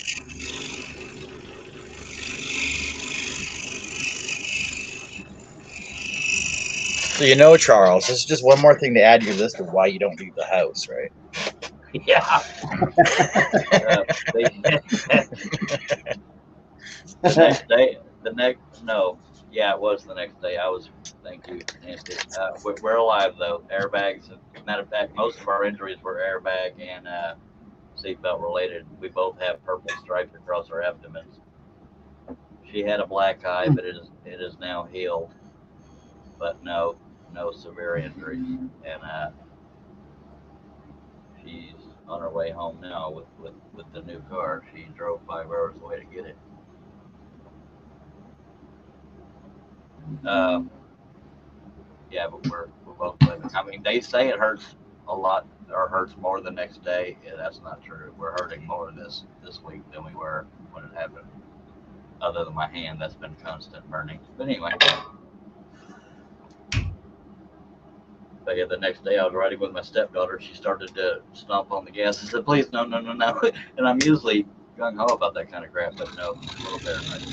So you know, Charles, this is just one more thing to add to your list of why you don't leave the house, right? Yeah. The next day, it was the next day. Thank you, Nancy. We're alive though. Airbags. Matter of fact, most of our injuries were airbag and seatbelt related. We both have purple stripes across our abdomens. She had a black eye, but it is now healed. But no severe injuries, and she's on her way home now with the new car. She drove 5 hours away to get it. Yeah, but we're both living. I mean, they say it hurts a lot or hurts more the next day. Yeah, that's not true. We're hurting more this week than we were when it happened. Other than my hand, that's been constant burning. But anyway. But yeah, the next day I was riding with my stepdaughter. She started to stomp on the gas. I said, please, no. And I'm usually gung-ho about that kind of crap, but no, a little paranoid.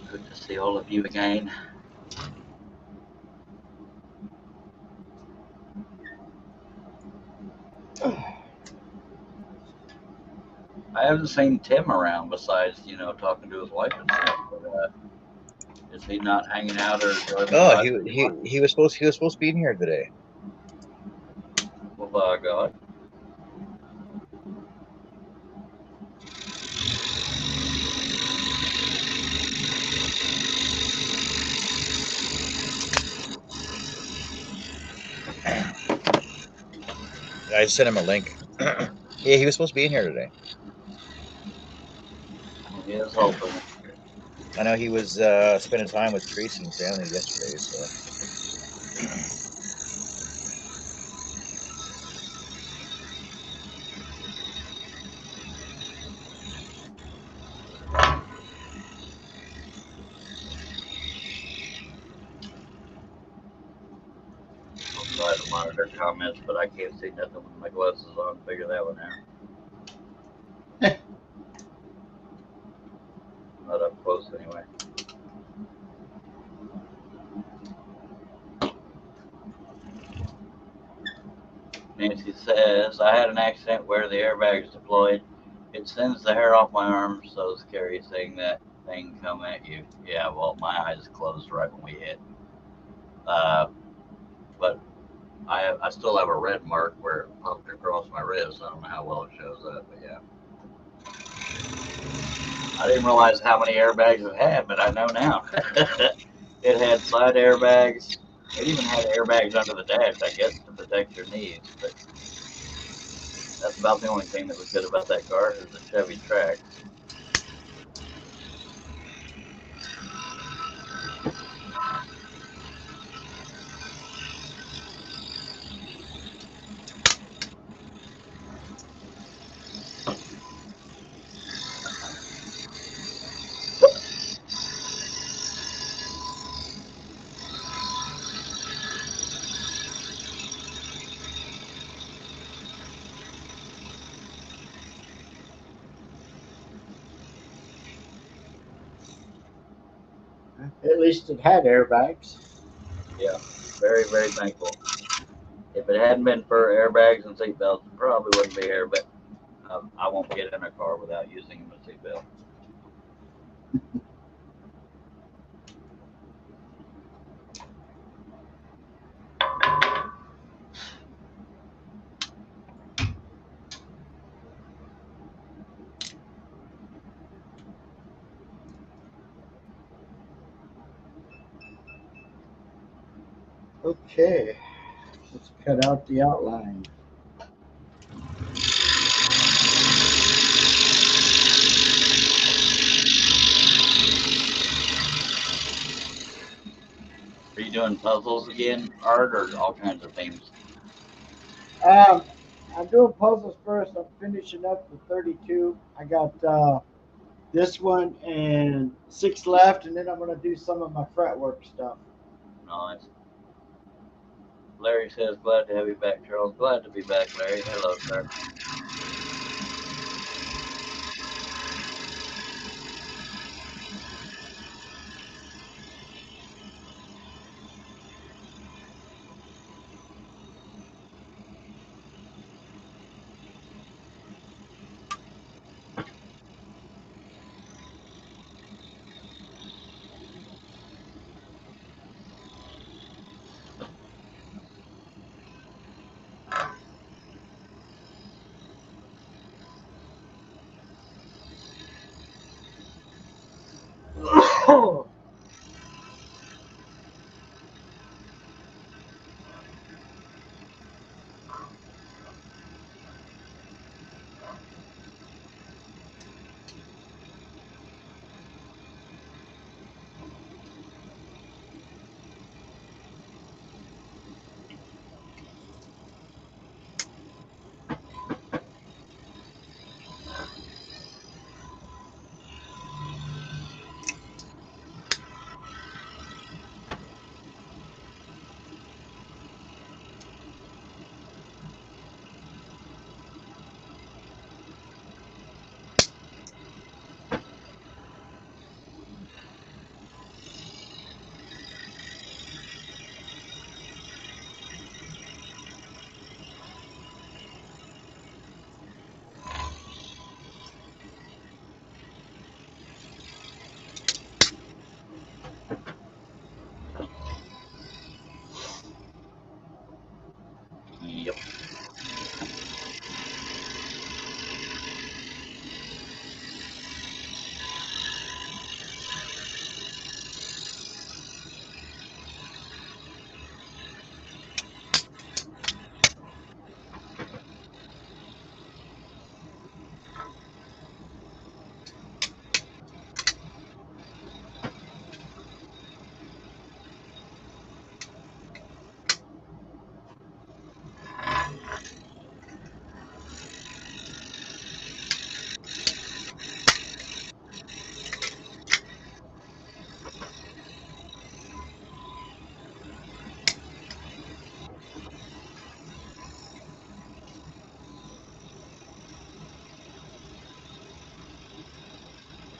Good to see all of you again. I haven't seen Tim around besides, talking to his wife and stuff. But is he not hanging out or driving? Oh, he was supposed to be in here today. Well, by God. I sent him a link. Yeah, he was supposed to be in here today. He is hoping. I know he was spending time with Tracy and family yesterday, so. I'll try to monitor comments, but I can't see nothing with my glasses on. Figure that one out. Not up close anyway. Nancy says, I had an accident where the airbag is deployed. It sends the hair off my arm, so scary seeing that thing come at you. Yeah, well, my eyes closed right when we hit. But I still have a red mark where it poked across my wrist. I don't know how well it shows up, but yeah. I didn't realize how many airbags it had, but I know now. It had side airbags. It even had airbags under the dash, I guess, to protect your knees. But that's about the only thing that was good about that car is the Chevy Trax. At least it had airbags. Yeah. Very, very thankful. If it hadn't been for airbags and seatbelts, it probably wouldn't be here. But I won't get in a car without using a seatbelt. Okay, let's cut out the outline. Are you doing puzzles again, Art, or all kinds of themes? I'm doing puzzles first. I'm finishing up the 32. I got this one and 6 left, and then I'm going to do some of my fretwork stuff. Nice. Larry says, glad to have you back, Charles. Glad to be back, Larry. Hello, sir. Yep.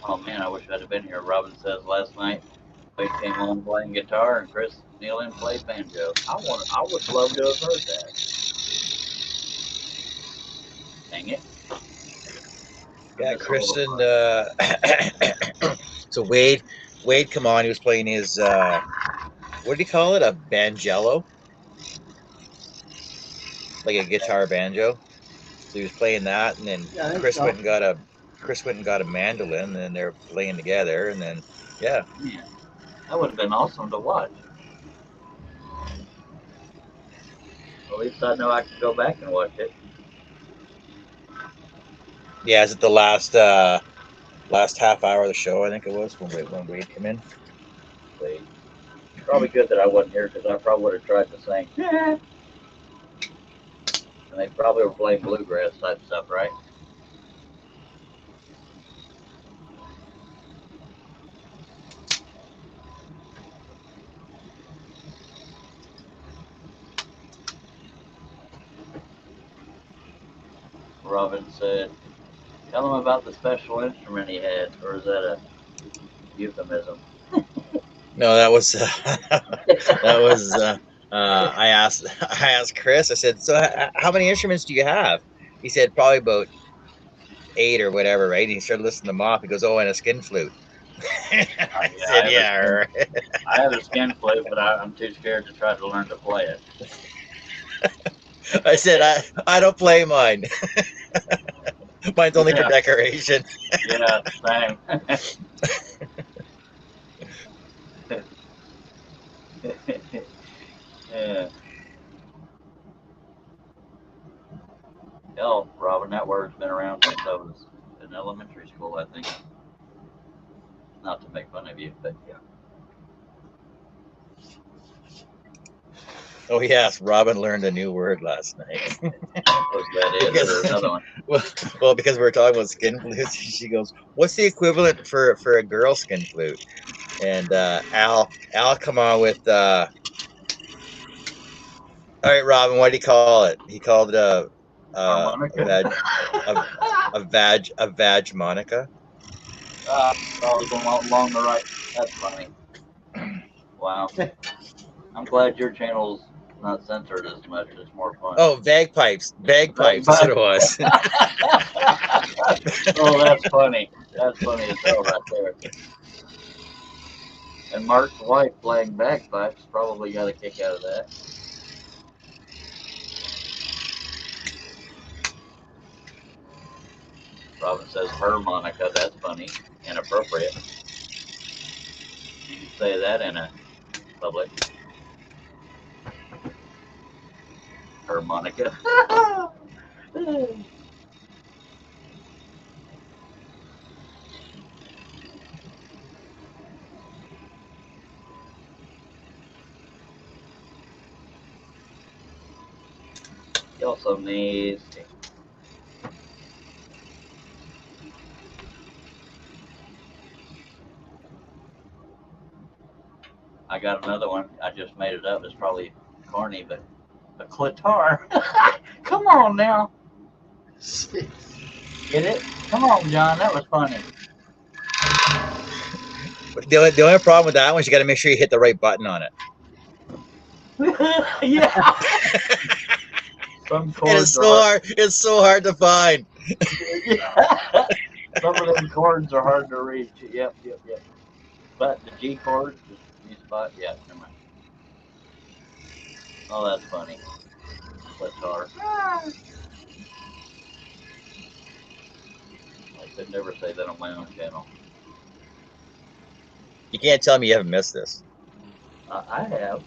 Oh man, I wish I'd have been here. Robin says last night Wade came on playing guitar and Chris Nealon played banjo. I would love to have heard that. Dang it. Yeah, Kristen. So Wade, come on. He was playing his what do you call it? A banjello, like a guitar banjo. So he was playing that, and then Chris went and got a mandolin, and they're playing together, and then yeah. Man, that would have been awesome to watch. At least I know I can go back and watch it. Yeah, is it the last half hour of the show? I think it was when Wade came in. Probably good that I wasn't here because I probably would have tried to sing. Yeah. And they probably were playing bluegrass type stuff, right? Robin said, tell him about the special instrument he had, or is that a euphemism? No, that was I asked Chris. I said, "So how many instruments do you have?" He said, "Probably about 8 or whatever, right?" And he started listing them off. He goes, "Oh, and a skin flute." I said, "Yeah." I have a skin flute, but I'm too scared to try to learn to play it. I said, I don't play mine. Mine's only for decoration. Yeah, same. Yeah. Hell, Robin, that word's been around since I was in elementary school, I think. Not to make fun of you, but yeah. Oh yes, Robin learned a new word last night. Was that it, or another one? Well, because we were talking about skin flutes, she goes, "What's the equivalent for a girl skin flute?" And Al come on with, all right, Robin, what did he call it? He called it a vag monica. Along the right. That's funny. Wow. I'm glad your channel's not censored as much. It's more fun. Oh, bagpipes. That's what it was. Oh, that's funny. That's funny as hell right there. And Mark's wife playing bagpipes probably got a kick out of that. Robin says harmonica. That's funny. Inappropriate. You can say that in a public. Harmonica. Y'all so nasty. I got another one. I just made it up. It's probably corny, but a clitar. Come on now. Get it? Come on, John. That was funny. The only problem with that one is you got to make sure you hit the right button on it. Yeah. Some chords It's so hard to find. Yeah. Some of them chords are hard to reach. Yep. But the G chord, the G spot, yeah, never mind. Oh, that's funny. Clitar. I could never say that on my own channel. You can't tell me you haven't missed this. I have.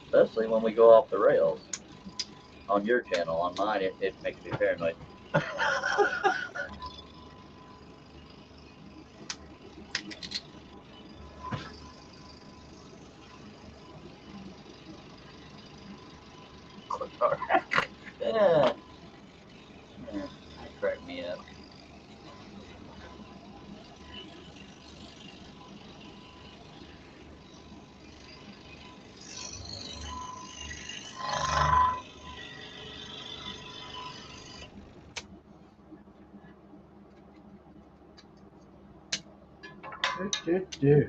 Especially when we go off the rails. On your channel, on mine, it makes me paranoid. Yeah. That cracked me up. Do.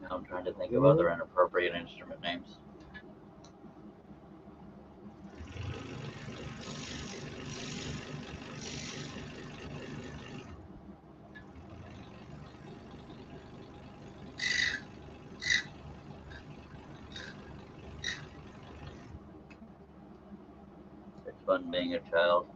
Now I'm trying to think of other inappropriate instrument names. It's fun being a child.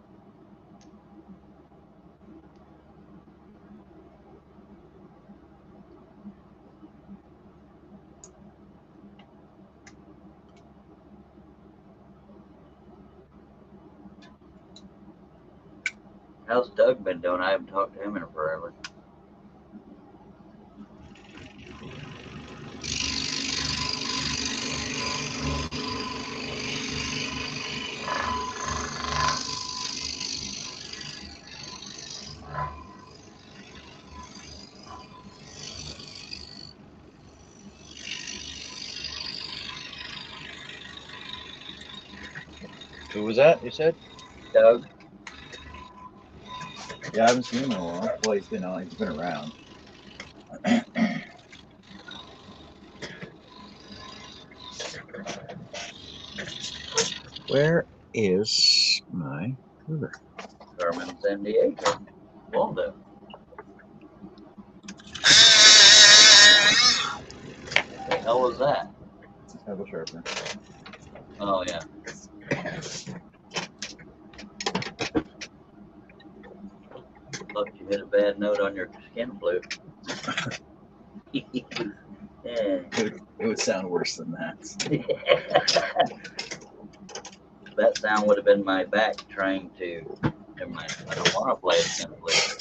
How's Doug been doing? I haven't talked to him in forever. Who was that? You said? Doug. Yeah, I haven't seen him in a while. Well, he's been around. Where is my cooler? Carmen San Diego. Waldo. What the hell was that? Pebble sharpener. Oh, yeah. Thought you hit a bad note on your skin flute. Yeah. It would sound worse than that. That sound would have been my back trying to. Never mind. I don't want to play a skin flute.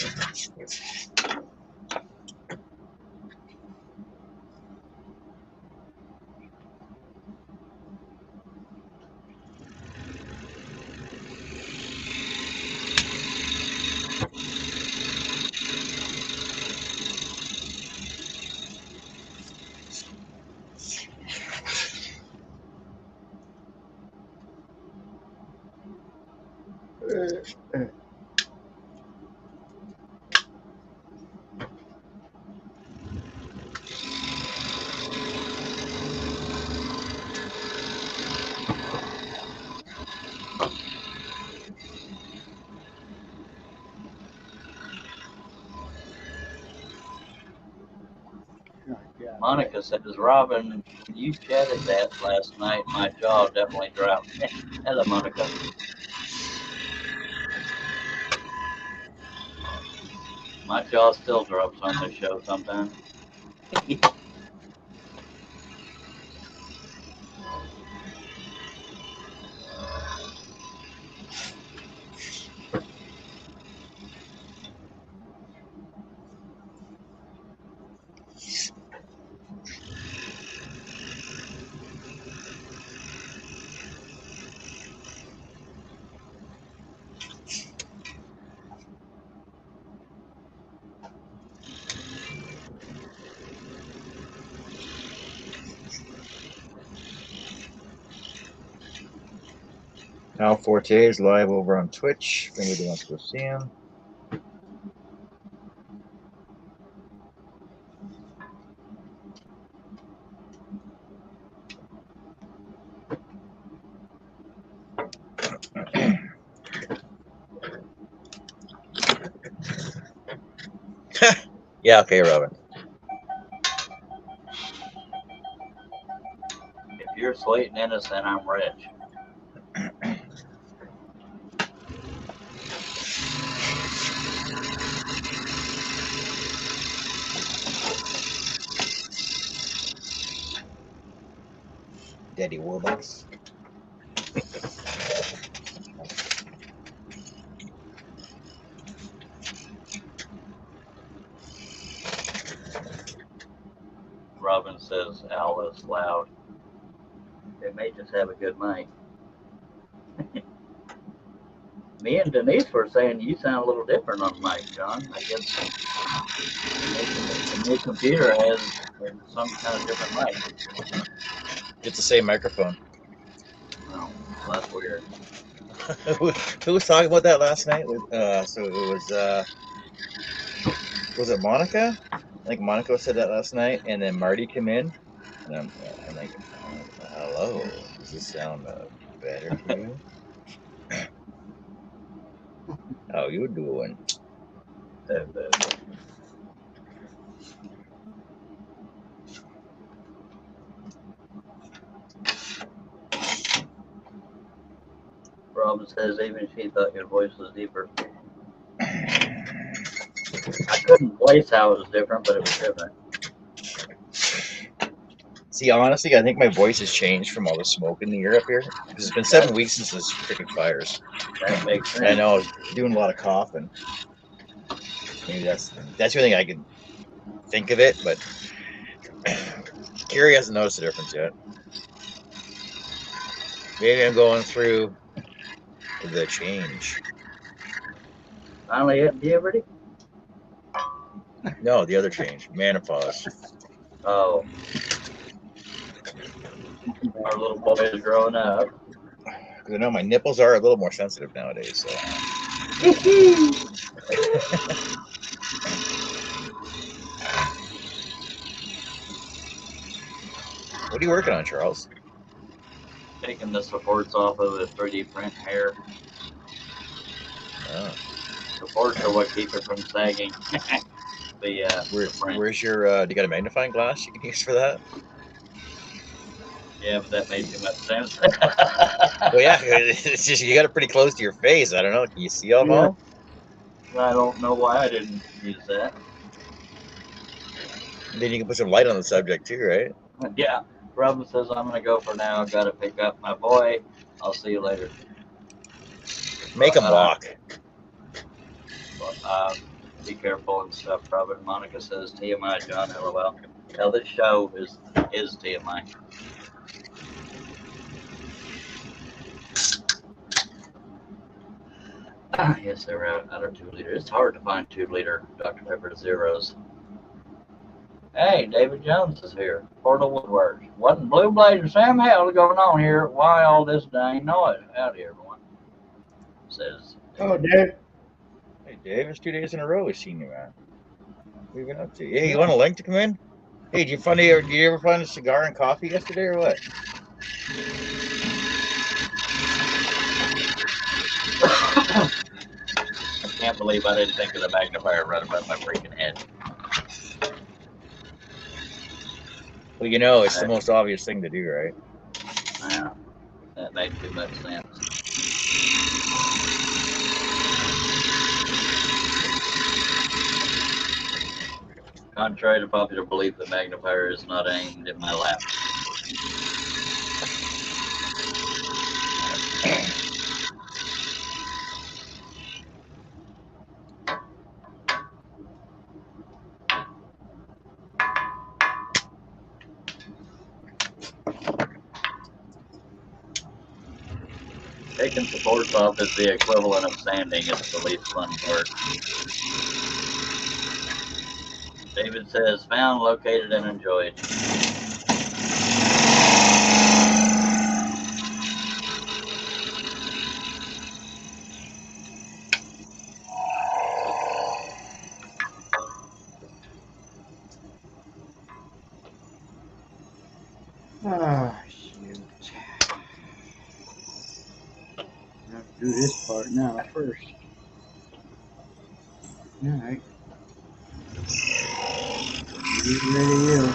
Monica says, Robin, when you chatted that last night, my jaw definitely dropped. Hello, Monica. My jaw still drops on this show sometimes. Al Forte is live over on Twitch. If anybody wants to go see him. Yeah, okay, Robin. If you're sweet and innocent, I'm rich. Daddy Warbucks. Robin says Al is loud. They may just have a good mic. Me and Denise were saying you sound a little different on the mic, John. I guess the new computer has some kind of different mic. It's the same microphone. Oh, well, that's weird. Who was talking about that last night? So it was it Monica? I think Monica said that last night, and then Marty came in, and I'm like, hello, does this sound better for you? How you doing? Robin says even she thought your voice was deeper. I couldn't place how it was different, but it was different. See, honestly, I think my voice has changed from all the smoke in the air up here. Because it's been 7 weeks since this freaking fires. That makes sense. And I know I was doing a lot of coughing. Maybe that's the only thing I could think of it, but Carrie hasn't noticed the difference yet. Maybe I'm going through the change. Finally hit puberty? No, the other change. Menopause. Oh. Our little boy is growing up. I know my nipples are a little more sensitive nowadays. So. What are you working on, Charles? Taking the supports off of the 3D print hair. Oh. Supports are what keep it from sagging. Where's your? Do you got a magnifying glass you can use for that? Yeah, but that made too much sense. Well, yeah, it's just you got it pretty close to your face. I don't know. Can you see them all? I don't know why I didn't use that. And then you can put some light on the subject too, right? Yeah. Robin says I'm gonna go for now. Got to pick up my boy. I'll see you later. Make them walk. Be careful and stuff. Robin Monica says TMI, John. LOL. Now this show is TMI. Yes, they're out of 2 liter. It's hard to find 2 liter Dr. Pepper zeros. Hey, David Jones is here. Portal Woodworks. What Blue Blazer Sam hell is going on here? Why all this dang noise? Howdy, everyone. Says. Oh, Dave. Hey, Dave, it's 2 days in a row we've seen you, man. What have you been up to? Hey, you want a link to come in? Hey, did you ever find a cigar and coffee yesterday or what? I can't believe I didn't think of the magnifier right above my freaking head. Well, you know, it's the most obvious thing to do, right? Yeah, that made too much sense. Contrary to popular belief, the magnifier is not aimed in my lap. Taking supports off is the equivalent of sanding. It's the least fun part. David says, found, located, and enjoyed. Ah, shoot. I have to do this part now first. All right. Get ready, you.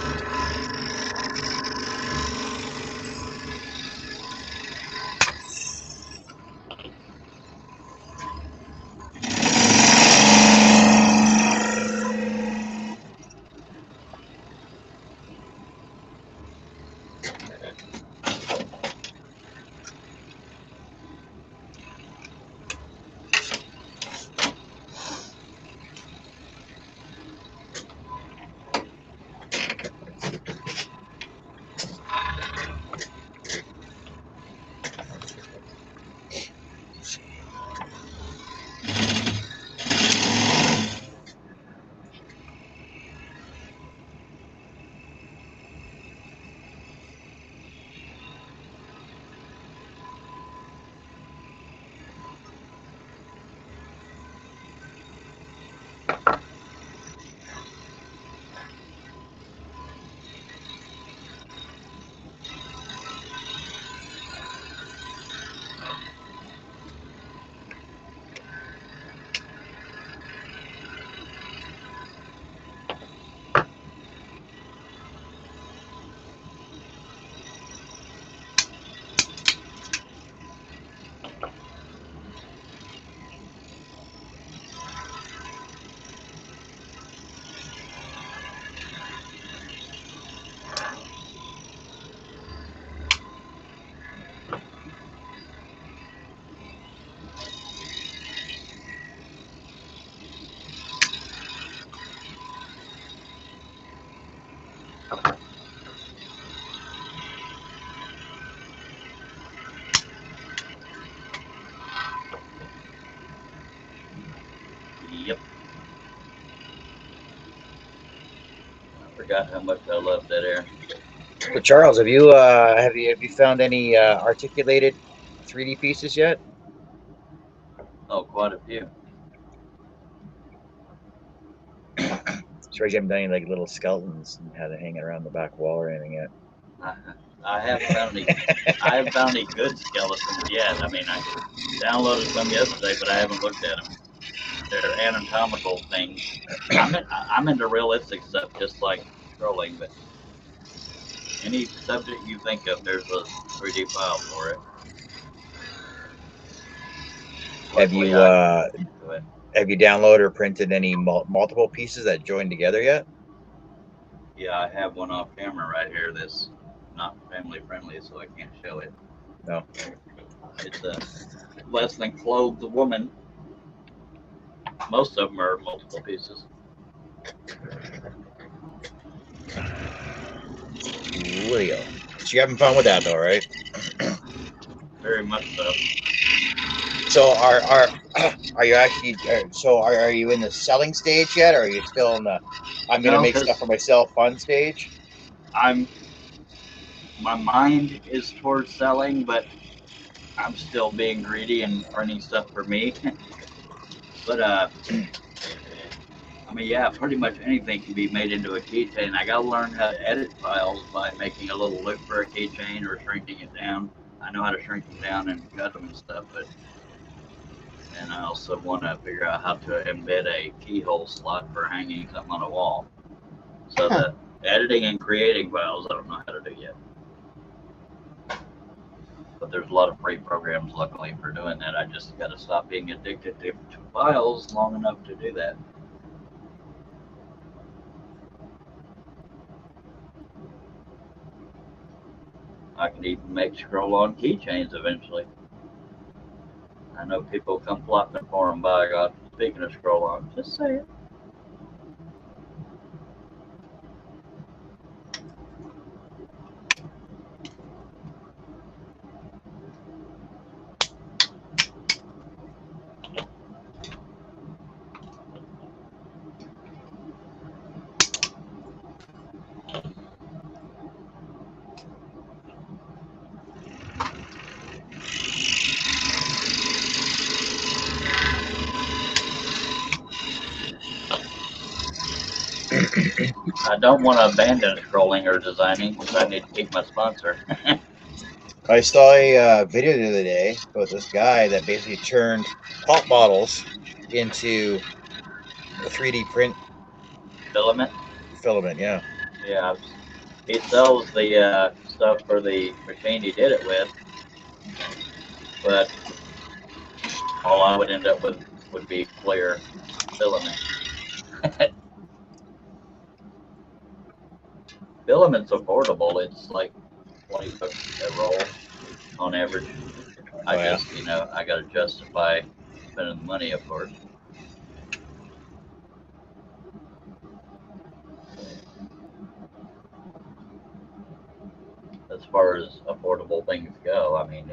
Yep. I forgot how much I love that air. So Charles, have you found any articulated 3D pieces yet? Oh, quite a few. Sure, you haven't done any like little skeletons and had it hanging around the back wall or anything yet. I haven't found any. I haven't found any good skeletons yet. I mean, I downloaded some yesterday, but I haven't looked at them. They're anatomical things. I'm into realistic stuff, just like scrolling. But any subject you think of, there's a 3D file for it. Have you downloaded or printed any multiple pieces that join together yet? Yeah, I have one off camera right here that's not family friendly, so I can't show it. No. It's a less than clothed woman. Most of them are multiple pieces. Leo. So you're having fun with that though, right? Very much so. So are you actually are you in the selling stage yet, or are you still in the I'm gonna make stuff for myself fun stage? My mind is towards selling, but I'm still being greedy and printing stuff for me. But I mean, yeah, pretty much anything can be made into a keychain. I gotta learn how to edit files by making a little loop for a keychain or shrinking it down. I know how to shrink them down and cut them and stuff, and I also want to figure out how to embed a keyhole slot for hanging something on a wall. So the editing and creating files, I don't know how to do yet. But there's a lot of free programs, luckily, for doing that. I just got to stop being addicted to files long enough to do that. I can even make scroll-on keychains eventually. I know people come flopping for them, by God. Speaking of scroll-on, just say it. I don't want to abandon scrolling or designing because I need to keep my sponsor. I saw a video the other day about this guy that basically turned pop bottles into a 3D print Filament? yeah. Yeah. He sells the stuff for the machine he did it with, but all I would end up with would be clear filament. Filament's affordable. It's like 20 bucks a roll on average. I got to justify spending the money, of course. As far as affordable things go, I mean,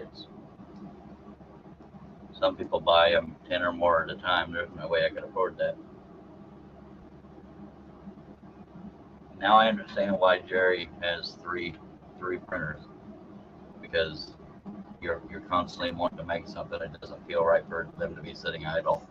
some people buy them 10 or more at a time. There's no way I could afford that. Now I understand why Jerry has three printers, because you're constantly wanting to make something. It doesn't feel right for them to be sitting idle.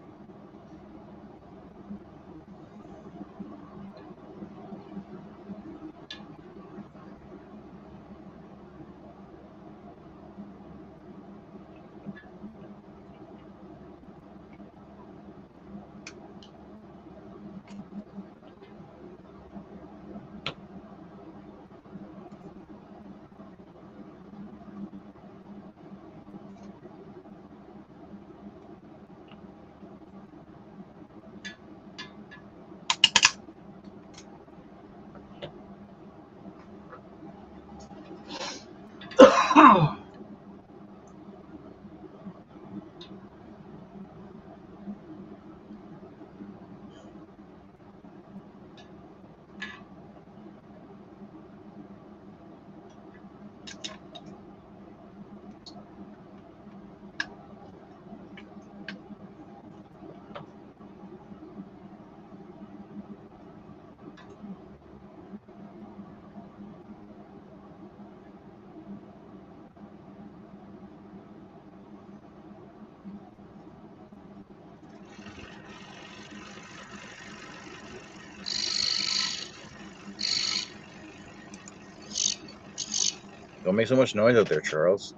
Don't make so much noise out there, Charles.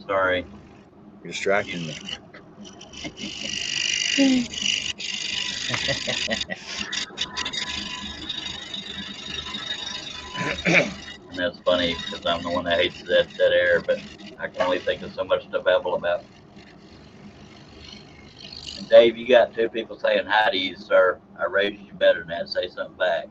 Sorry. You're distracting me. And that's funny because I'm the one that hates that air, but I can only think of so much to babble about. And Dave, you got 2 people saying hi to you, sir. I raised you better than that. Say something back.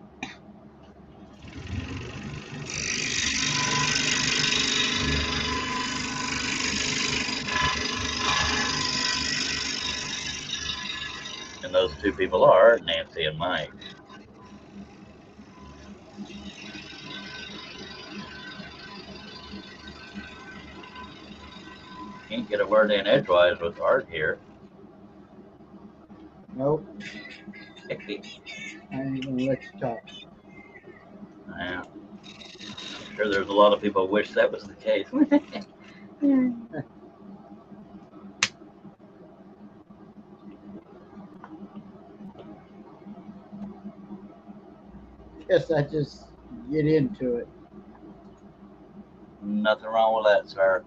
And those 2 people are Nancy and Mike. Can't get a word in edgewise with Art here. Nope. I ain't gonna let you talk. Yeah. I'm sure there's a lot of people who wish that was the case. Guess I just get into it. Nothing wrong with that, sir.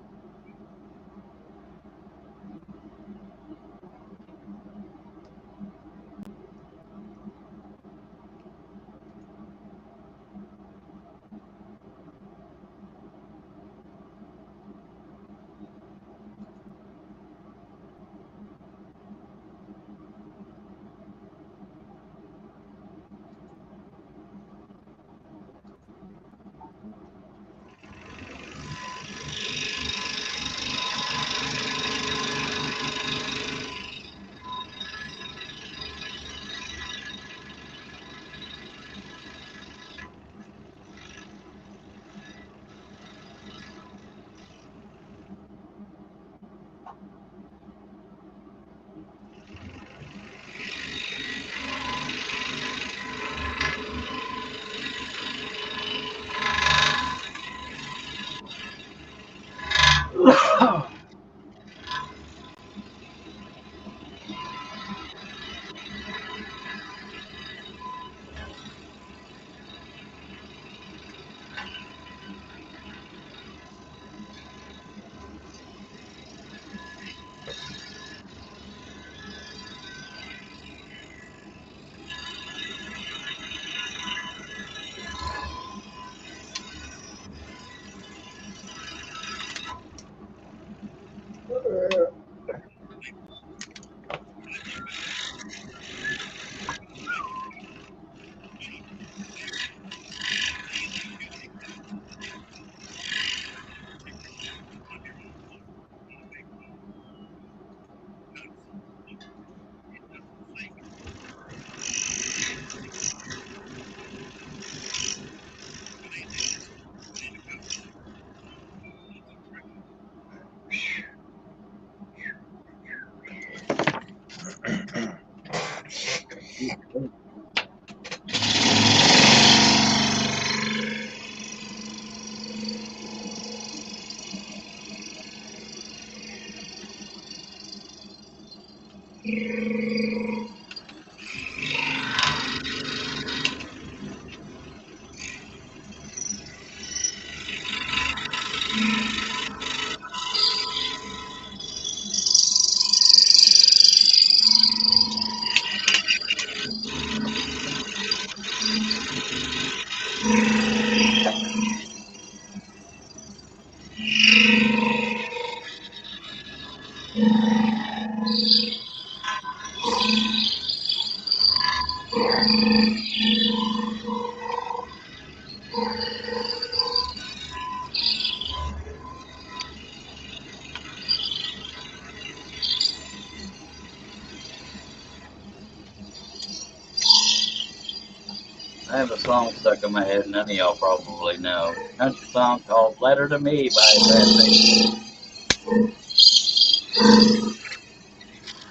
I have a song stuck in my head none of y'all probably know. Country song called Letter to Me by Brad Baker.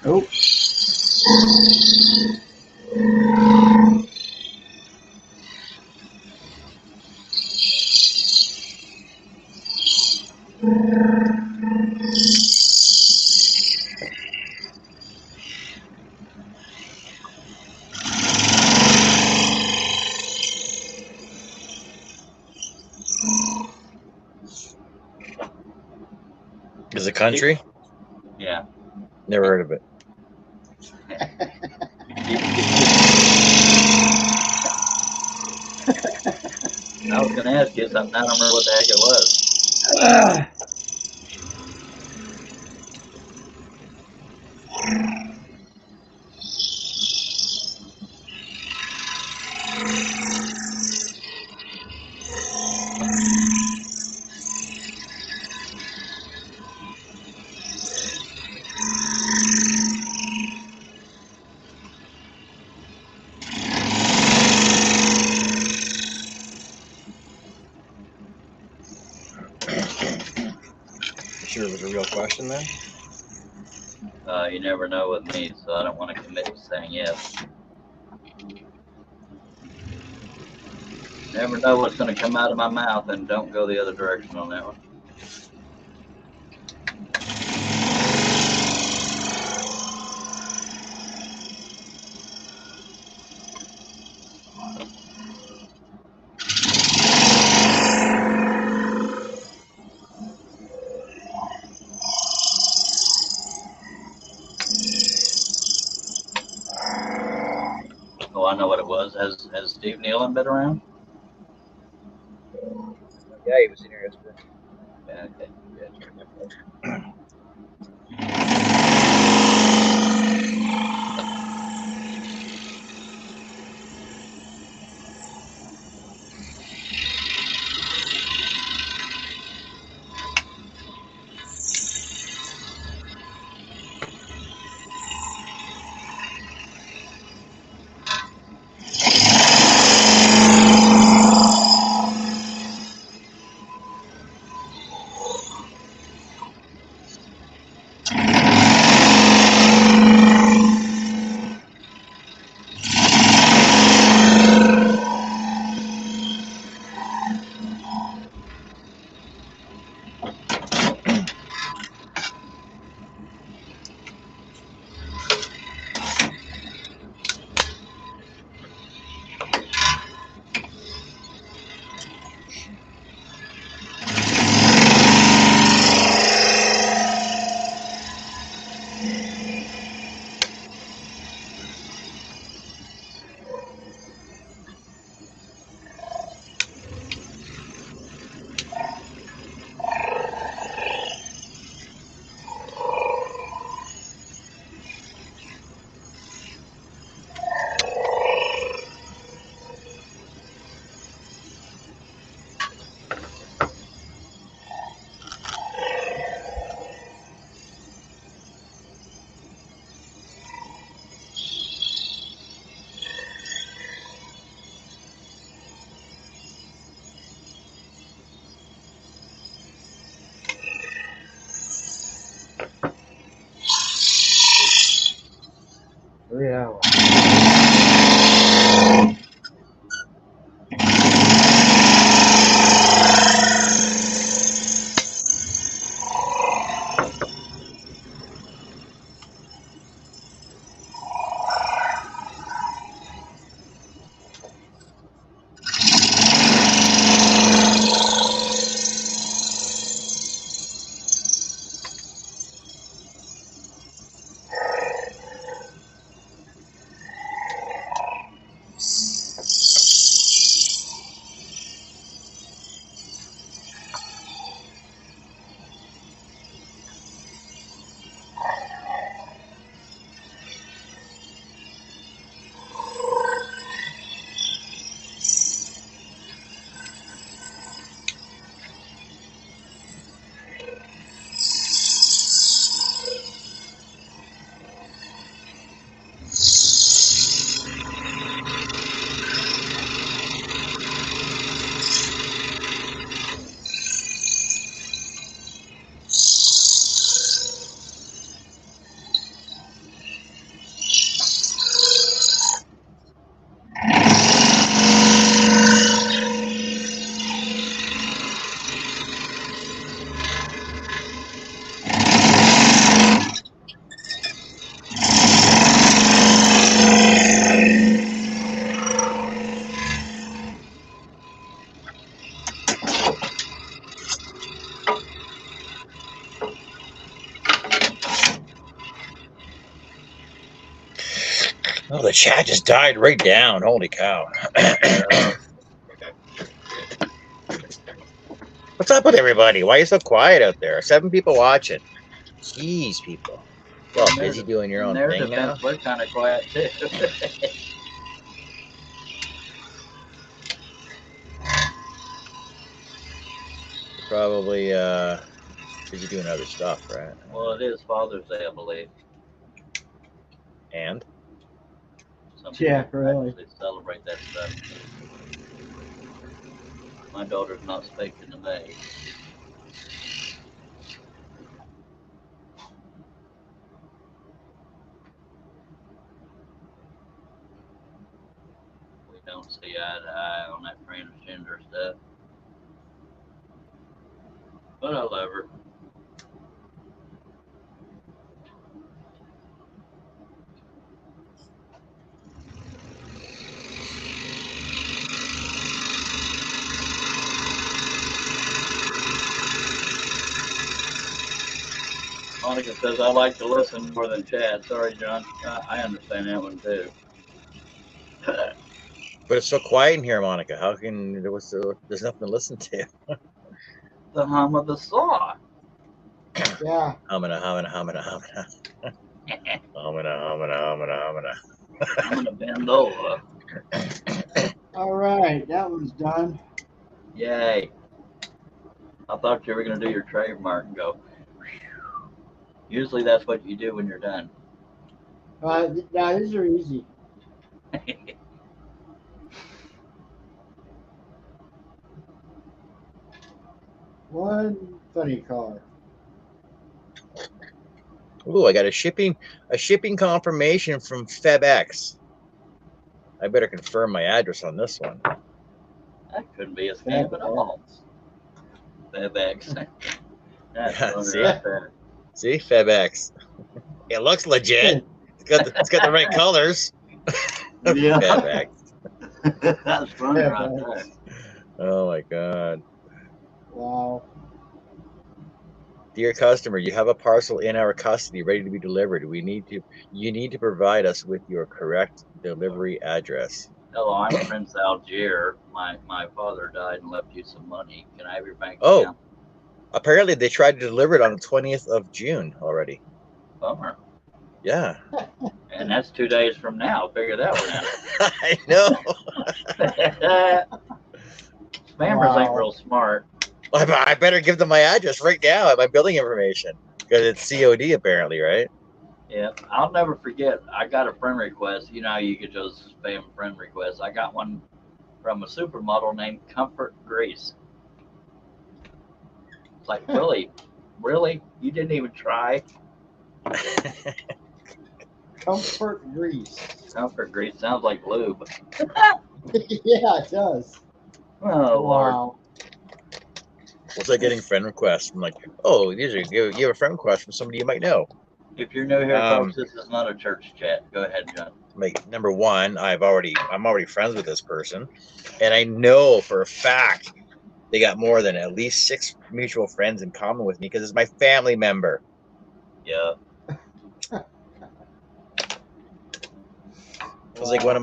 Nope. Is it country? Yeah. Never heard of it. I was going to ask you something. I don't remember what the heck it was. You sure it was a real question then? You never know with me, so I don't want to commit to saying yes. Never know what's going to come out of my mouth, and don't go the other direction on that one. Oh, I know what it was. Has Steve Nealon been around? Yeah, he was in here yesterday. Yeah, okay. Good. Oh, the chat just died right down. Holy cow. What's up with everybody? Why are you so quiet out there? 7 people watching. Jeez, people. Well, busy doing your own thing now. We're kind of quiet too. Probably busy doing other stuff, right? Well, it is Father's Day, I believe. And? Some Yeah, people really. actually celebrate that stuff. My daughter's not speaking to me. We don't see eye to eye on that transgender stuff. But I love her. Monica says, I like to listen more than chat. Sorry, John. I understand that one too. But it's so quiet in here, Monica. How can there's nothing to listen to? The hum of the saw. Yeah. Humana. I'm gonna bend over. All right, that one's done. Yay. I thought you were gonna do your trademark and go. Usually that's what you do when you're done. Now these are easy. One funny car. Ooh, I got a shipping confirmation from FedEx. I better confirm my address on this one. That couldn't be a scam at all. FedEx. That's funny See? right there. See, FedEx. It looks legit. It's got the right colors. Yeah. FedEx. That's funny right there. Oh my God. Wow. Dear customer, you have a parcel in our custody ready to be delivered. You need to provide us with your correct delivery address. Hello, I'm Prince Algier. My father died and left you some money. Can I have your bank Oh, account? apparently they tried to deliver it on the 20th of June already. Bummer. Yeah. And that's 2 days from now. Figure that one out. I know. Spammers ain't real smart. I better give them my address right now, my billing information, because it's COD apparently, right? Yeah, I'll never forget. I got a friend request. You know how you could just spam friend requests. I got one from a supermodel named Comfort Grease. It's like, really? You didn't even try? Comfort Grease. Comfort Grease sounds like lube. Yeah, it does. Oh, Lord. Wow. What's like getting friend requests from like, oh, you have a friend request from somebody you might know. If you're new here, folks, this is not a church chat. Go ahead, John. Like, number one, I'm already friends with this person, and I know for a fact they got more than at least 6 mutual friends in common with me because it's my family member. Yeah. It was like one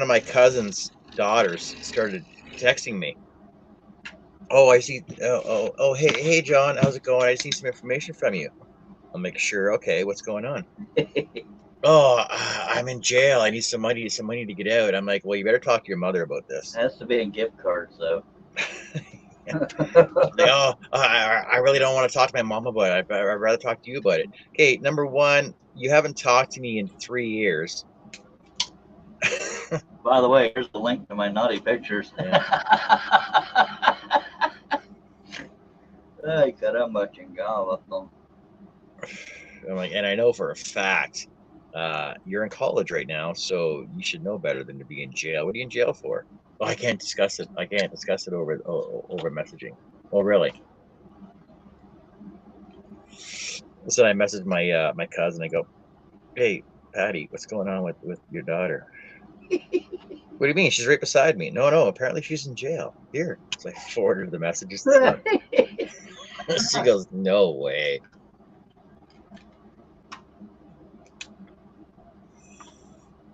of my cousin's daughters started texting me. Oh, I see. Oh, hey, John, how's it going? I just need some information from you. I'll make sure. Okay, what's going on? Oh, I'm in jail. I need some money to get out. I'm like, well, you better talk to your mother about this. It has to be in gift cards, though. Like, oh, I really don't want to talk to my mom about it. I'd rather talk to you about it. Okay, number one, you haven't talked to me in 3 years. By the way, here's the link to my naughty pictures. Ay, caramba, chingada. I'm like, and I know for a fact you're in college right now, so you should know better than to be in jail. What are you in jail for? Oh, I can't discuss it. I can't discuss it over messaging. Oh, really? So I messaged my my cousin. I go, hey, Patty, what's going on with your daughter? What do you mean? She's right beside me. No, apparently she's in jail. Here. So I forwarded the messages. She goes, no way.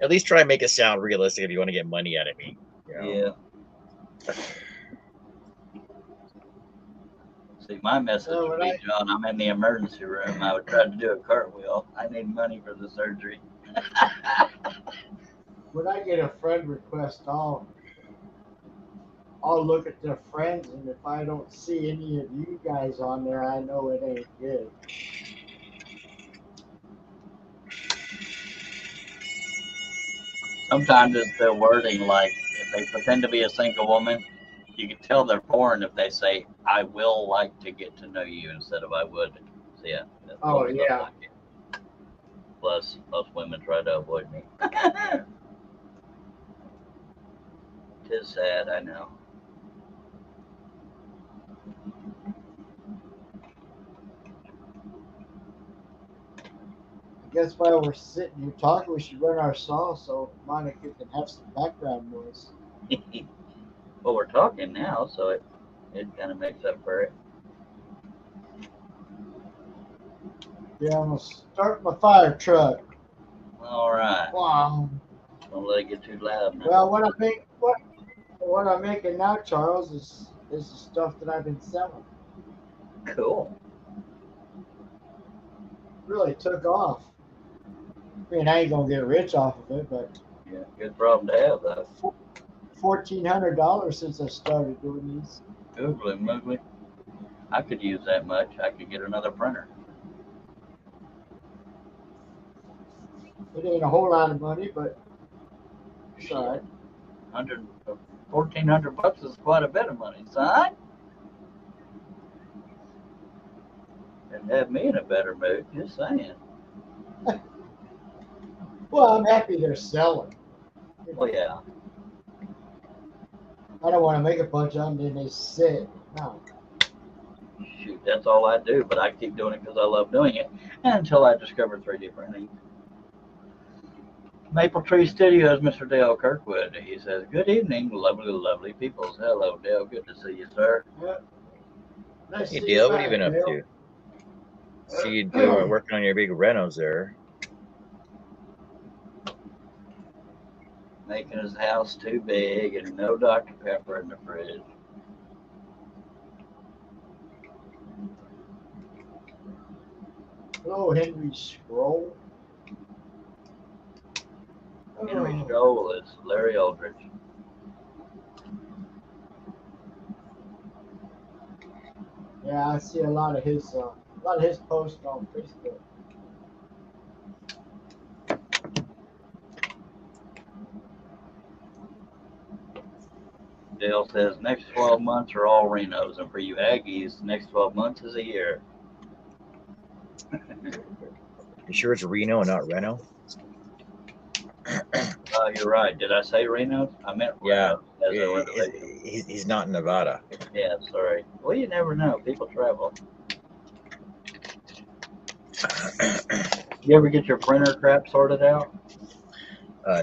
At least try and make it sound realistic if you want to get money out of me. You know? Yeah. See, my message would be, John, I'm in the emergency room. I would try to do a cartwheel. I need money for the surgery. When I get a friend request, I'll look at their friends, and if I don't see any of you guys on there, I know it ain't good. Sometimes it's the wording, like if they pretend to be a single woman, you can tell they're porn if they say, I will like to get to know you instead of I would. So yeah. Oh, yeah. Like it. Plus, most women try to avoid me. Tis sad, I know. I guess while we're sitting here talking, we should run our saw so Monica can have some background noise. Well, we're talking now, so it kind of makes up for it. Yeah, I'm gonna start my fire truck. All right. Wow. Don't let it get too loud now. Well, what I'm making now, Charles, is the stuff that I've been selling. Cool. Really took off. I mean, I ain't gonna get rich off of it, but Yeah, good problem to have, though. $1,400 since I started doing these. Googly moogly. I could use that much. I could get another printer. It ain't a whole lot of money, but it's all right. $1,400 is quite a bit of money, son. And have me in a better mood. Just saying. Well, I'm happy they're selling. Well, yeah. I don't want to make a bunch of them, then they sit. No. Shoot, that's all I do, but I keep doing it because I love doing it until I discover 3D printing. Maple Tree Studios, Mr. Dale Kirkwood. He says, good evening, lovely, lovely peoples. Hello, Dale. Good to see you, sir. Nice Hey, to see Dale, you what have you back, been up Dale. to? See you working on your big renos there. Making his house too big and no Dr. Pepper in the fridge. Hello, Henry Scroll. Henry Oh. Stoll is Larry Aldridge. Yeah, I see a lot of his posts on Facebook. Dale says next 12 months are all Renos, and for you Aggies, next 12 months is a year. You sure it's Reno and not Reno? You're right. Did I say Reno? I meant Yeah. Reno as a renovation. He's not in Nevada. Yeah, sorry. Well, you never know. People travel. You ever get your printer crap sorted out?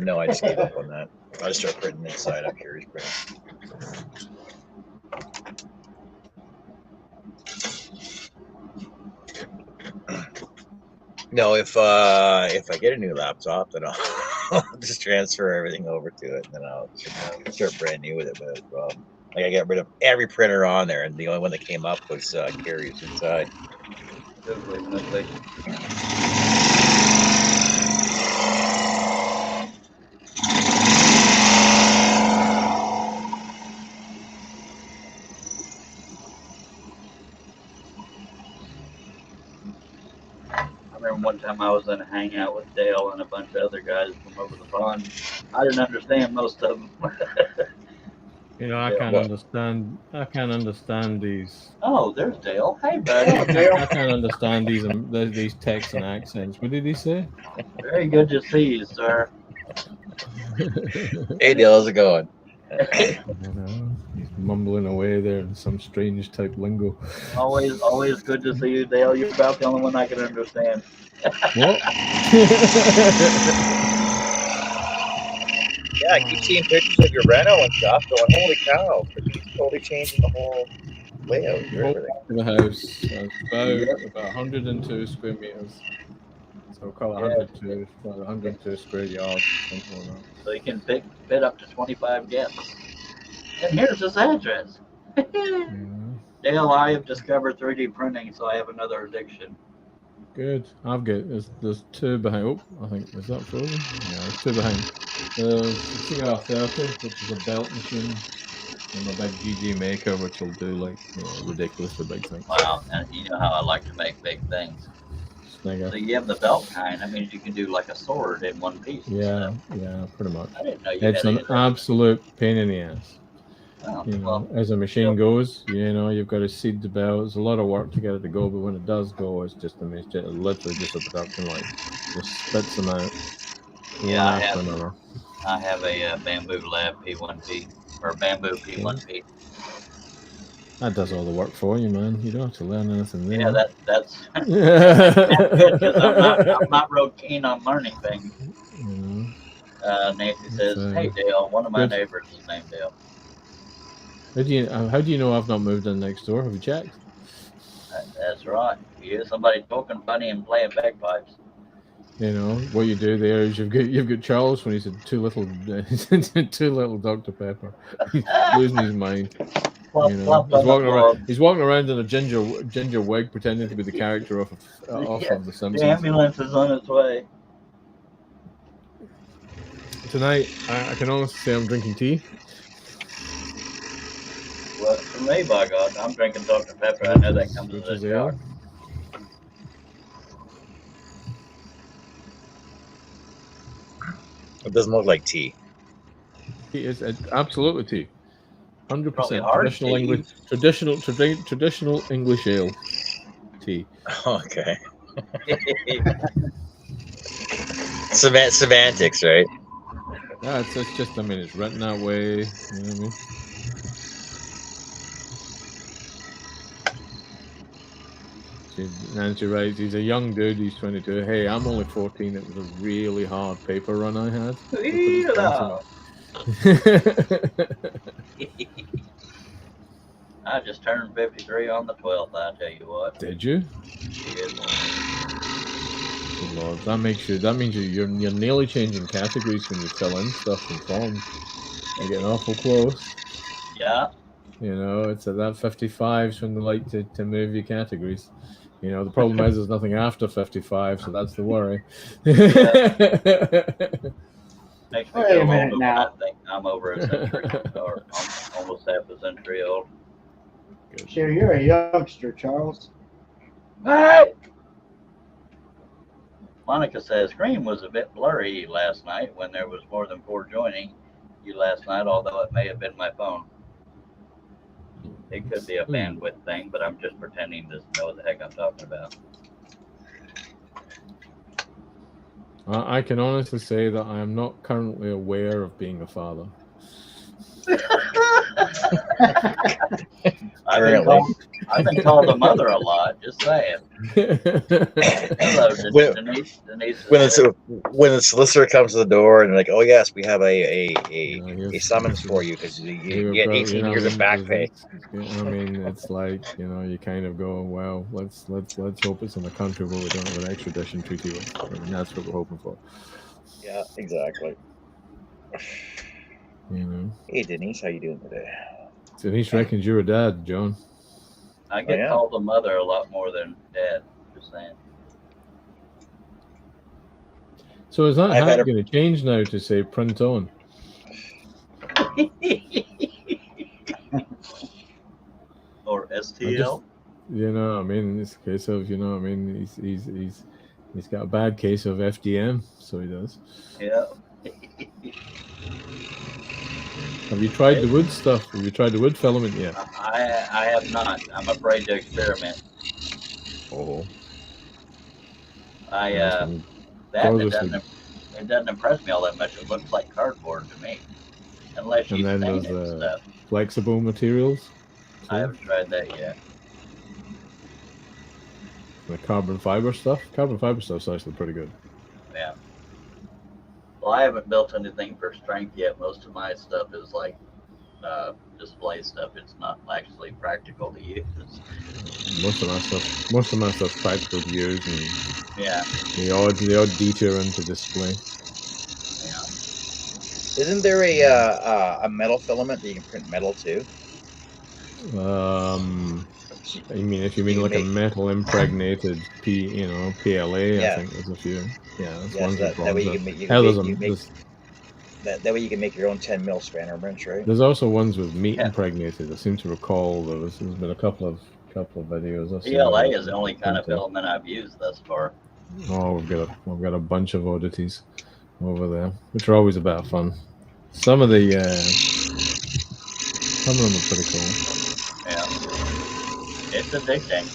No, I just gave up on that. I just start printing inside. I'm curious printing. No, if I get a new laptop, then I'll just transfer everything over to it, and then I'll start brand new with it. But like I got rid of every printer on there, and the only one that came up was Carrier's inside. I remember one time I was in a hangout with Dale and a bunch of other guys from over the pond. I didn't understand most of them. You know, I can't understand these. Oh, there's Dale. Hey, buddy. I can't understand these texts and accents. What did he say? Very good to see you, sir. Hey, Dale, how's it going? I don't know. He's mumbling away there in some strange type lingo. Always good to see you, Dale. You're about the only one I can understand. What? Yeah, I keep seeing pictures of your reno and stuff, going, holy cow, it's totally changing the whole layout and everything. The house. It's about 102 square meters. So we'll call it Yeah. 102 square yards, something like that. So you can fit up to 25 guests. And here's his address. Yeah. Dale, I have discovered 3D printing, so I have another addiction. Good. I've got there's two behind. Oh, I think is that frozen? Yeah, there's two behind. There's the CR30, which is a belt machine, and a big GG Maker, which will do like ridiculously big things. Wow, and you know how I like to make big things. Snigger. So you have the belt kind. That means you can do like a sword in one piece. Yeah, pretty much. I didn't know you It's had an any of that. absolute pain in the ass. Oh, You know, well, as a machine goes, you've got to seed the belt. There's a lot of work to get it to go, but when it does go, it's just amazing. It's literally just a production line. Just spits them out. Yeah, one I after have. another. I have a Bamboo Lab P1P or Bamboo P1P. That does all the work for you, man. You don't have to learn anything there. Yeah, that's Yeah. because I'm not real keen on learning things. Nancy says, "Hey Dale, one of my neighbors is named Dale." How do you know I've not moved in next door? Have you checked? That's right. You hear somebody talking funny and playing bagpipes. You know what you do there is you've got Charles when he's a too little Dr. Pepper. He's losing his mind. Plop, You know, plop on the floor. he's walking around in a ginger wig, pretending to be the character of The Simpsons. The ambulance is on its way. Tonight, I can honestly say I'm drinking tea. Well, for me, by God, I'm drinking Dr. Pepper. I know that comes Which with is a jar. ale. It doesn't look like tea. Tea is absolutely tea. 100% Probably hard traditional tea. English, traditional English ale tea. Okay. Semantics, right? Yeah, it's just. I mean, it's written that way. You know what I mean? Nancy writes, he's a young dude. He's 22. Hey, I'm only 14. It was a really hard paper run I had. I just turned 53 on the 12th, I tell you what. Did you? Yes. Good Lord, that means you're nearly changing categories when you fill in stuff and forms. You're getting awful close. Yeah. You know, it's at that 55's when they like to move your categories. You know, the problem is there's nothing after 55, so that's the worry. Makes me Wait feel a minute older now. when I think I'm over a century or almost half a century old. Sure, you're a youngster, Charles. Hey! Monica says Scream was a bit blurry last night when there was more than 4 joining you last night, although it may have been my phone. It could be a bandwidth thing, but I'm just pretending to know what the heck I'm talking about. I can honestly say that I am not currently aware of being a father. I've been called a mother a lot, just saying. Hello, Denise. When the solicitor comes to the door and they're like, "Oh yes, we have a summons for you because you get 18 years of back pay." I mean, it's like, you kind of go, well, let's hope it's in a country where we don't have an extradition treaty with. I mean, that's what we're hoping for. Yeah, exactly. Hey Denise, how you doing today? Denise reckons you're a dad, John. I get called a mother a lot more than dad. Just saying. So is that hat going to change now to say print on? Or STL? I mean, it's a case of, he's got a bad case of FDM, so he does. Yeah. Have you tried the wood stuff? Have you tried the wood filament yet? I have not. I'm afraid to experiment. Oh. It doesn't impress me all that much. It looks like cardboard to me. Unless you stain it and stuff. Flexible materials? I haven't tried that yet. The carbon fiber stuff? Carbon fiber stuff's actually pretty good. Yeah. Well, I haven't built anything for strength yet. Most of my stuff is like display stuff. It's not actually practical to use. Most of my stuff's practical to use, and Yeah, the odd detour into display. yeah. Isn't there a metal filament that you can print metal too? I mean, if you mean You like a make- metal impregnated PLA, Yeah. I think there's a few. Yeah, there's Yeah, ones so with that way bronze. you can make, Hell, there's, that way you can make your own 10 mil spanner wrench, right? there's also ones with meat Yeah. impregnated. I seem to recall there's been a couple of videos. I've seen PLA those. is the only kind of filament I've used thus far. Oh, we've got a bunch of oddities over there, which are always a bit of fun. Some of them are pretty cool. Yeah, it's addicting.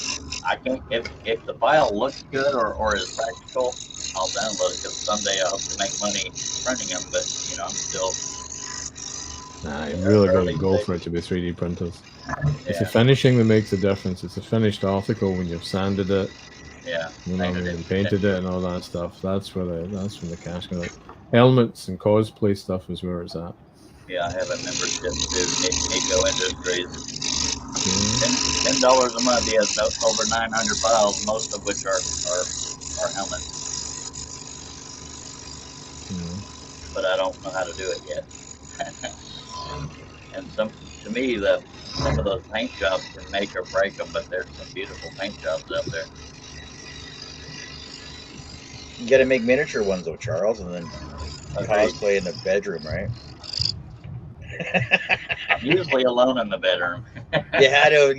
I can't if the file looks good or is practical, I'll download it because someday I hope to make money printing them. But I'm still. Nah, you really got to go for it to be 3D printers. It's the finishing that makes the difference. It's the finished article when you've sanded it. Yeah. And painted it and all that stuff. That's where the cash goes. Helmets and cosplay stuff is where it's at. Yeah, I have a membership to Nico Industries. $10 a month. He has over 900 files, most of which are helmets. But I don't know how to do it yet. And to me, some of those paint jobs can make or break them, but there's some beautiful paint jobs out there. You got to make miniature ones though, Charles, and then cosplay in the bedroom, right? I'm usually alone in the bedroom. You had to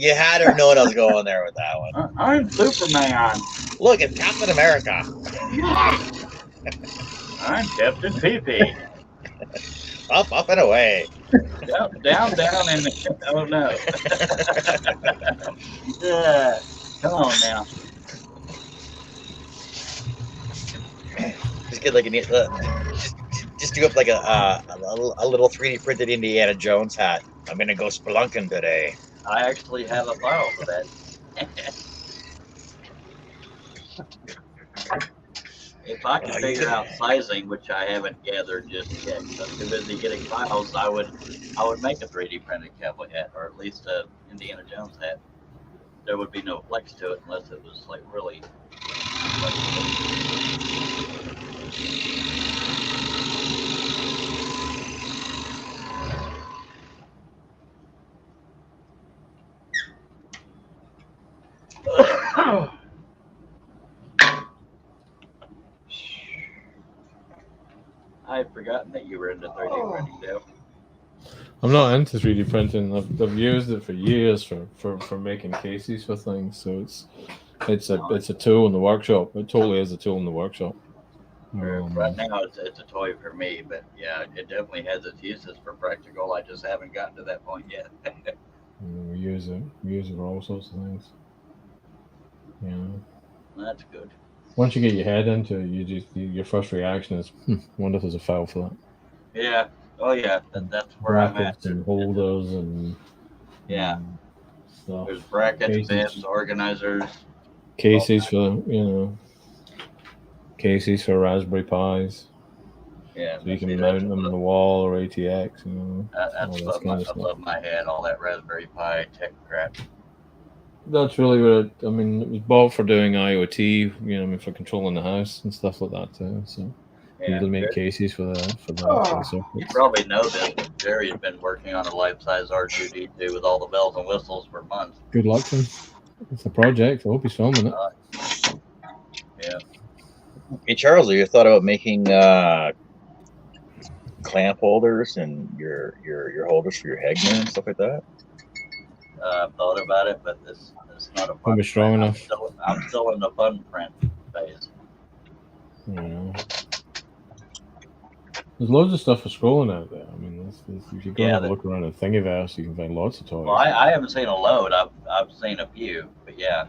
have known I was going there with that one. I'm Superman. Look, it's Captain America. I'm Captain Pee-Pee. Up and away. Down, and oh no. Yeah, come on now. Just get like just do up like a little 3D printed Indiana Jones hat. I'm gonna go spelunking today. I actually have a file for that. If I could figure out sizing, which I haven't gathered just yet, I'm too busy getting files, I would make a 3D printed cowboy hat, or at least a Indiana Jones hat. There would be no flex to it unless it was like really flexible. I had forgotten that you were into 3D printing, Dale. I'm not into 3D printing. I've used it for years for making cases for things. So it's a tool in the workshop. It totally is a tool in the workshop. Right now, it's a toy for me, but yeah, it definitely has its uses for practical. I just haven't gotten to that point yet. We use it for all sorts of things. Yeah. That's good. Once you get your head into it, your first reaction is, wonder if there's a file for that. Yeah. Oh yeah. That's where I'm at. And holders and yeah. Stuff. There's brackets, bins, organizers. Cases for cases for Raspberry Pis. Yeah. So you can mount them on the wall or ATX. That's above my head. All that Raspberry Pi tech crap. That's really what it was bought for doing IoT, for controlling the house and stuff like that too. So you usually make cases for that. You probably know this, but Jerry's been working on a life-size R2-D2 with all the bells and whistles for months. Good luck to him. It's a project. I hope he's filming it. Yeah. Hey Charles, have you thought about making clamp holders and your holders for your Hegner and stuff like that? I've thought about it, but it's not a fun. Won't be strong enough. I'm still in the fun print phase. There's loads of stuff for scrolling out there. I mean, if you go and have a look around at Thingiverse, you can find lots of toys. Well, I haven't seen a load. I've seen a few, but yeah.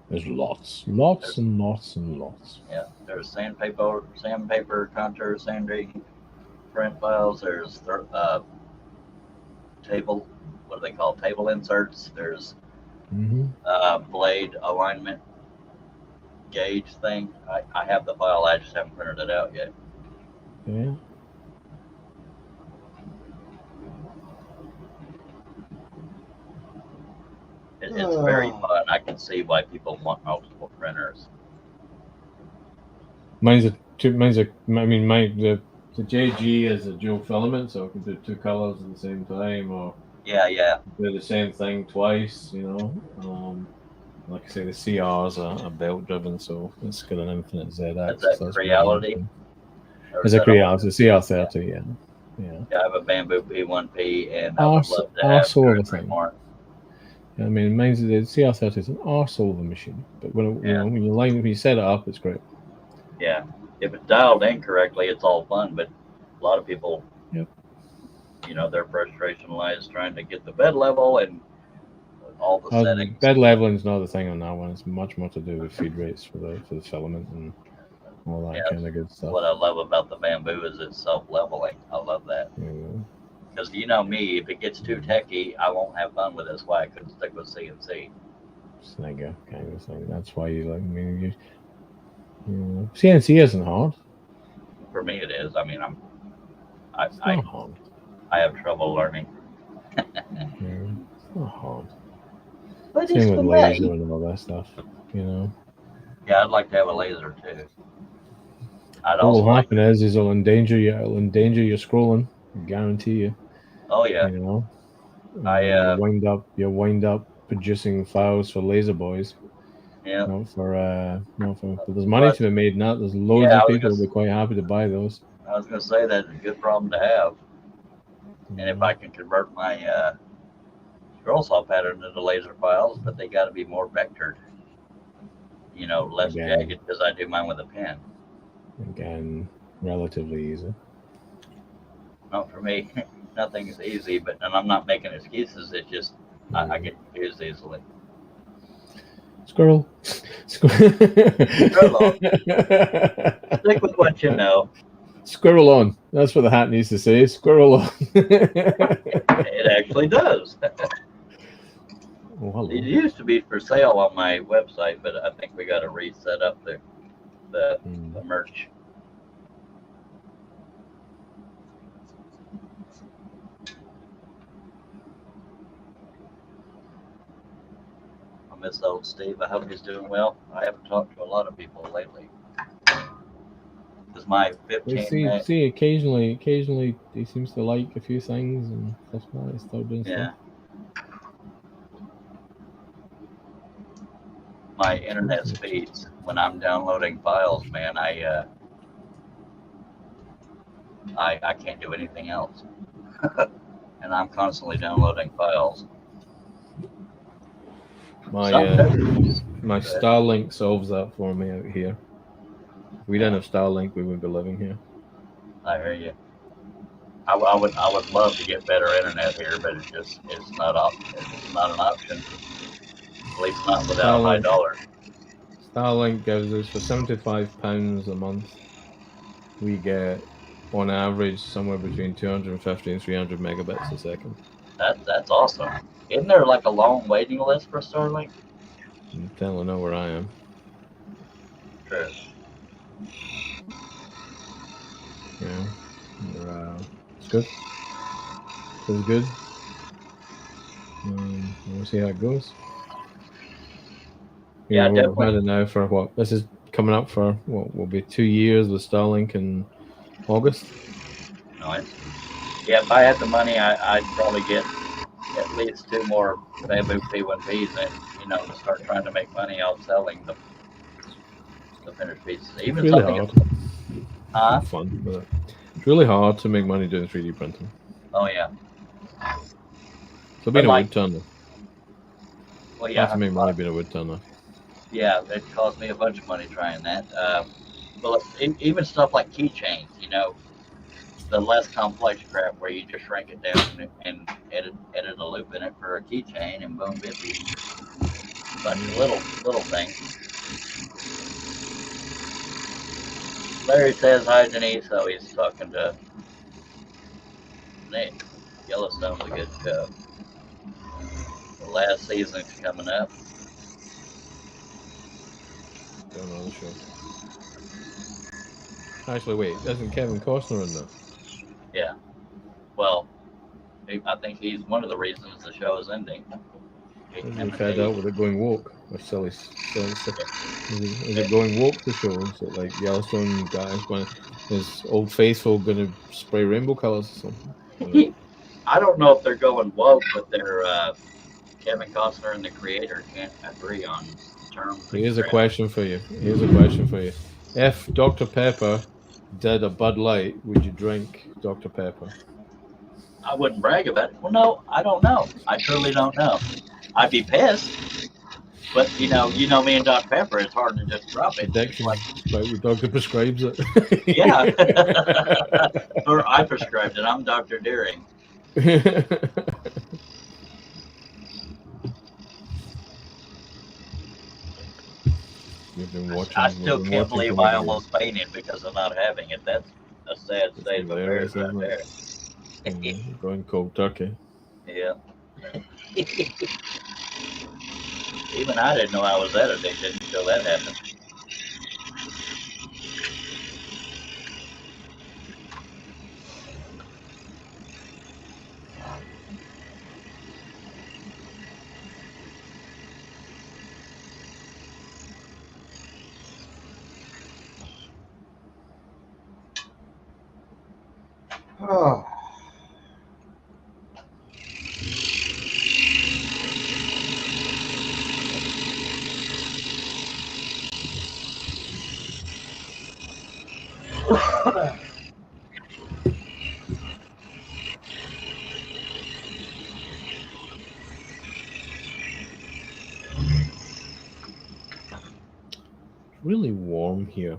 There's lots. And lots. Yeah, there's sandpaper contour sanding print files. There's table. What do they call table inserts? There's blade alignment gauge thing. I have the file. I just haven't printed it out yet. Yeah. It's very fun. I can see why people want multiple printers. Mine's a. I mean, the JG is a dual filament, so I can do 2 colors at the same time, or Yeah. do the same thing twice. Like I say, the CRs are belt driven, so it's got an infinite ZX. Is that so Creality? It's a Creality, it's a CR30, yeah. Yeah, I have a Bamboo P1P, and I would love to have arsehole of a three thing. more. I mean, mine's the CR30 is an arsehole of a machine, but when you set it up, it's great. Yeah, if it's dialed in correctly, it's all fun. But a lot of people, their frustration lies trying to get the bed level and all the settings. Bed leveling is not the thing on that one. It's much more to do with feed rates for the filament and all that kind of good stuff. What I love about the Bamboo is it's self-leveling. I love that. Because you know me, if it gets too techy, I won't have fun with it. That's why I couldn't stick with CNC. Snagger kind of thing. That's why you like. I mean, CNC isn't hard. For me, it is. I mean, I hard. I have trouble learning. It's not hard. But same with laser and all that stuff. Yeah, I'd like to have a laser too. What will happen is it'll endanger you. It'll endanger your scrolling. I guarantee you. Oh yeah. You wind up producing files for laser boys. Yeah. But there's money to be made in that. There's loads of people who'll be quite happy to buy those. I was going to say that's a good problem to have. And if I can convert my scroll saw pattern into laser files, but they got to be more vectored. Less jagged, because I do mine with a pen. Again, relatively easy. Not for me. Nothing is easy, and I'm not making excuses. It's just I get confused easily. Squirrel. Squirrel on. Stick with what you know. Squirrel on. That's what the hat needs to say. Squirrel on. It actually does. Oh, it used to be for sale on my website, but I think we got to reset up the merch. I miss old Steve. I hope he's doing well. I haven't talked to a lot of people lately. This is my 15. See, occasionally he seems to like a few things and stuff like that. He's still doing stuff. My internet speeds when I'm downloading files, man, I can't do anything else. And I'm constantly downloading files. My Starlink solves that for me out here. If we didn't have Starlink, we wouldn't be living here. I hear you. I would love to get better internet here, but it's not an option. At least not without high dollars. Starlink gives us for £75 a month. We get, on average, somewhere between 250 and 300 megabits a second. That's awesome. Isn't there like a long waiting list for Starlink? You totally know where I am. True. Yeah. It's good. Feels good. We'll see how it goes. Yeah, we've had it now for what? This is coming up for what will be 2 years with Starlink in August. Nice. Yeah, if I had the money, I'd probably get at least 2 more Bamboo P1Ps and to start trying to make money out selling the finished pieces. Even it's really something hard. Fun, but it's really hard to make money doing 3D printing. Oh yeah. So being a wood turner. Well, yeah. To make money being a wood turner. Yeah, it cost me a bunch of money trying that. But even stuff like keychains, the less complex crap where you just shrink it down and edit a loop in it for a keychain and boom, bippy. Bunch of little things. Larry says hi, Denise. So he's talking to Nick. Yellowstone's a good show. The last season's coming up. Don't know the show. Actually, wait, isn't Kevin Costner in that? Yeah. Well, I think he's one of the reasons the show is ending. Are we fed up with it going woke? Or silly. Is it going woke, the show? Is it like Yellowstone guys when is Old Faithful going to spray rainbow colors or something? I don't know if they're going woke, but they're Kevin Costner and the creator can't agree on terms. Here's a question for you. If Dr. Pepper did a Bud Light, would you drink Dr. Pepper? I wouldn't brag about it. Well, no, I don't know. I truly don't know. I'd be pissed. But you know me and Dr. Pepper. It's hard to just drop it. Addiction, right? The doctor prescribes it. Yeah. Or I prescribed it. I'm Dr. Deering. I still can't believe I almost fainted because of not having it. That's a sad state of affairs right there. Going cold turkey. Yeah. Even I didn't know I was that addicted until that happened. Oh. Really warm here.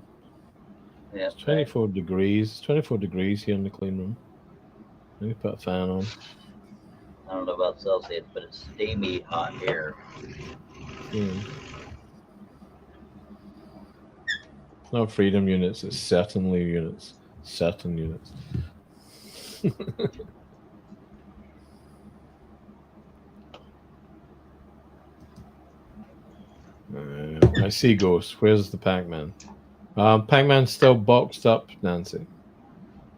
Yeah. It's 24 degrees. 24 degrees here in the clean room. Let me put a fan on. I don't know about Celsius, but it's steamy hot here. Not freedom units, it's certainly units. Certain units. I see ghosts. Where's the Pac-Man? Pac-Man's still boxed up, Nancy.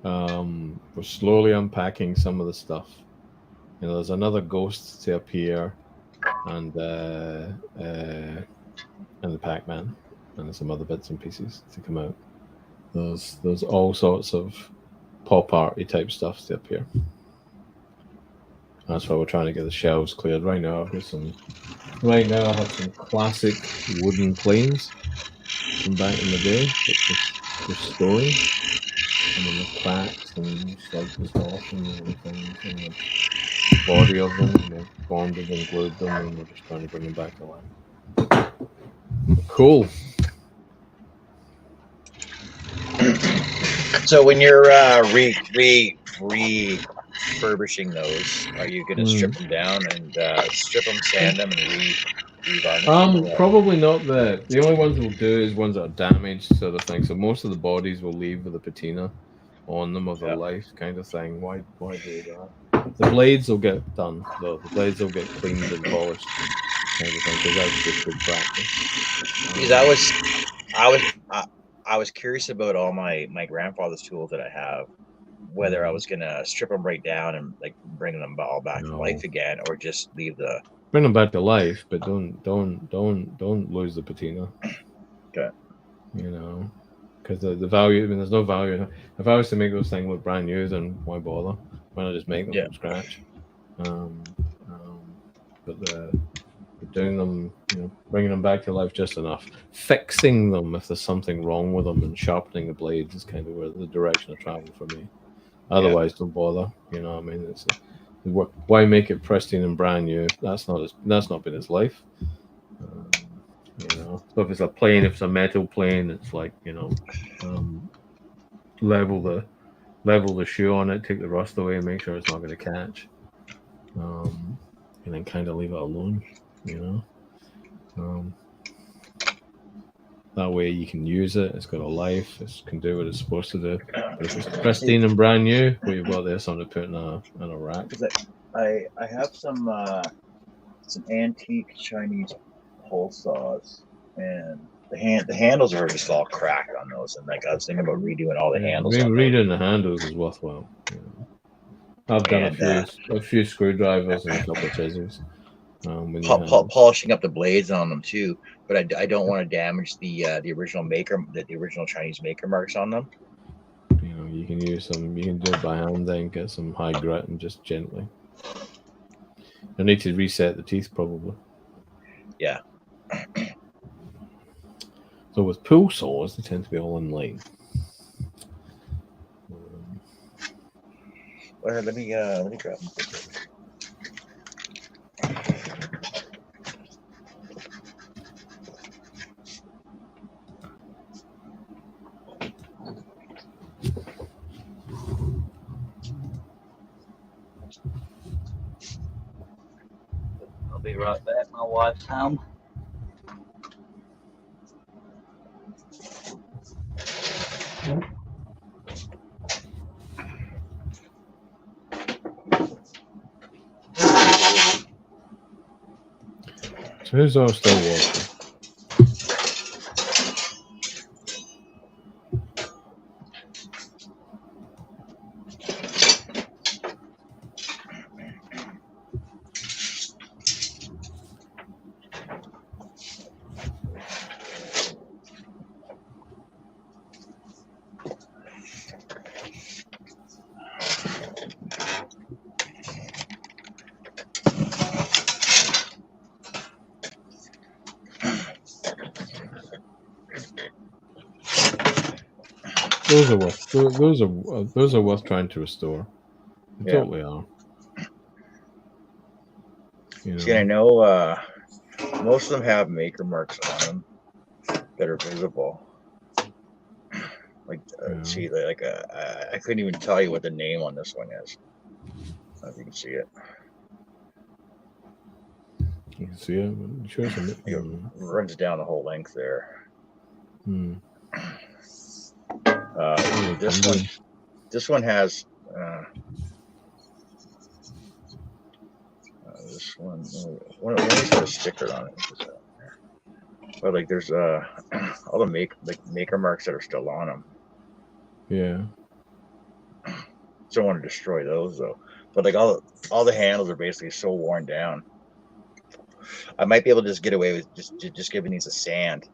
We're slowly unpacking some of the stuff. You know, there's another ghost to appear, and the Pac-Man, and some other bits and pieces to come out. There's all sorts of pop arty type stuff to appear. That's why we're trying to get the shelves cleared. Right now I have some classic wooden planes from back in the day that was storing, and then the cracks and slugs and stuff and everything, and the body of them, and they bonded and glued them, and we're just trying to bring them back to life. Cool. So when you're refurbishing those, are you going to strip them down and strip them, sand them, and revarnish them? Probably not. The only ones we'll do is ones that are damaged, sort of thing. So most of the bodies will leave with a patina on them of their life, kind of thing. Why do that? The blades will get done, though. The blades will get cleaned and polished, kind of thing, because that's just good practice. Because I was curious about all my grandfather's tools that I have, whether I was gonna strip them right down and like bring them all back to life again, or just leave the bring them back to life, but don't lose the patina. Okay. You know, because the value. I mean, there's no value. If I was to make those things look brand new, then why bother? Why not just make them from scratch? But doing them, you know, bringing them back to life just enough. Fixing them if there's something wrong with them, and sharpening the blades is kind of where the direction of travel for me. Otherwise, don't bother. You know what I mean? Why make it pristine and brand new? That's not been his life. You know, so if it's a plane, if it's a metal plane, it's like, you know, level the shoe on it, take the rust away, and make sure it's not going to catch, and then kind of leave it alone. You know, that way you can use it. It's got a life. It can do what it's supposed to do. But if it's pristine and brand new, what you've got there, something to put in a rack. I have some antique Chinese pole saws, and the handles are just all cracked on those. And like I was thinking about redoing all the handles. Redoing the handles is worthwhile. You know. I've done a few screwdrivers and a couple of chisels. When you have polishing up the blades on them too, but I don't want to damage the original maker, the original Chinese maker marks on them. you know, you can use some. You can do it by hand, then get some high grit and just gently. You need to reset the teeth probably. Yeah. So with pull saws, they tend to be all in line. Well, let me grab them. I'll be right back. My wife's home. So who's all still walking? Those are worth trying to restore. They totally are. You know. See, I know most of them have maker marks on them that are visible. Like, see, like I couldn't even tell you what the name on this one is. I don't know if you can see it. You can see it. It shows It runs down the whole length there. This one has this one has got a sticker on it. But like there's all the maker marks that are still on them. Yeah. Don't want to destroy those though. But like all the handles are basically so worn down. I might be able to just get away with just giving these a sand.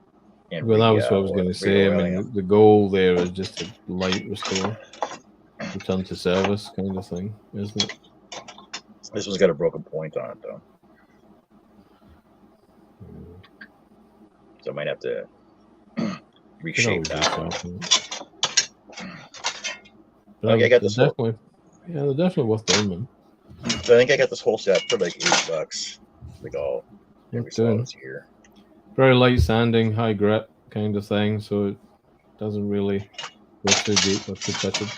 Well, that was what I was going to say. I mean, the goal there is just to light restore, return to service kind of thing, isn't it? This one's got a broken point on it, though. So I might have to reshape that one. But I got this definitely, they're definitely worth doing, man. So I think I got this whole set for like $8. Like all every size here. Very light sanding, high grit kind of thing, so it doesn't really go too deep or too pitted.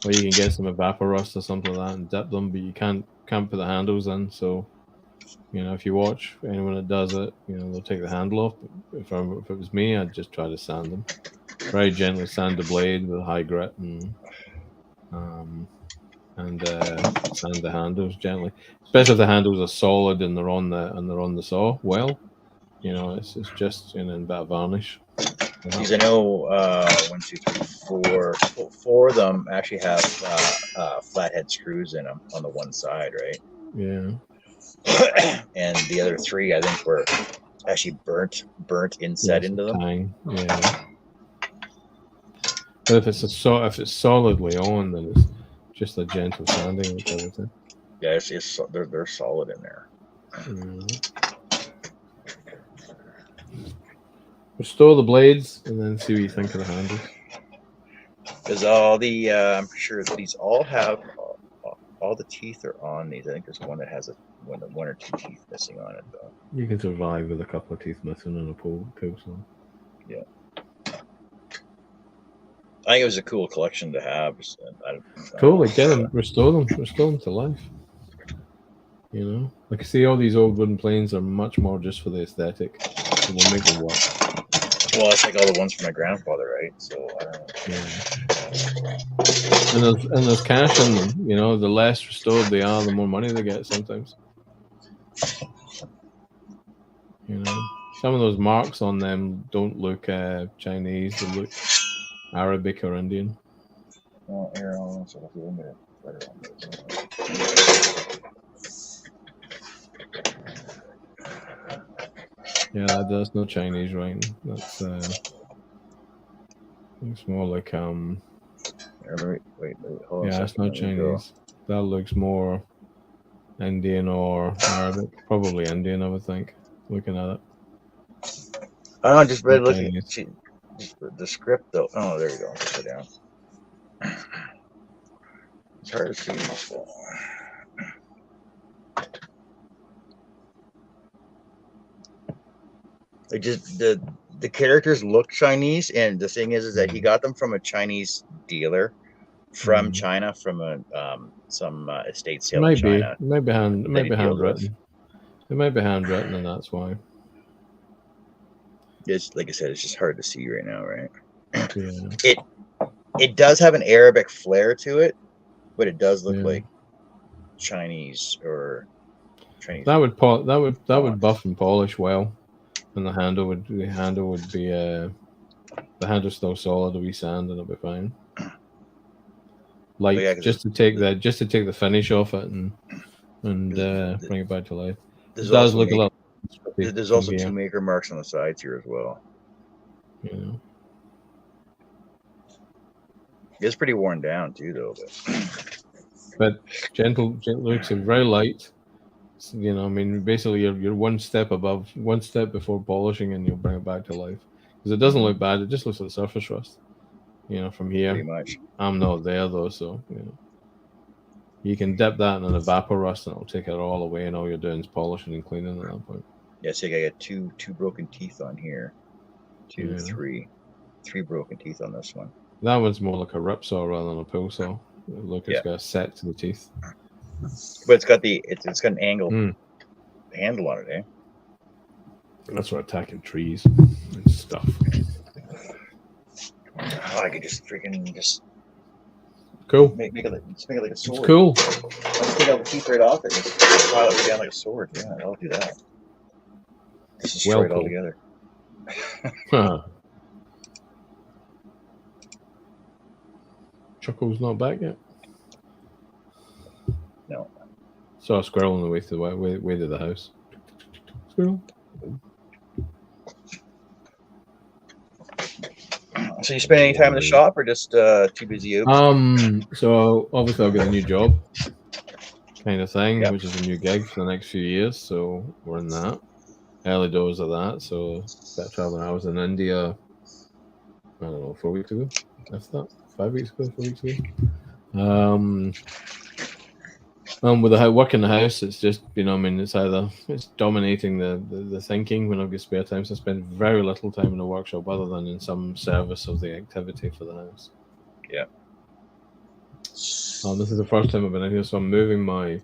Or you can get some Evaporust or something like that and dip them, but you can't put the handles in. So, you know, if you watch anyone that does it, you know, they'll take the handle off. But if it was me, I'd just try to sand them. Very gently sand the blade with high grit and sand the handles gently. Especially if the handles are solid and they're on the saw. Well, you know, it's just in a bit of varnish. Because I know 1, 2, 3, 4 of them actually have flathead screws in them on the one side, right? Yeah. And the other 3, I think, were actually burnt inset into them. Yeah. But if it's solidly on, then it's just a gentle sanding. Yeah, they're solid in there. Restore the blades and then see what you think of the handles. Because all the I'm sure these all have all the teeth are on these. I think there's one that has one or 2 teeth missing on it though. You can survive with a couple of teeth missing and a pull saw. Yeah. I think it was a cool collection to have. Totally, get them, restore them to life. You know, like I see all these old wooden planes are much more just for the aesthetic. So we'll make them work. Well, it's like all the ones from my grandfather, right? So I don't know. Yeah. And there's cash in them. You know, the less restored they are, the more money they get sometimes. You know, some of those marks on them don't look Chinese; they look Arabic or Indian. Well, here, I'll sort of Yeah, that's not Chinese writing. That's looks more like Wait, hold on a yeah, second. it's not Let me go. Chinese. That looks more Indian or Arabic. Probably Indian, I would think. Looking at it. I don't know, just read Not looking Chinese. the script though. Oh, there you go. Put it down. It's hard to see. It just the characters look Chinese, and the thing is that he got them from a Chinese dealer from China, from a some estate sale in China. It might be handwritten. with. It might be handwritten, and that's why. It's like I said, it's just hard to see right now, right? Yeah. It does have an Arabic flair to it, but it does look like Chinese or Chinese. That would buff and polish well, and the handle would be the handle's still solid. It'll be sand, and it'll be fine. Like just to take the finish off it and bring it back to life. It does look a little. There's also 2 maker marks on the sides here as well. Yeah. It's pretty worn down too, though. But gentle looks are very light. You know, I mean, basically you're one step before polishing, and you'll bring it back to life. Because it doesn't look bad. It just looks like surface rust. You know, from here. Pretty much. I'm not there though, so you know. You can dip that in an evapor rust, and it'll take it all away, and all you're doing is polishing and cleaning at that point. Yeah, so I got two broken teeth on here. Three broken teeth on this one. That one's more like a rip saw rather than a pull saw. Look, it's got a set to the teeth. But it's got an angled handle on it, eh? That's for attacking trees and stuff. Oh, I could just cool. Make it like a sword. It's cool. Let's take out the teeth right off it. Just file it down like a sword. Yeah, I'll do that. Just destroy it all together. Chuckle's not back yet. No. Saw a squirrel on the way to the house. Squirrel. So you spend any time in the shop, or just too busy out? So obviously I'll get a new job, kind of thing, which is a new gig for the next few years. So we're in that early doors of that. So that traveling. I was in India. I don't know, 4 weeks ago. That's that. 5 weeks ago, 4 weeks ago. With the work in the house, it's just, you know, I mean, it's dominating the thinking when I've got spare time. So I spend very little time in the workshop other than in some service of the activity for the house. Yeah. This is the first time I've been in here, so I'm moving my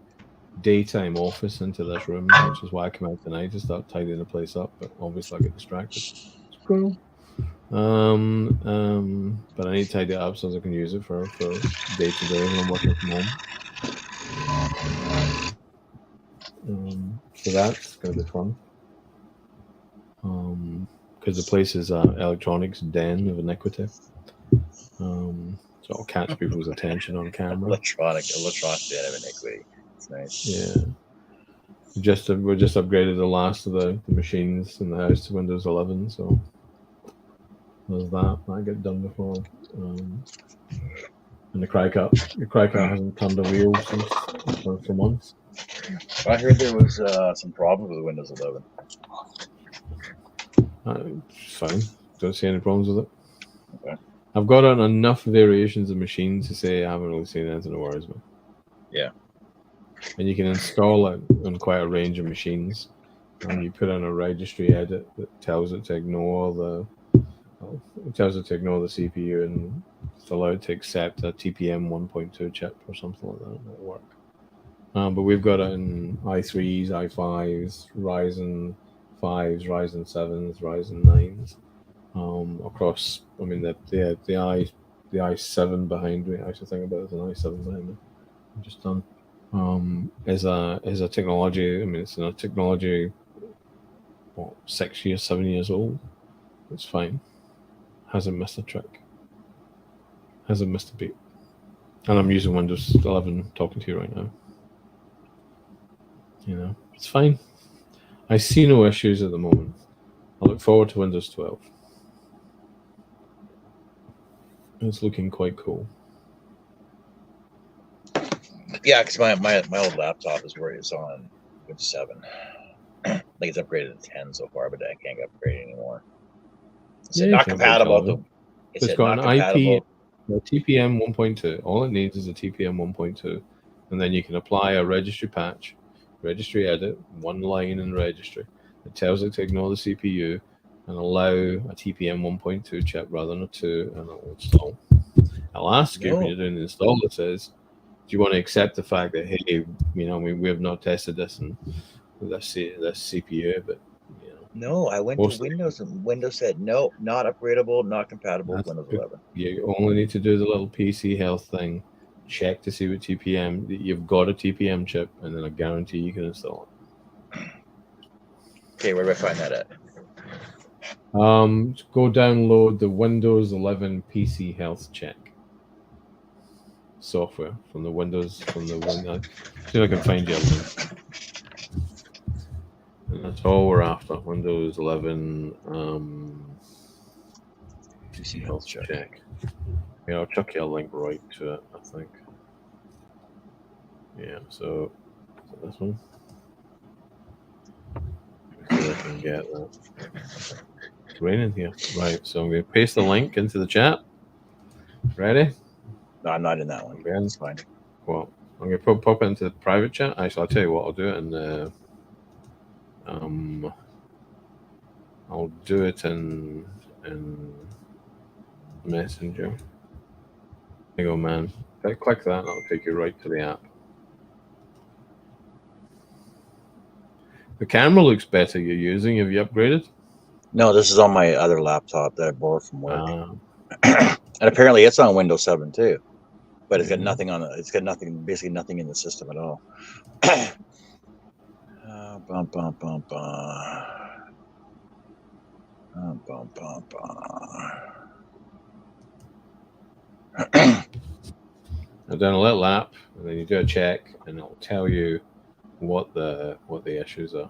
daytime office into this room, which is why I come out tonight to start tidying the place up. But obviously I get distracted. It's cool. But I need to tidy it up so I can use it for day to day when I'm working from home. So that's going to be fun. Because the place is an electronics den of iniquity. So it'll catch people's attention on camera. Electronic den of iniquity. It's nice. Yeah. We just upgraded the last of the machines in the house to Windows 11, so there's that. That get done before. And the cry cut hasn't turned a wheel for months. I heard there was some problems with Windows 11. It's fine. Don't see any problems with it. Okay. I've got on enough variations of machines to say I haven't really seen anything that worries me. Yeah. And you can install it on quite a range of machines. And you put in a registry edit that tells it to ignore the CPU, and it's allowed to accept a TPM 1.2 chip or something like that. That'll work. But we've got it in i3s, i5s, Ryzen 5s, Ryzen 7s, Ryzen 9s. Across, I mean, the i7 behind me. I actually think about it as an i7 behind me. I'm just done. Is a technology. I mean, it's a technology. 7 years old. It's fine. Hasn't missed a trick. Hasn't missed a beat. And I'm using Windows 11 talking to you right now. You know, it's fine. I see no issues at the moment. I look forward to Windows 12. It's looking quite cool. Yeah, because my old laptop is where it's on Windows 7. I think it's upgraded to 10 so far, but I can't upgrade anymore. It said Yeah, you not can compatible. upgrade It It's said got not an compatible. IP, a TPM 1.2. All it needs is a TPM 1.2, and then you can apply a registry patch, registry edit, one line in the registry. It tells it to ignore the CPU and allow a TPM 1.2 chip rather than a 2, and it'll install. I'll ask you when you're doing the install. It says, "Do you want to accept the fact that, hey, we have not tested this and this CPU, but No, I went to Windows and Windows said no, not upgradable, not compatible with Windows 11. You only need to do the little PC health thing, check to see what TPM you've got a TPM chip, and then I guarantee you can install it. Okay, where do I find that at? Go download the Windows 11 PC health check software from the Windows see if I can find you a link. And that's all we're after. Windows 11 PC health check. Yeah, I'll chuck you a link right to it, I think. Yeah, so this one. Let's see if I can get that. It's raining here. Right, so I'm going to paste the link into the chat. Ready? No, I'm not in that one. It's fine. Well, I'm going to pop it into the private chat. Actually, I'll tell you what, I'll do it in I'll do it in Messenger. There you go, man. If I click that, that'll take you right to the app. The camera looks better you're using. Have you upgraded? No, this is on my other laptop that I borrowed from work. And apparently it's on Windows 7 too. But it's got nothing on it. It's got nothing, basically nothing in the system at all. I've done a little app, and then you do a check, and it'll tell you what the issues are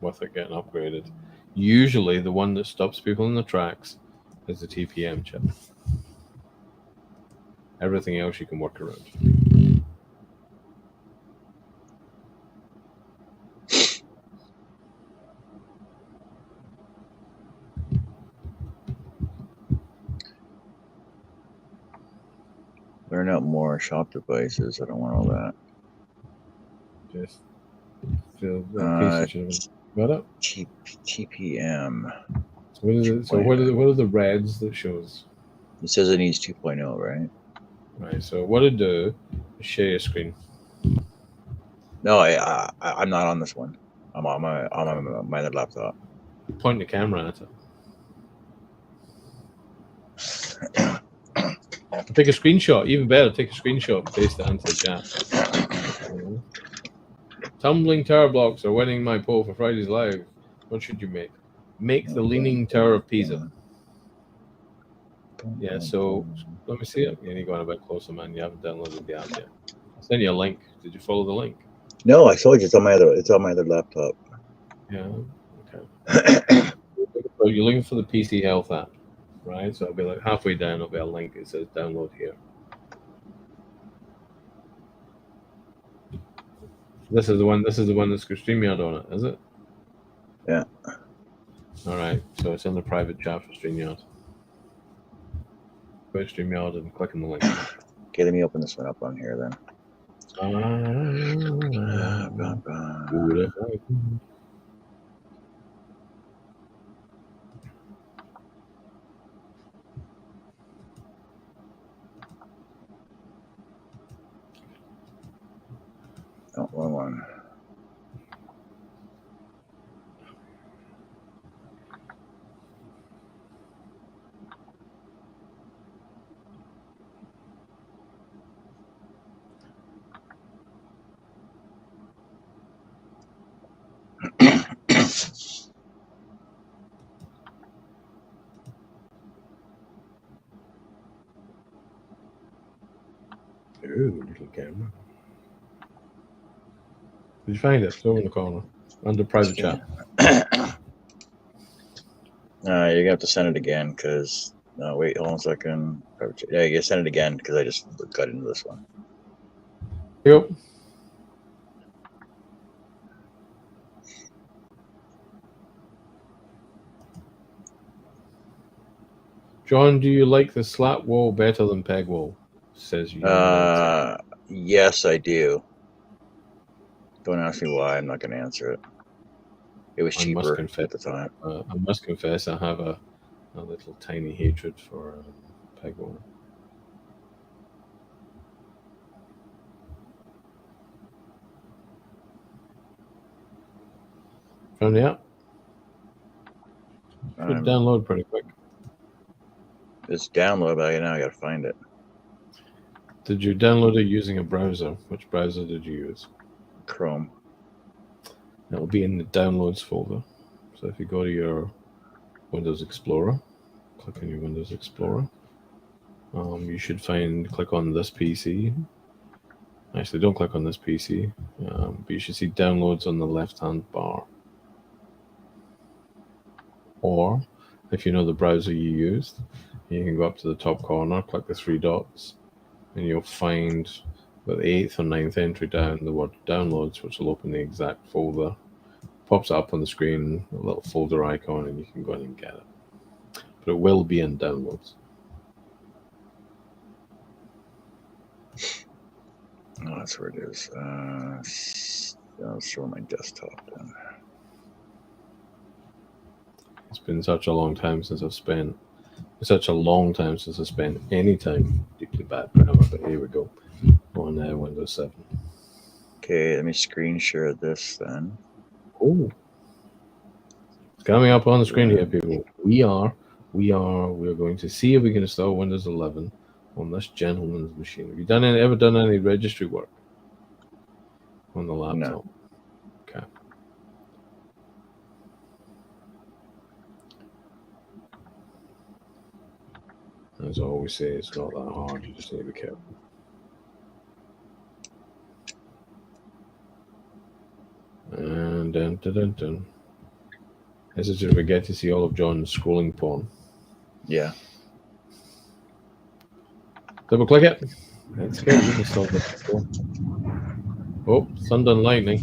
with it getting upgraded. Usually, the one that stops people in the tracks is the TPM chip. Everything else you can work around. Learn out more shop devices. I don't want all that. Just feel got it. TPM. So what is it? So what are the reds that shows? It says it needs 2.0, right? Right. So what to do is share your screen. No, I'm not on this one. I'm on my other laptop. Point the camera at it. Take a screenshot. Even better, take a screenshot, paste it into the chat. Tumbling tower blocks are winning my poll for Friday's live. What should you make? Make the Leaning Tower of Pisa. Yeah, so let me see it. You need to go on a bit closer, man. You haven't downloaded the app yet. I'll send you a link. Did you follow the link? No, I told you it's on my other laptop. Yeah. Okay. So you're looking for the PC Health app, right? So it'll be like halfway down. There'll be a link. It says download here. This is the one. This is the one that's got StreamYard on it, is it? Yeah. All right. So it's in the private chat for StreamYard. Go to StreamYard and click on the link. Okay, let me open this one up on here then. Oh, wrong one. Ooh, little camera. Did you find it? It's over in the corner. Under private chat. You're gonna have to send it again because no, wait, hold on a second. Yeah, you send it again because I just got into this one. Yep. John, do you like the slat wall better than peg wall? Says you. Yes, I do. Don't ask me why. I'm not going to answer it. It was cheaper at the time. I must confess, I have a little tiny hatred for peg wall. Found the app? Should download pretty quick. It's download, but now I got to find it. Did you download it using a browser? Which browser did you use? Chrome. It'll be in the downloads folder. So if you go to your Windows Explorer, click on your Windows Explorer, you should click on this PC. Actually, don't click on this PC, but you should see downloads on the left-hand bar. Or if you know the browser you used, you can go up to the top corner, click the three dots, and you'll find the 8th or 9th entry down the word downloads, which will open the exact folder. Pops up on the screen, a little folder icon, and you can go in and get it. But it will be in downloads. Oh, that's where it is. I'll show my desktop then. It's been such a long time since I've spent any time deeply bad grammar, but here we go on Windows 7. Okay, let me screen share this then. Oh, it's coming up on the screen here, people. We're going to see if we can install Windows 11 on this gentleman's machine. Have you ever done any registry work on the laptop? No. Okay. As I always say, it's not that hard. You just need to be careful. And dun. This is where we get to see all of John's scrolling porn. Yeah. Double click it. Let's go. We can solve this. Oh, thunder and lightning.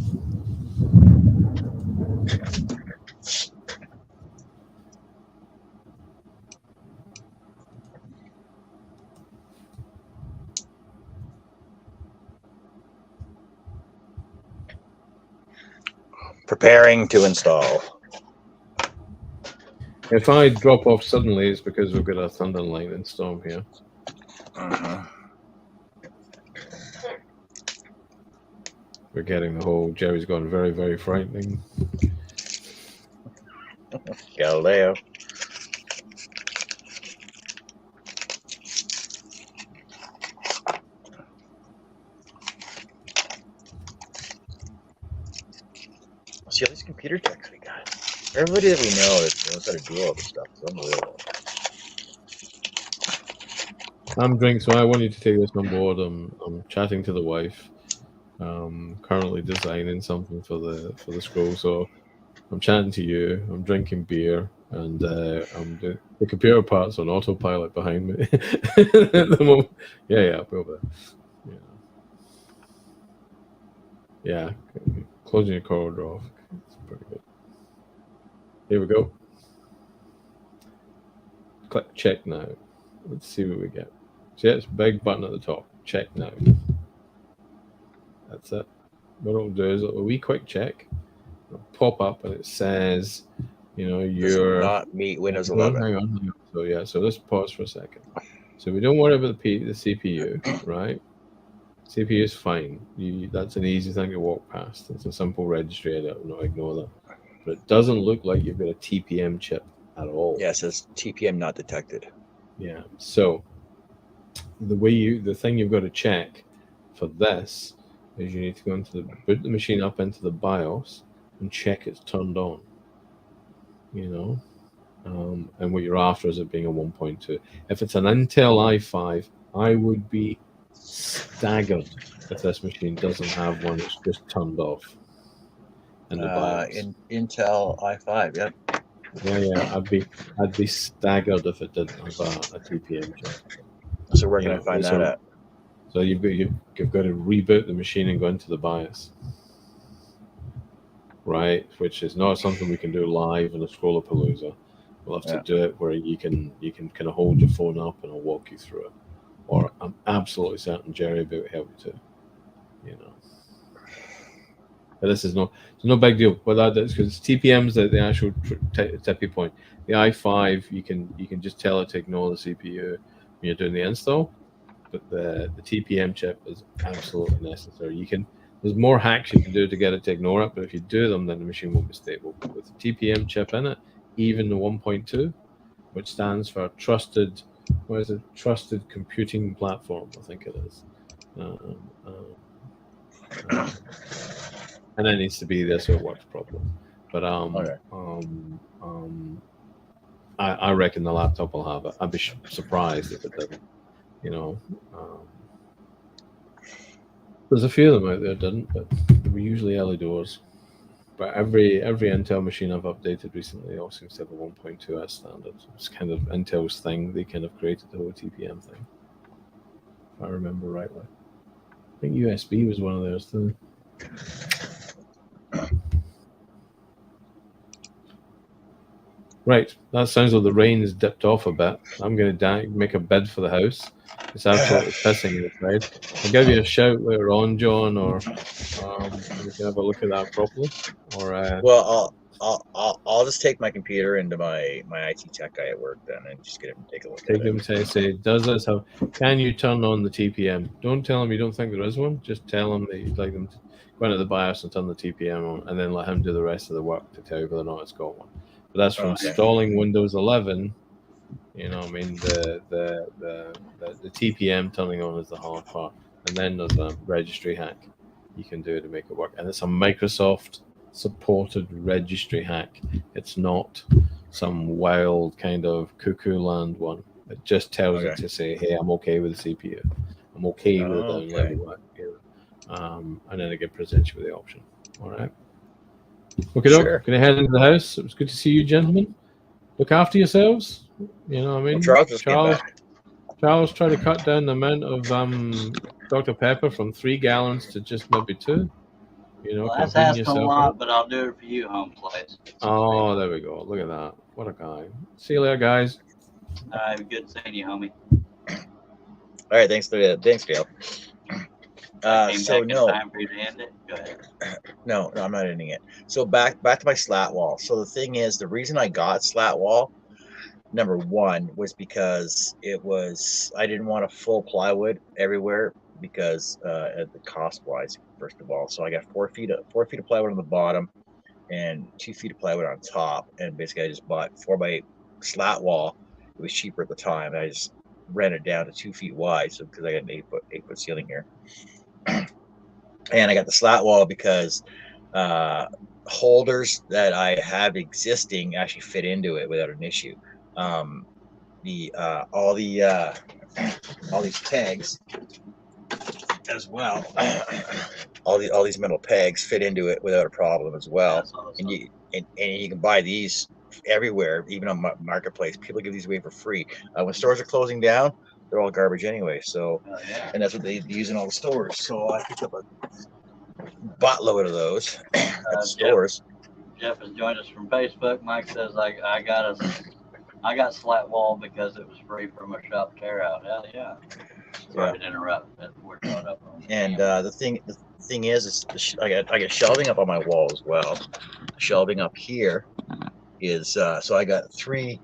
Preparing to install. If I drop off suddenly, it's because we've got a thunder and lightning storm here. We're getting the whole Jerry's gone very, very frightening. Galileo. See all these computer techs we got. Everybody that we know that knows how to do all this stuff is unbelievable. So I want you to take this on board. I'm chatting to the wife. Currently designing something for the scroll. So I'm chatting to you. I'm drinking beer, and the computer part's on autopilot behind me at the moment. Yeah, over there. Yeah. Closing your corridor off. It's pretty good. Here we go. Click check now. Let's see what we get. See, it's a big button at the top. Check now. That's it. What it'll do is a wee quick check. It'll pop up and it says, you're not meet Windows 11. Hang on. So let's pause for a second. So we don't worry about the CPU, right? CPU is fine. That's an easy thing to walk past. It's a simple registry. I don't know, ignore that. But it doesn't look like you've got a TPM chip at all. Yeah, it says TPM not detected. Yeah. So the thing you've got to check for this is you need to boot the machine up into the BIOS and check it's turned on. And what you're after is it being a 1.2. If it's an Intel i5, I would be staggered if this machine doesn't have one that's just turned off in the BIOS. Intel i5, yep. Yeah. I'd be staggered if it didn't have a TPM chip. So where can I find that at? So you've got to reboot the machine and go into the BIOS, right? Which is not something we can do live in a Scrollapalooza. We'll have to do it where you can kind of hold your phone up and I'll walk you through it. Or I'm absolutely certain Jerry will be able to help you too. You know. But this is no big deal. But that is because TPM's the actual tipping point. The i5 you can just tell it to ignore the CPU when you're doing the install. But the TPM chip is absolutely necessary. There's more hacks you can do to get it to ignore it, but if you do them, then the machine won't be stable. But with the TPM chip in it, even the 1.2, which stands for Trusted Computing Platform, I think it is. And it needs to be there so it works properly. But I reckon the laptop will have it. I'd be surprised if it didn't. You know, there's a few of them out there didn't, but they were usually early doors. But every Intel machine I've updated recently all seems to have a 1.2S standard. It's kind of Intel's thing. They kind of created the whole TPM thing, if I remember rightly. I think USB was one of theirs too. Right, that sounds like the rain has dipped off a bit. I'm going to make a bid for the house. It's absolutely pissing inside. I'll give you a shout later on, John, or we can have a look at that properly. Or well, I'll just take my computer into my IT tech guy at work then, and just get him to take a look at it. Take him to say, does this have? Can you turn on the TPM? Don't tell him you don't think there is one. Just tell him that you'd like them to go into the BIOS and turn the TPM on, and then let him do the rest of the work to tell you whether or not it's got one. But that's from installing Windows 11. You know, I mean, the TPM turning on is the hard part, and then there's a registry hack you can do to make it work, and it's a Microsoft supported registry hack. It's not some wild kind of cuckoo land one. It just tells it to say, "Hey, I'm okay with the CPU. I'm okay with the level work," and then it presents you with the option. All right. Okay, sure. Can I head into the house? It was good to see you, gentlemen. Look after yourselves. You know what I mean? Well, Charles tried to cut down the amount of Dr. Pepper from 3 gallons to just maybe 2. You know, well, that's asking a lot, but I'll do it for you, home place. Oh, there we go. Look at that. What a guy. See you later, guys. All right, good seeing you, homie. All right, thanks, Dale. So no. Time for you to end it. Go ahead. No, I'm not ending it. So back to my slat wall. So the thing is, the reason I got slat wall, number one, was because I didn't want a full plywood everywhere because at the cost wise, first of all. So I got 4 feet of plywood on the bottom and 2 feet of plywood on top, and basically I just bought 4x8 slat wall. It was cheaper at the time. I just ran it down to 2 feet wide, so because I got an 8 foot ceiling here. And I got the slat wall because holders that I have existing actually fit into it without an issue. All these pegs as well. all these metal pegs fit into it without a problem as well. Awesome. And you can buy these everywhere, even on Marketplace. People give these away for free. When stores are closing down, they're all garbage anyway. So, and that's what they use in all the stores. So I picked up a buttload of those at the stores. Jeff has joined us from Facebook. Mike says I got slat wall because it was free from a shop tear out. Hell yeah. Sorry to interrupt. We're caught up on. And the thing is I got shelving up on my wall as well. The shelving up here is so I got three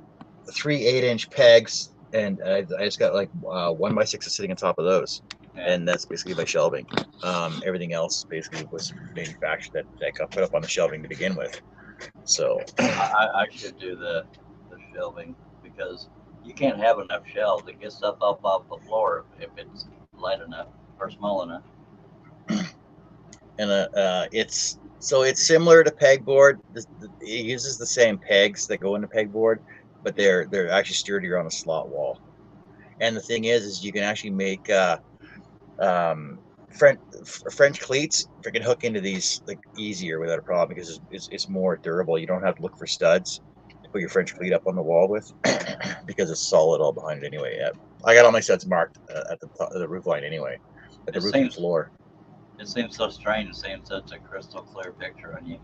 8-inch pegs. And I just got like 1x6 sitting on top of those, and that's basically my shelving. Everything else basically was manufactured that got put up on the shelving to begin with. So I should do the shelving because you can't have enough shelves. It gets stuff up off the floor if it's light enough or small enough. And it's similar to pegboard. It uses the same pegs that go into pegboard, but they're actually sturdier on the slot wall. And the thing is you can actually make French cleats freaking hook into these like easier without a problem because it's more durable. You don't have to look for studs to put your French cleat up on the wall with because it's solid all behind it anyway. Yeah, I got all my sets marked at the top of the roof line anyway, at the roof and floor. It seems so strange seeing such a crystal clear picture on you.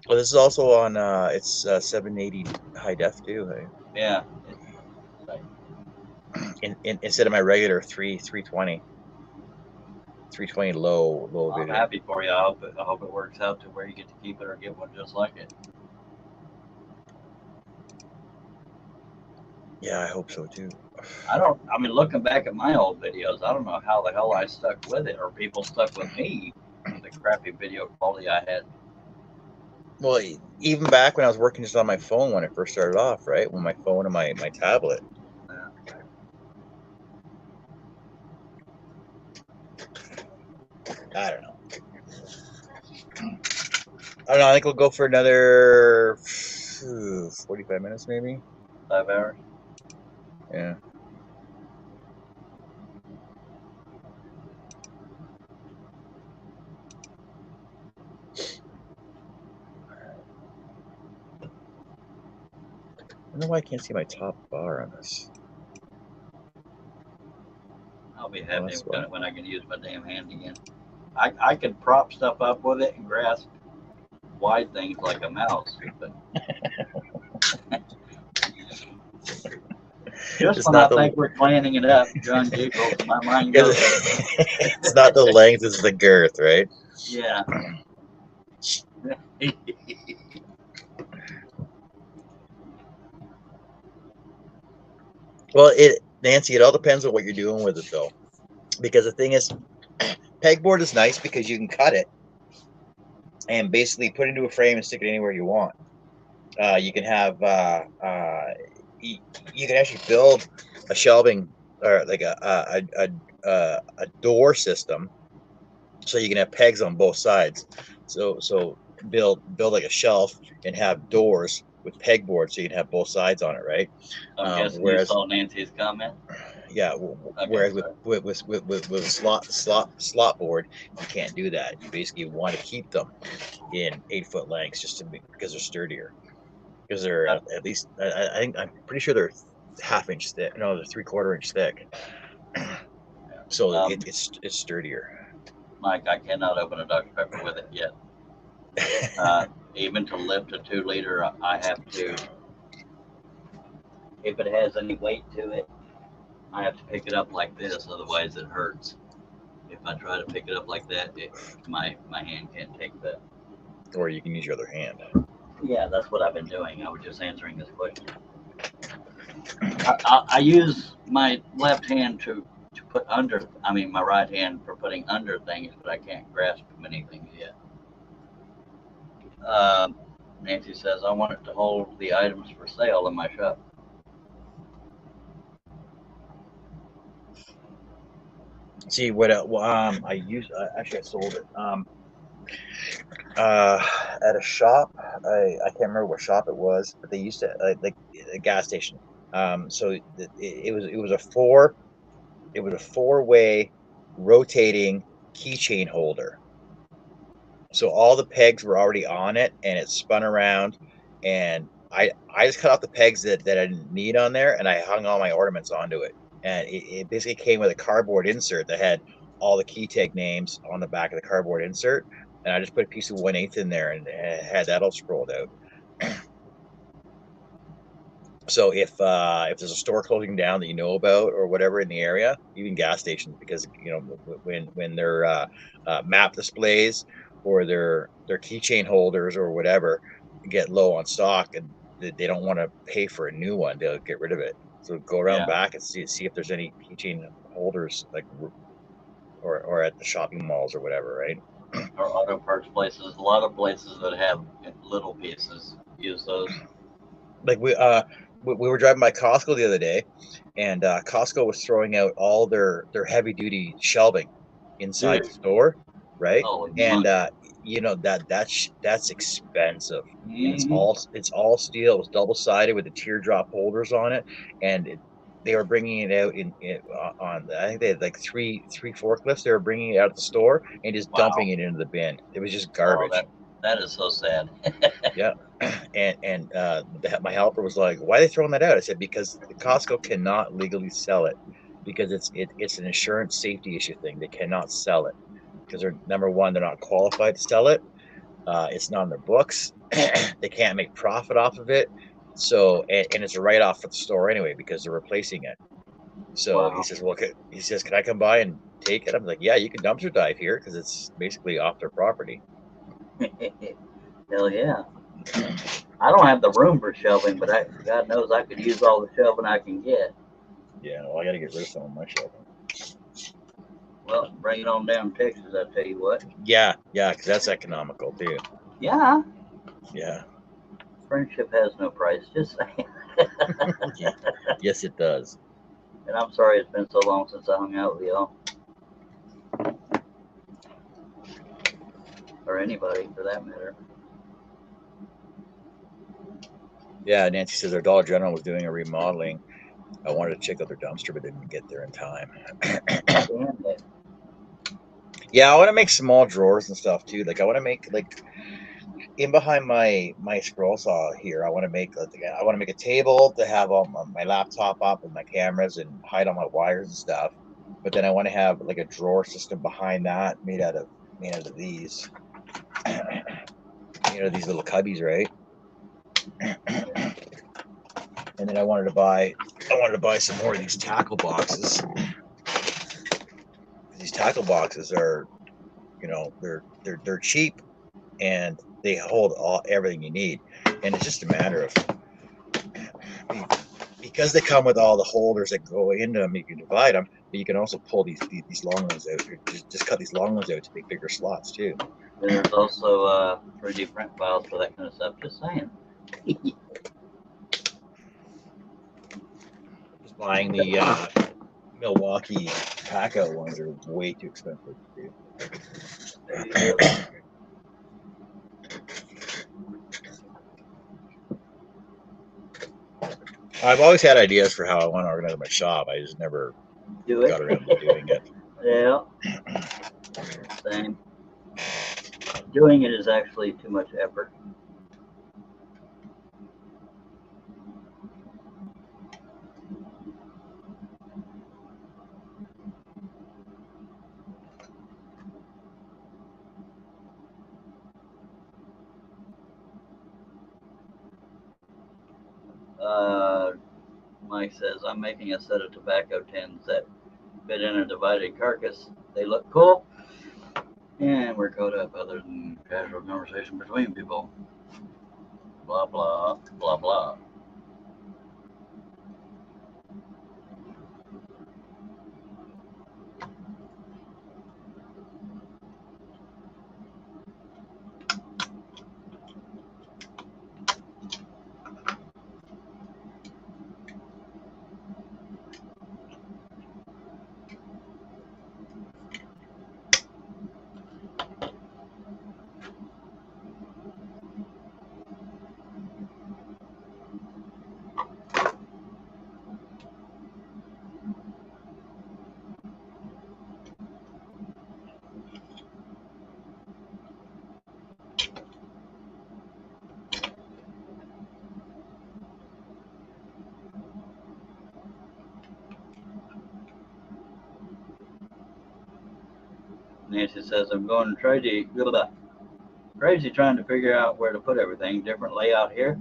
Well, this is also on. It's 780 high def too. Hey? Yeah. Instead of my regular 320 low I'm video. happy for you. I hope it works out to where you get to keep it or get one just like it. Yeah, I hope so too. I mean, looking back at my old videos, I don't know how the hell I stuck with it or people stuck with me. The crappy video quality I had. Well, even back when I was working just on my phone when I first started off, right? When my phone and my tablet. I don't know. I think we'll go for another 45 minutes, maybe. 5 hours. Yeah. I don't know why I can't see my top bar on this. I'll be happy when I can use my damn hand again. I could prop stuff up with it and grasp wide things like a mouse, but just when I think we're planning it up, John giggles, my mind goes. It's not the length, it's the girth, right? Yeah. Well, Nancy, it all depends on what you're doing with it, though. Because the thing is, pegboard is nice because you can cut it and basically put it into a frame and stick it anywhere you want. You can have you can actually build a shelving or like a door system, so you can have pegs on both sides. So build like a shelf and have doors with pegboard, so you can have both sides on it, right? I'm guessing you saw Nancy's comment. Yeah. Okay, whereas with a slot board, you can't do that. You basically want to keep them in 8-foot lengths just because they're sturdier. Because they're at least I'm pretty sure they're half-inch thick. No, they're 3/4 inch thick. So it's sturdier. Mike, I cannot open a Dr. Pepper with it yet. Even to lift a 2-liter, I have to. If it has any weight to it, I have to pick it up like this. Otherwise, it hurts. If I try to pick it up like that, my hand can't take that. Or you can use your other hand. Yeah, that's what I've been doing. I was just answering this question. I use my left hand to put under, my right hand for putting under things, but I can't grasp many things yet. Nancy says, I want it to hold the items for sale in my shop. See what I used. Actually, I sold it. At a shop, I can't remember what shop it was, but they used to like a gas station. So it was a four-way rotating keychain holder. So all the pegs were already on it, and it spun around, and I just cut off the pegs that I didn't need on there, and I hung all my ornaments onto it. And it basically came with a cardboard insert that had all the key tag names on the back of the cardboard insert. And I just put a piece of 1/8 in there and had that all scrolled out. So if there's a store closing down that you know about or whatever in the area, even gas stations, because when their map displays or their keychain holders or whatever get low on stock and they don't want to pay for a new one, they'll get rid of it. So go around back and see if there's any keychain holders like or at the shopping malls or whatever, right? Or auto parts places. A lot of places that have little pieces use those. Like we were driving by Costco the other day, and Costco was throwing out all their heavy duty shelving inside the store, right? Oh, and that's expensive. Mm-hmm. It's all steel. It was double sided with the teardrop holders on it, and they were bringing it out on I think they had like three forklifts. They were bringing it out of the store and just dumping it into the bin. It was just garbage. That is so sad. Yeah. And my helper was like, "Why are they throwing that out?" I said, "Because the Costco cannot legally sell it because it's an insurance safety issue thing. They cannot sell it because they're number one, they're not qualified to sell it. It's not in their books. They can't make profit off of it. So and it's a write off for the store anyway because they're replacing it. So he Wow. says, "Well, he says, can I come by and take it?" I'm like, "Yeah, you can dumpster dive here because it's basically off their property." Hell yeah. I don't have the room for shelving, but God knows I could use all the shelving I can get. Yeah, well, I got to get rid of some of my shelving. Well, bring it on down to Texas, I tell you what. Yeah, because that's economical too. Yeah. Yeah. Friendship has no price, just saying. Yes, it does. And I'm sorry it's been so long since I hung out with y'all. Or anybody, for that matter. Yeah, Nancy says our Dollar General was doing a remodeling. I wanted to check out their dumpster, but didn't get there in time. Damn it. Yeah, I want to make small drawers and stuff too. Like I want to make like in behind my scroll saw here. I want to make a table to have all my laptop up and my cameras and hide all my wires and stuff. But then I want to have like a drawer system behind that made out of these, these little cubbies, right? And then I wanted to buy some more of these tackle boxes. These tackle boxes are, they're cheap and they hold everything you need. And it's just a matter of, because they come with all the holders that go into them, you can divide them, but you can also pull these long ones out. Just cut these long ones out to make bigger slots too. And there's also 3D print files for that kind of stuff. Just saying. Just buying the Milwaukee pack-out ones are way too expensive too. There you go. I've always had ideas for how I want to organize my shop. I just never Do got it. around to doing it. Yeah. Same. Doing it is actually too much effort. Mike says, I'm making a set of tobacco tins that fit in a divided carcass. They look cool. And we're caught up other than casual conversation between people. Blah, blah, blah, blah. Nancy says, I'm going crazy trying to figure out where to put everything. Different layout here.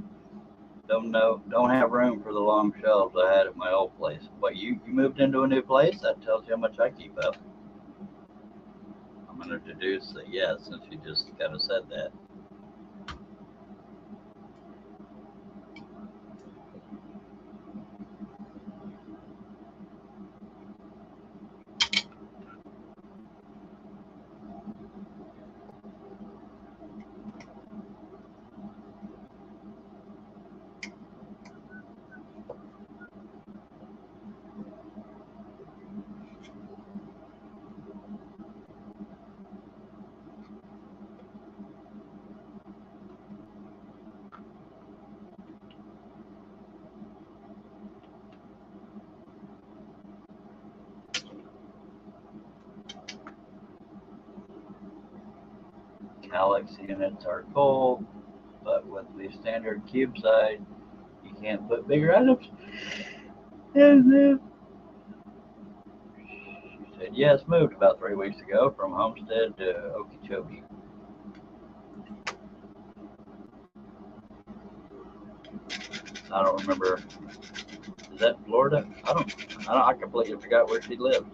Don't have room for the long shelves I had at my old place. But you moved into a new place? That tells you how much I keep up. I'm going to deduce that yes, since you just kind of said that. Alex units are cool, but with the standard cube size, you can't put bigger items. And then she said, yes, moved about 3 weeks ago from Homestead to Okeechobee. I don't remember. Is that Florida? I completely forgot where she lived.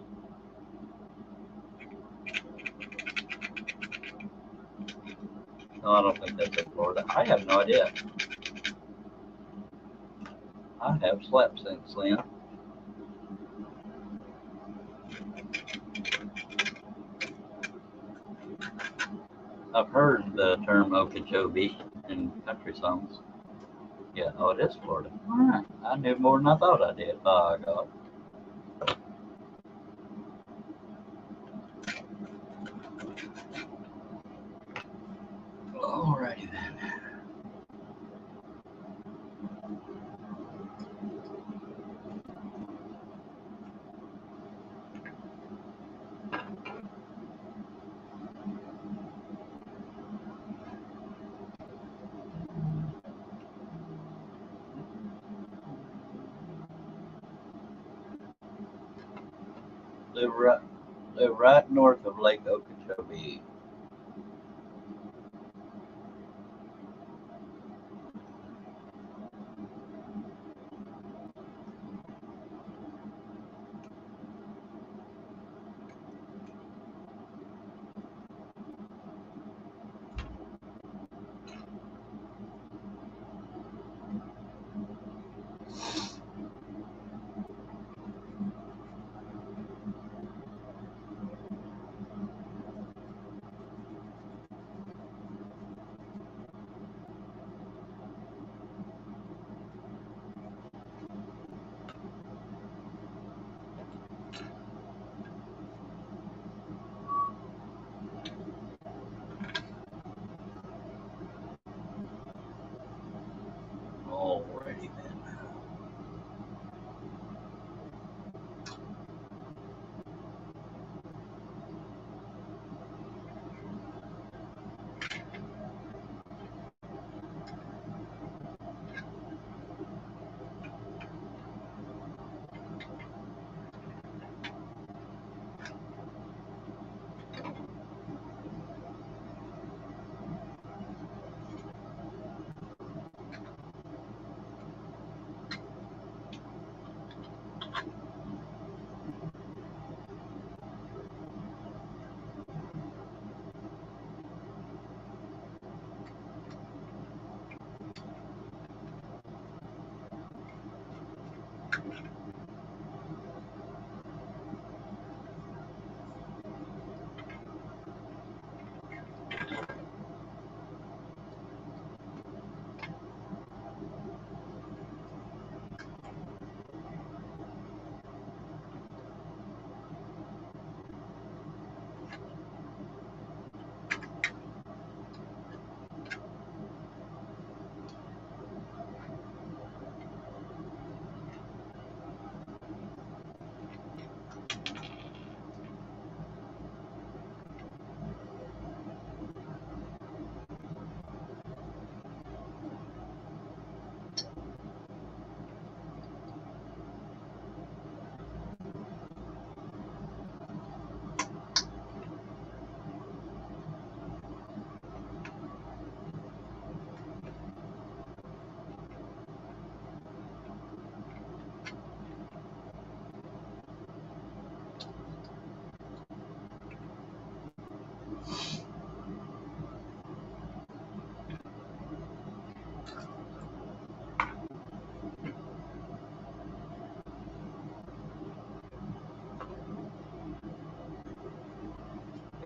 No, I don't think that's in Florida. I have no idea. I have slept since then. I've heard the term Okeechobee in country songs. Yeah, oh, it is Florida. All right. I knew more than I thought I did. Oh, God. Alrighty then. Live right north of Lake Okeechobee. Alrighty then.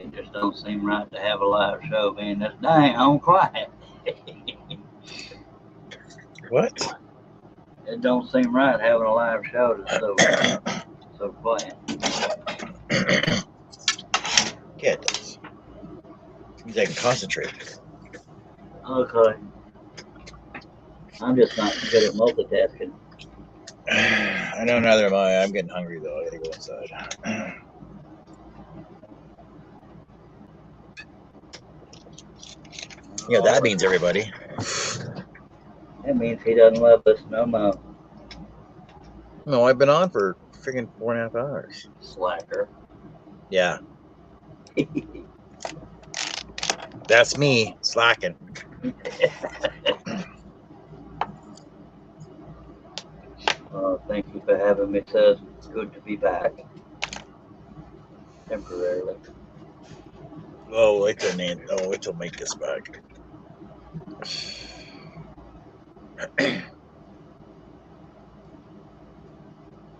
It just don't seem right to have a live show being this dang on quiet. What? It don't seem right having a live show that's so quiet. Yeah, it does. Means I can concentrate. Okay. I'm just not good at multitasking. I know, neither am I. I'm getting hungry though. I gotta go inside. You know, that means everybody. That means he doesn't love us no more. No, I've been on for freaking 4.5 hours. Slacker. Yeah. That's me slacking. Thank you for having me, sis. It's good to be back. Temporarily. Oh, wait till Nate. Oh, wait till Mike gets back.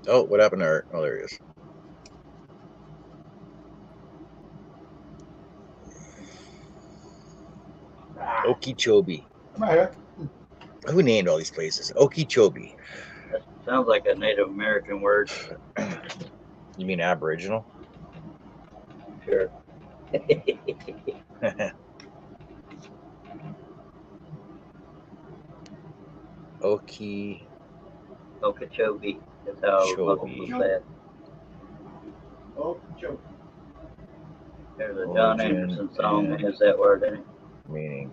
Oh, what happened to Art? Oh, there he is. Okeechobee. Come here. Who named all these places? Okeechobee. That sounds like a Native American word. You mean Aboriginal? Sure. Okeechobee. Okeechobee is how locals say it. Oh, joke. There's a John Anderson song that has that word in it. Meaning.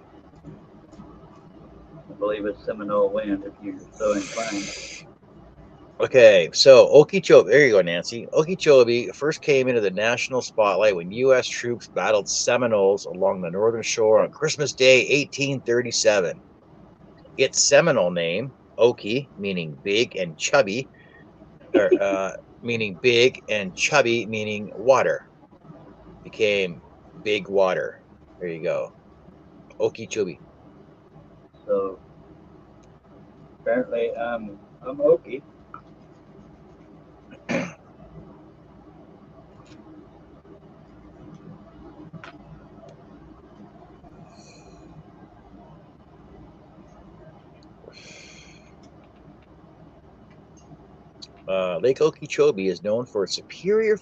I believe it's Seminole Wind, if you're so inclined. Okay, so Okeechobee, there you go, Nancy. Okeechobee first came into the national spotlight when U.S. troops battled Seminoles along the northern shore on Christmas Day, 1837. Its Seminole name, Okie, meaning big and chubby, meaning big and chubby, meaning water, became Big Water. There you go. Okeechobee. So apparently I'm Okie. Lake Okeechobee is known for its superior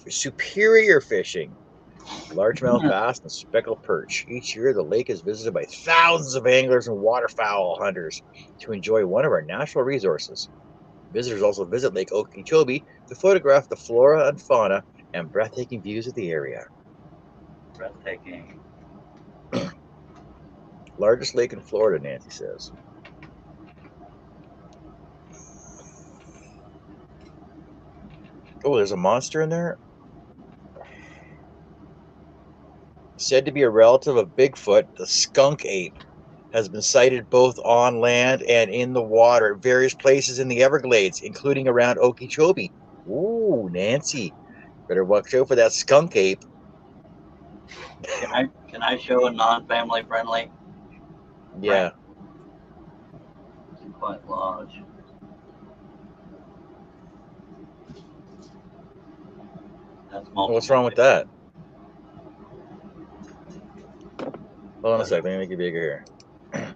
fishing, largemouth bass, and speckled perch. Each year, the lake is visited by thousands of anglers and waterfowl hunters to enjoy one of our natural resources. Visitors also visit Lake Okeechobee to photograph the flora and fauna and breathtaking views of the area. Breathtaking. Largest lake in Florida, Nancy says. Oh, there's a monster in there? Said to be a relative of Bigfoot, the skunk ape has been sighted both on land and in the water at various places in the Everglades, including around Okeechobee. Ooh, Nancy, better watch out for that skunk ape. Can I show a non-family friendly? Yeah. It's quite large. That's multiple. What's wrong with that? Hold on a second. Let me make it bigger here.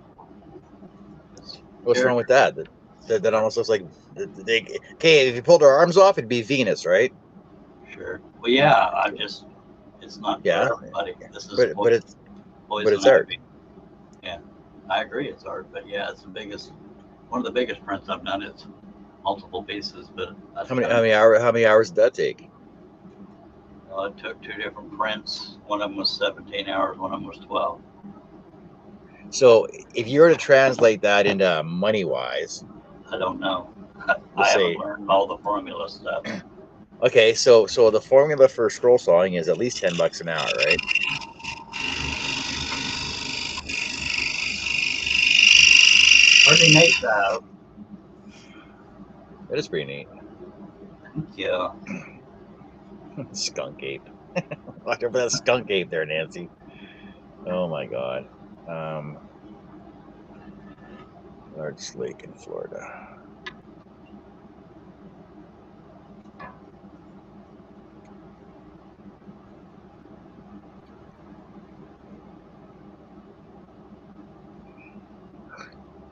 What's wrong with that? That almost looks like okay. If you pulled our arms off, it'd be Venus, right? Sure. Well, yeah. It's not for everybody. This is but it's art. Yeah, I agree. It's art, but yeah, it's one of the biggest prints I've done. It's multiple pieces, but how many hours did that take? Well, it took 2 different prints. One of them was 17 hours. One of them was 12. So if you were to translate that into money-wise, I don't know. I haven't learned all the formula stuff. Okay, so the formula for scroll sawing is at least $10 an hour, right? Pretty neat, though. That is pretty neat. Yeah. Skunk ape. Watch out for that skunk ape there, Nancy. Oh my God. Largest lake in Florida.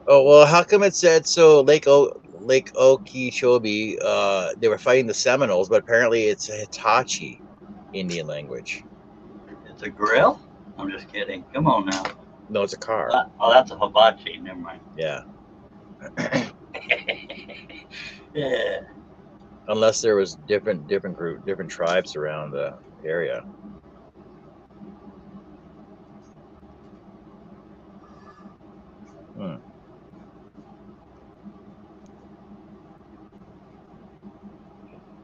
Oh well, how come it said so? Lake Okeechobee. They were fighting the Seminoles, but apparently it's a Hitachi Indian language. It's a grill? I'm just kidding. Come on now. No, it's a car. That's a hibachi. Never mind. Yeah. Yeah. Unless there was different tribes around the area. Hmm.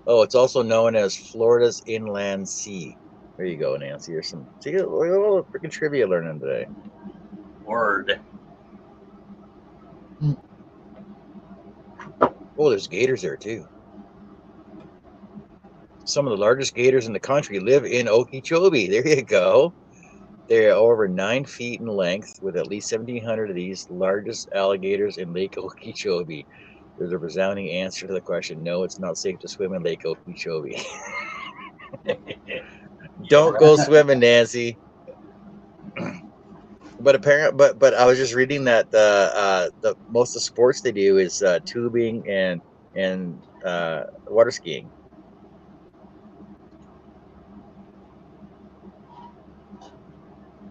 Oh, it's also known as Florida's Inland Sea. There you go, Nancy. Here's some freaking trivia learning today. Word. Oh, there's gators there too. Some of the largest gators in the country live in Okeechobee. There you go. They're over 9 feet in length, with at least 1,700 of these largest alligators in Lake Okeechobee. There's a resounding answer to the question: no, it's not safe to swim in Lake Okeechobee. Don't go swimming, Nancy. But apparently, but I was just reading that the most of the sports they do is tubing and water skiing.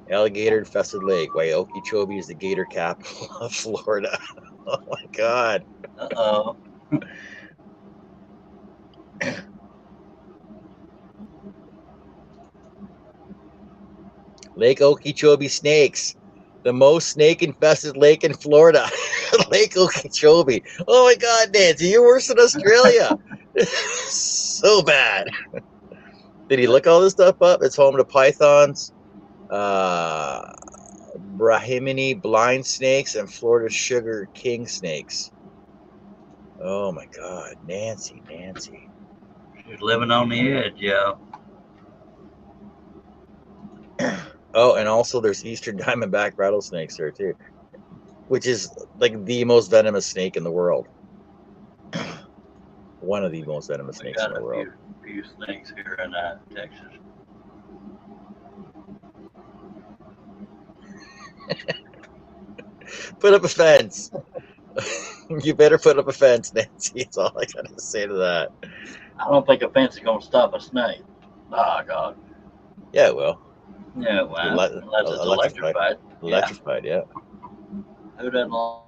Alligator infested lake. Why Okeechobee is the gator capital of Florida. Oh my God. Uh-oh. Lake Okeechobee snakes. The most snake infested lake in Florida. Lake Okeechobee. Oh my God, Nancy, you're worse than Australia. So bad. Did he look all this stuff up? It's home to pythons, Brahminy blind snakes, and Florida sugar king snakes. Oh my God, Nancy. She's living on the edge, yo. Oh, and also there's Eastern diamondback rattlesnakes there too, which is like the most venomous snake in the world. One of the most venomous We snakes in got the a world. few snakes here in Texas. Put up a fence. You better put up a fence, Nancy. That's all I gotta say to that. I don't think a fence is going to stop a snake. Oh, God. Yeah, well, Yeah, well, unless it's electrified. Electrified, yeah. Who doesn't like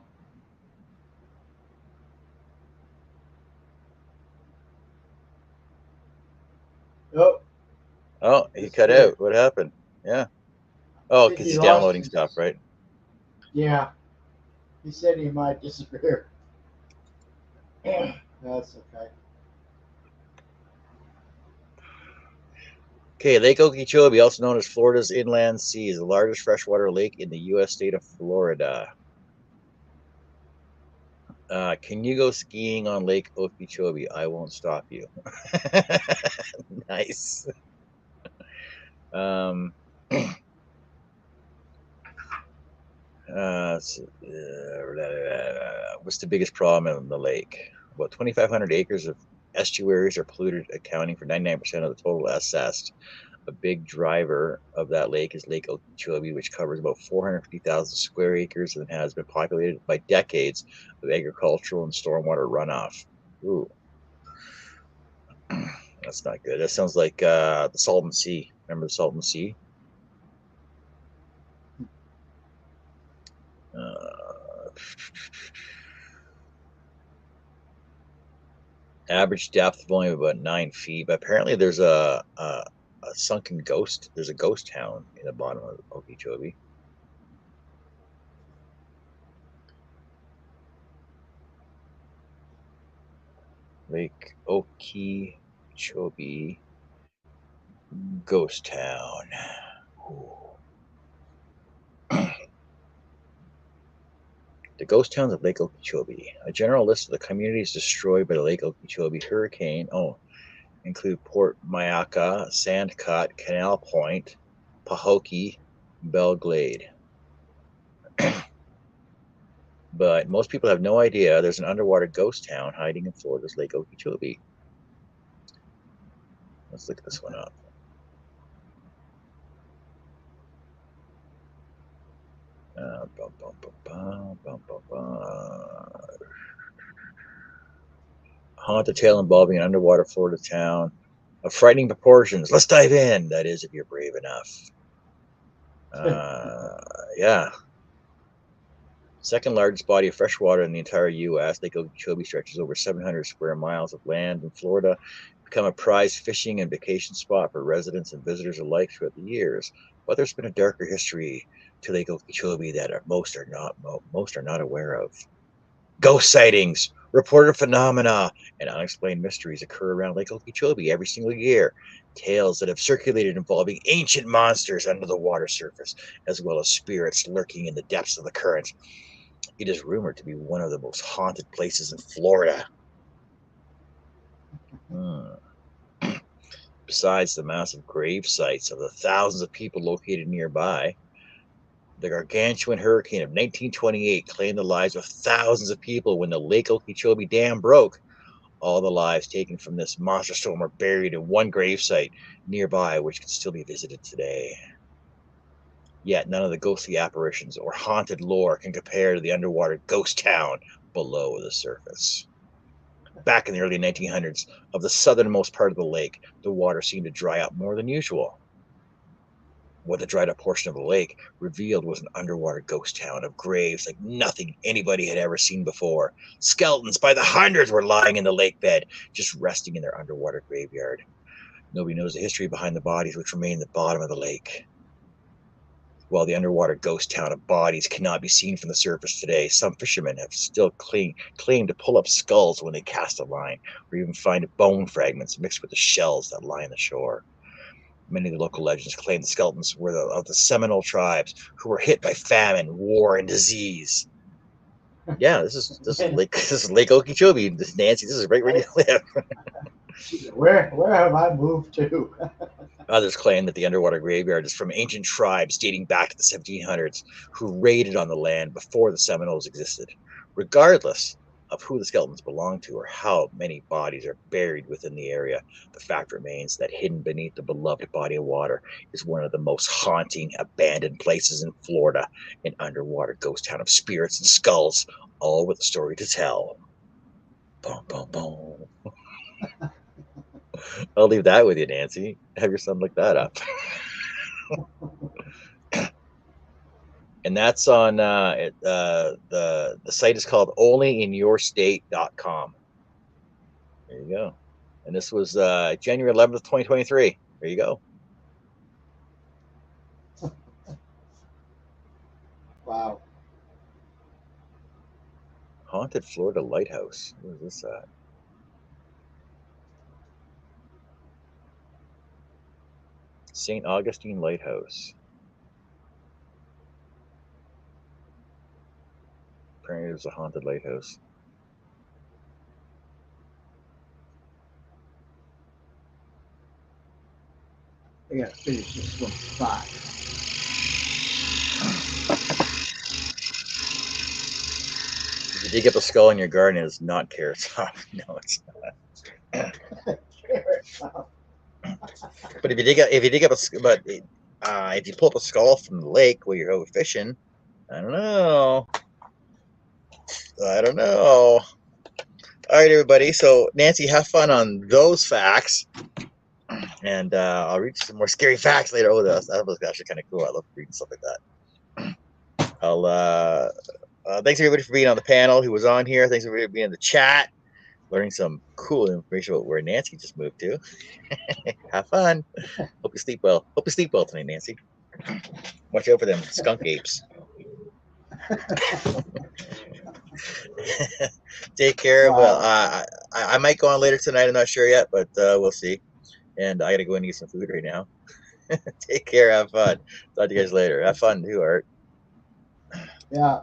Oh, Oh, he cut out. What happened? Yeah. Oh, because he he's lost downloading his- stuff, right? Yeah. He said he might disappear. That's okay. Okay, Lake Okeechobee, also known as Florida's Inland Sea, is the largest freshwater lake in the U.S. state of Florida. Can you go skiing on Lake Okeechobee? I won't stop you. Nice. What's the biggest problem in the lake? About 2,500 acres of estuaries are polluted, accounting for 99% of the total assessed. A big driver of that lake is Lake Okeechobee, which covers about 450,000 square acres and has been populated by decades of agricultural and stormwater runoff. Ooh, that's not good. That sounds like the Salton Sea. Remember the Salton Sea? Average depth of only about 9 feet, but apparently there's a sunken ghost. There's a ghost town in the bottom of Okeechobee. Lake Okeechobee ghost town. The ghost towns of Lake Okeechobee. A general list of the communities destroyed by the Lake Okeechobee hurricane include Port Mayaca, Sandcut, Canal Point, Pahokee, Belle Glade. But most people have no idea there's an underwater ghost town hiding in Florida's Lake Okeechobee. Let's look this one up. Haunted tale involving an underwater Florida town of frightening proportions. Let's dive in. That is, if you're brave enough. Yeah. Second largest body of fresh water in the entire U.S., Lake Okeechobee stretches over 700 square miles of land in Florida, become a prized fishing and vacation spot for residents and visitors alike throughout the years. But there's been a darker history to Lake Okeechobee that most are not aware of. Ghost sightings, reported phenomena, and unexplained mysteries occur around Lake Okeechobee every single year. Tales that have circulated involving ancient monsters under the water surface, as well as spirits lurking in the depths of the current. It is rumored to be one of the most haunted places in Florida. Besides the massive grave sites of the thousands of people located nearby, the gargantuan hurricane of 1928 claimed the lives of thousands of people when the Lake Okeechobee Dam broke. All the lives taken from this monster storm are buried in one gravesite nearby, which can still be visited today. Yet none of the ghostly apparitions or haunted lore can compare to the underwater ghost town below the surface. Back in the early 1900s, of the southernmost part of the lake, the water seemed to dry up more than usual. What the dried up portion of the lake revealed was an underwater ghost town of graves like nothing anybody had ever seen before. Skeletons by the hundreds were lying in the lake bed, just resting in their underwater graveyard. Nobody knows the history behind the bodies which remain at the bottom of the lake. While the underwater ghost town of bodies cannot be seen from the surface today, some fishermen have still claimed to pull up skulls when they cast a line, or even find bone fragments mixed with the shells that line the shore. Many of the local legends claim the skeletons were of the Seminole tribes who were hit by famine, war, and disease. Yeah, this is Lake Okeechobee, Nancy. This is right where you live. Where have I moved to? Others claim that the underwater graveyard is from ancient tribes dating back to the 1700s who raided on the land before the Seminoles existed. Regardless of who the skeletons belong to or how many bodies are buried within the area, the fact remains that hidden beneath the beloved body of water is one of the most haunting, abandoned places in Florida, an underwater ghost town of spirits and skulls, all with a story to tell. Boom, boom, boom. I'll leave that with you, Nancy. Have your son look that up. And that's on the site is called onlyinyourstate.com. There you go. And this was January 11th, 2023. There you go. Wow. Haunted Florida Lighthouse. Where is this at? St. Augustine Lighthouse. Apparently there's a haunted lighthouse. I gotta finish this one spot. If you dig up a skull in your garden, it's not Carrot Top. No, it's not. But if you dig up if you pull up a skull from the lake while you're over fishing, I don't know. All right, everybody. So Nancy, have fun on those facts, and I'll read some more scary facts later. Oh, that was actually kind of cool. I love reading stuff like that. I'll thanks everybody for being on the panel who was on here. Thanks everybody for being in the chat, learning some cool information about where Nancy just moved to. Have fun. Hope you sleep well. Hope you sleep well tonight, Nancy. Watch out for them skunk apes. Take care. Wow. Well, I might go on later tonight. I'm not sure yet, but we'll see. And I got to go and eat some food right now. Take care. Have fun. Talk to you guys later. Have fun too, Art. Yeah.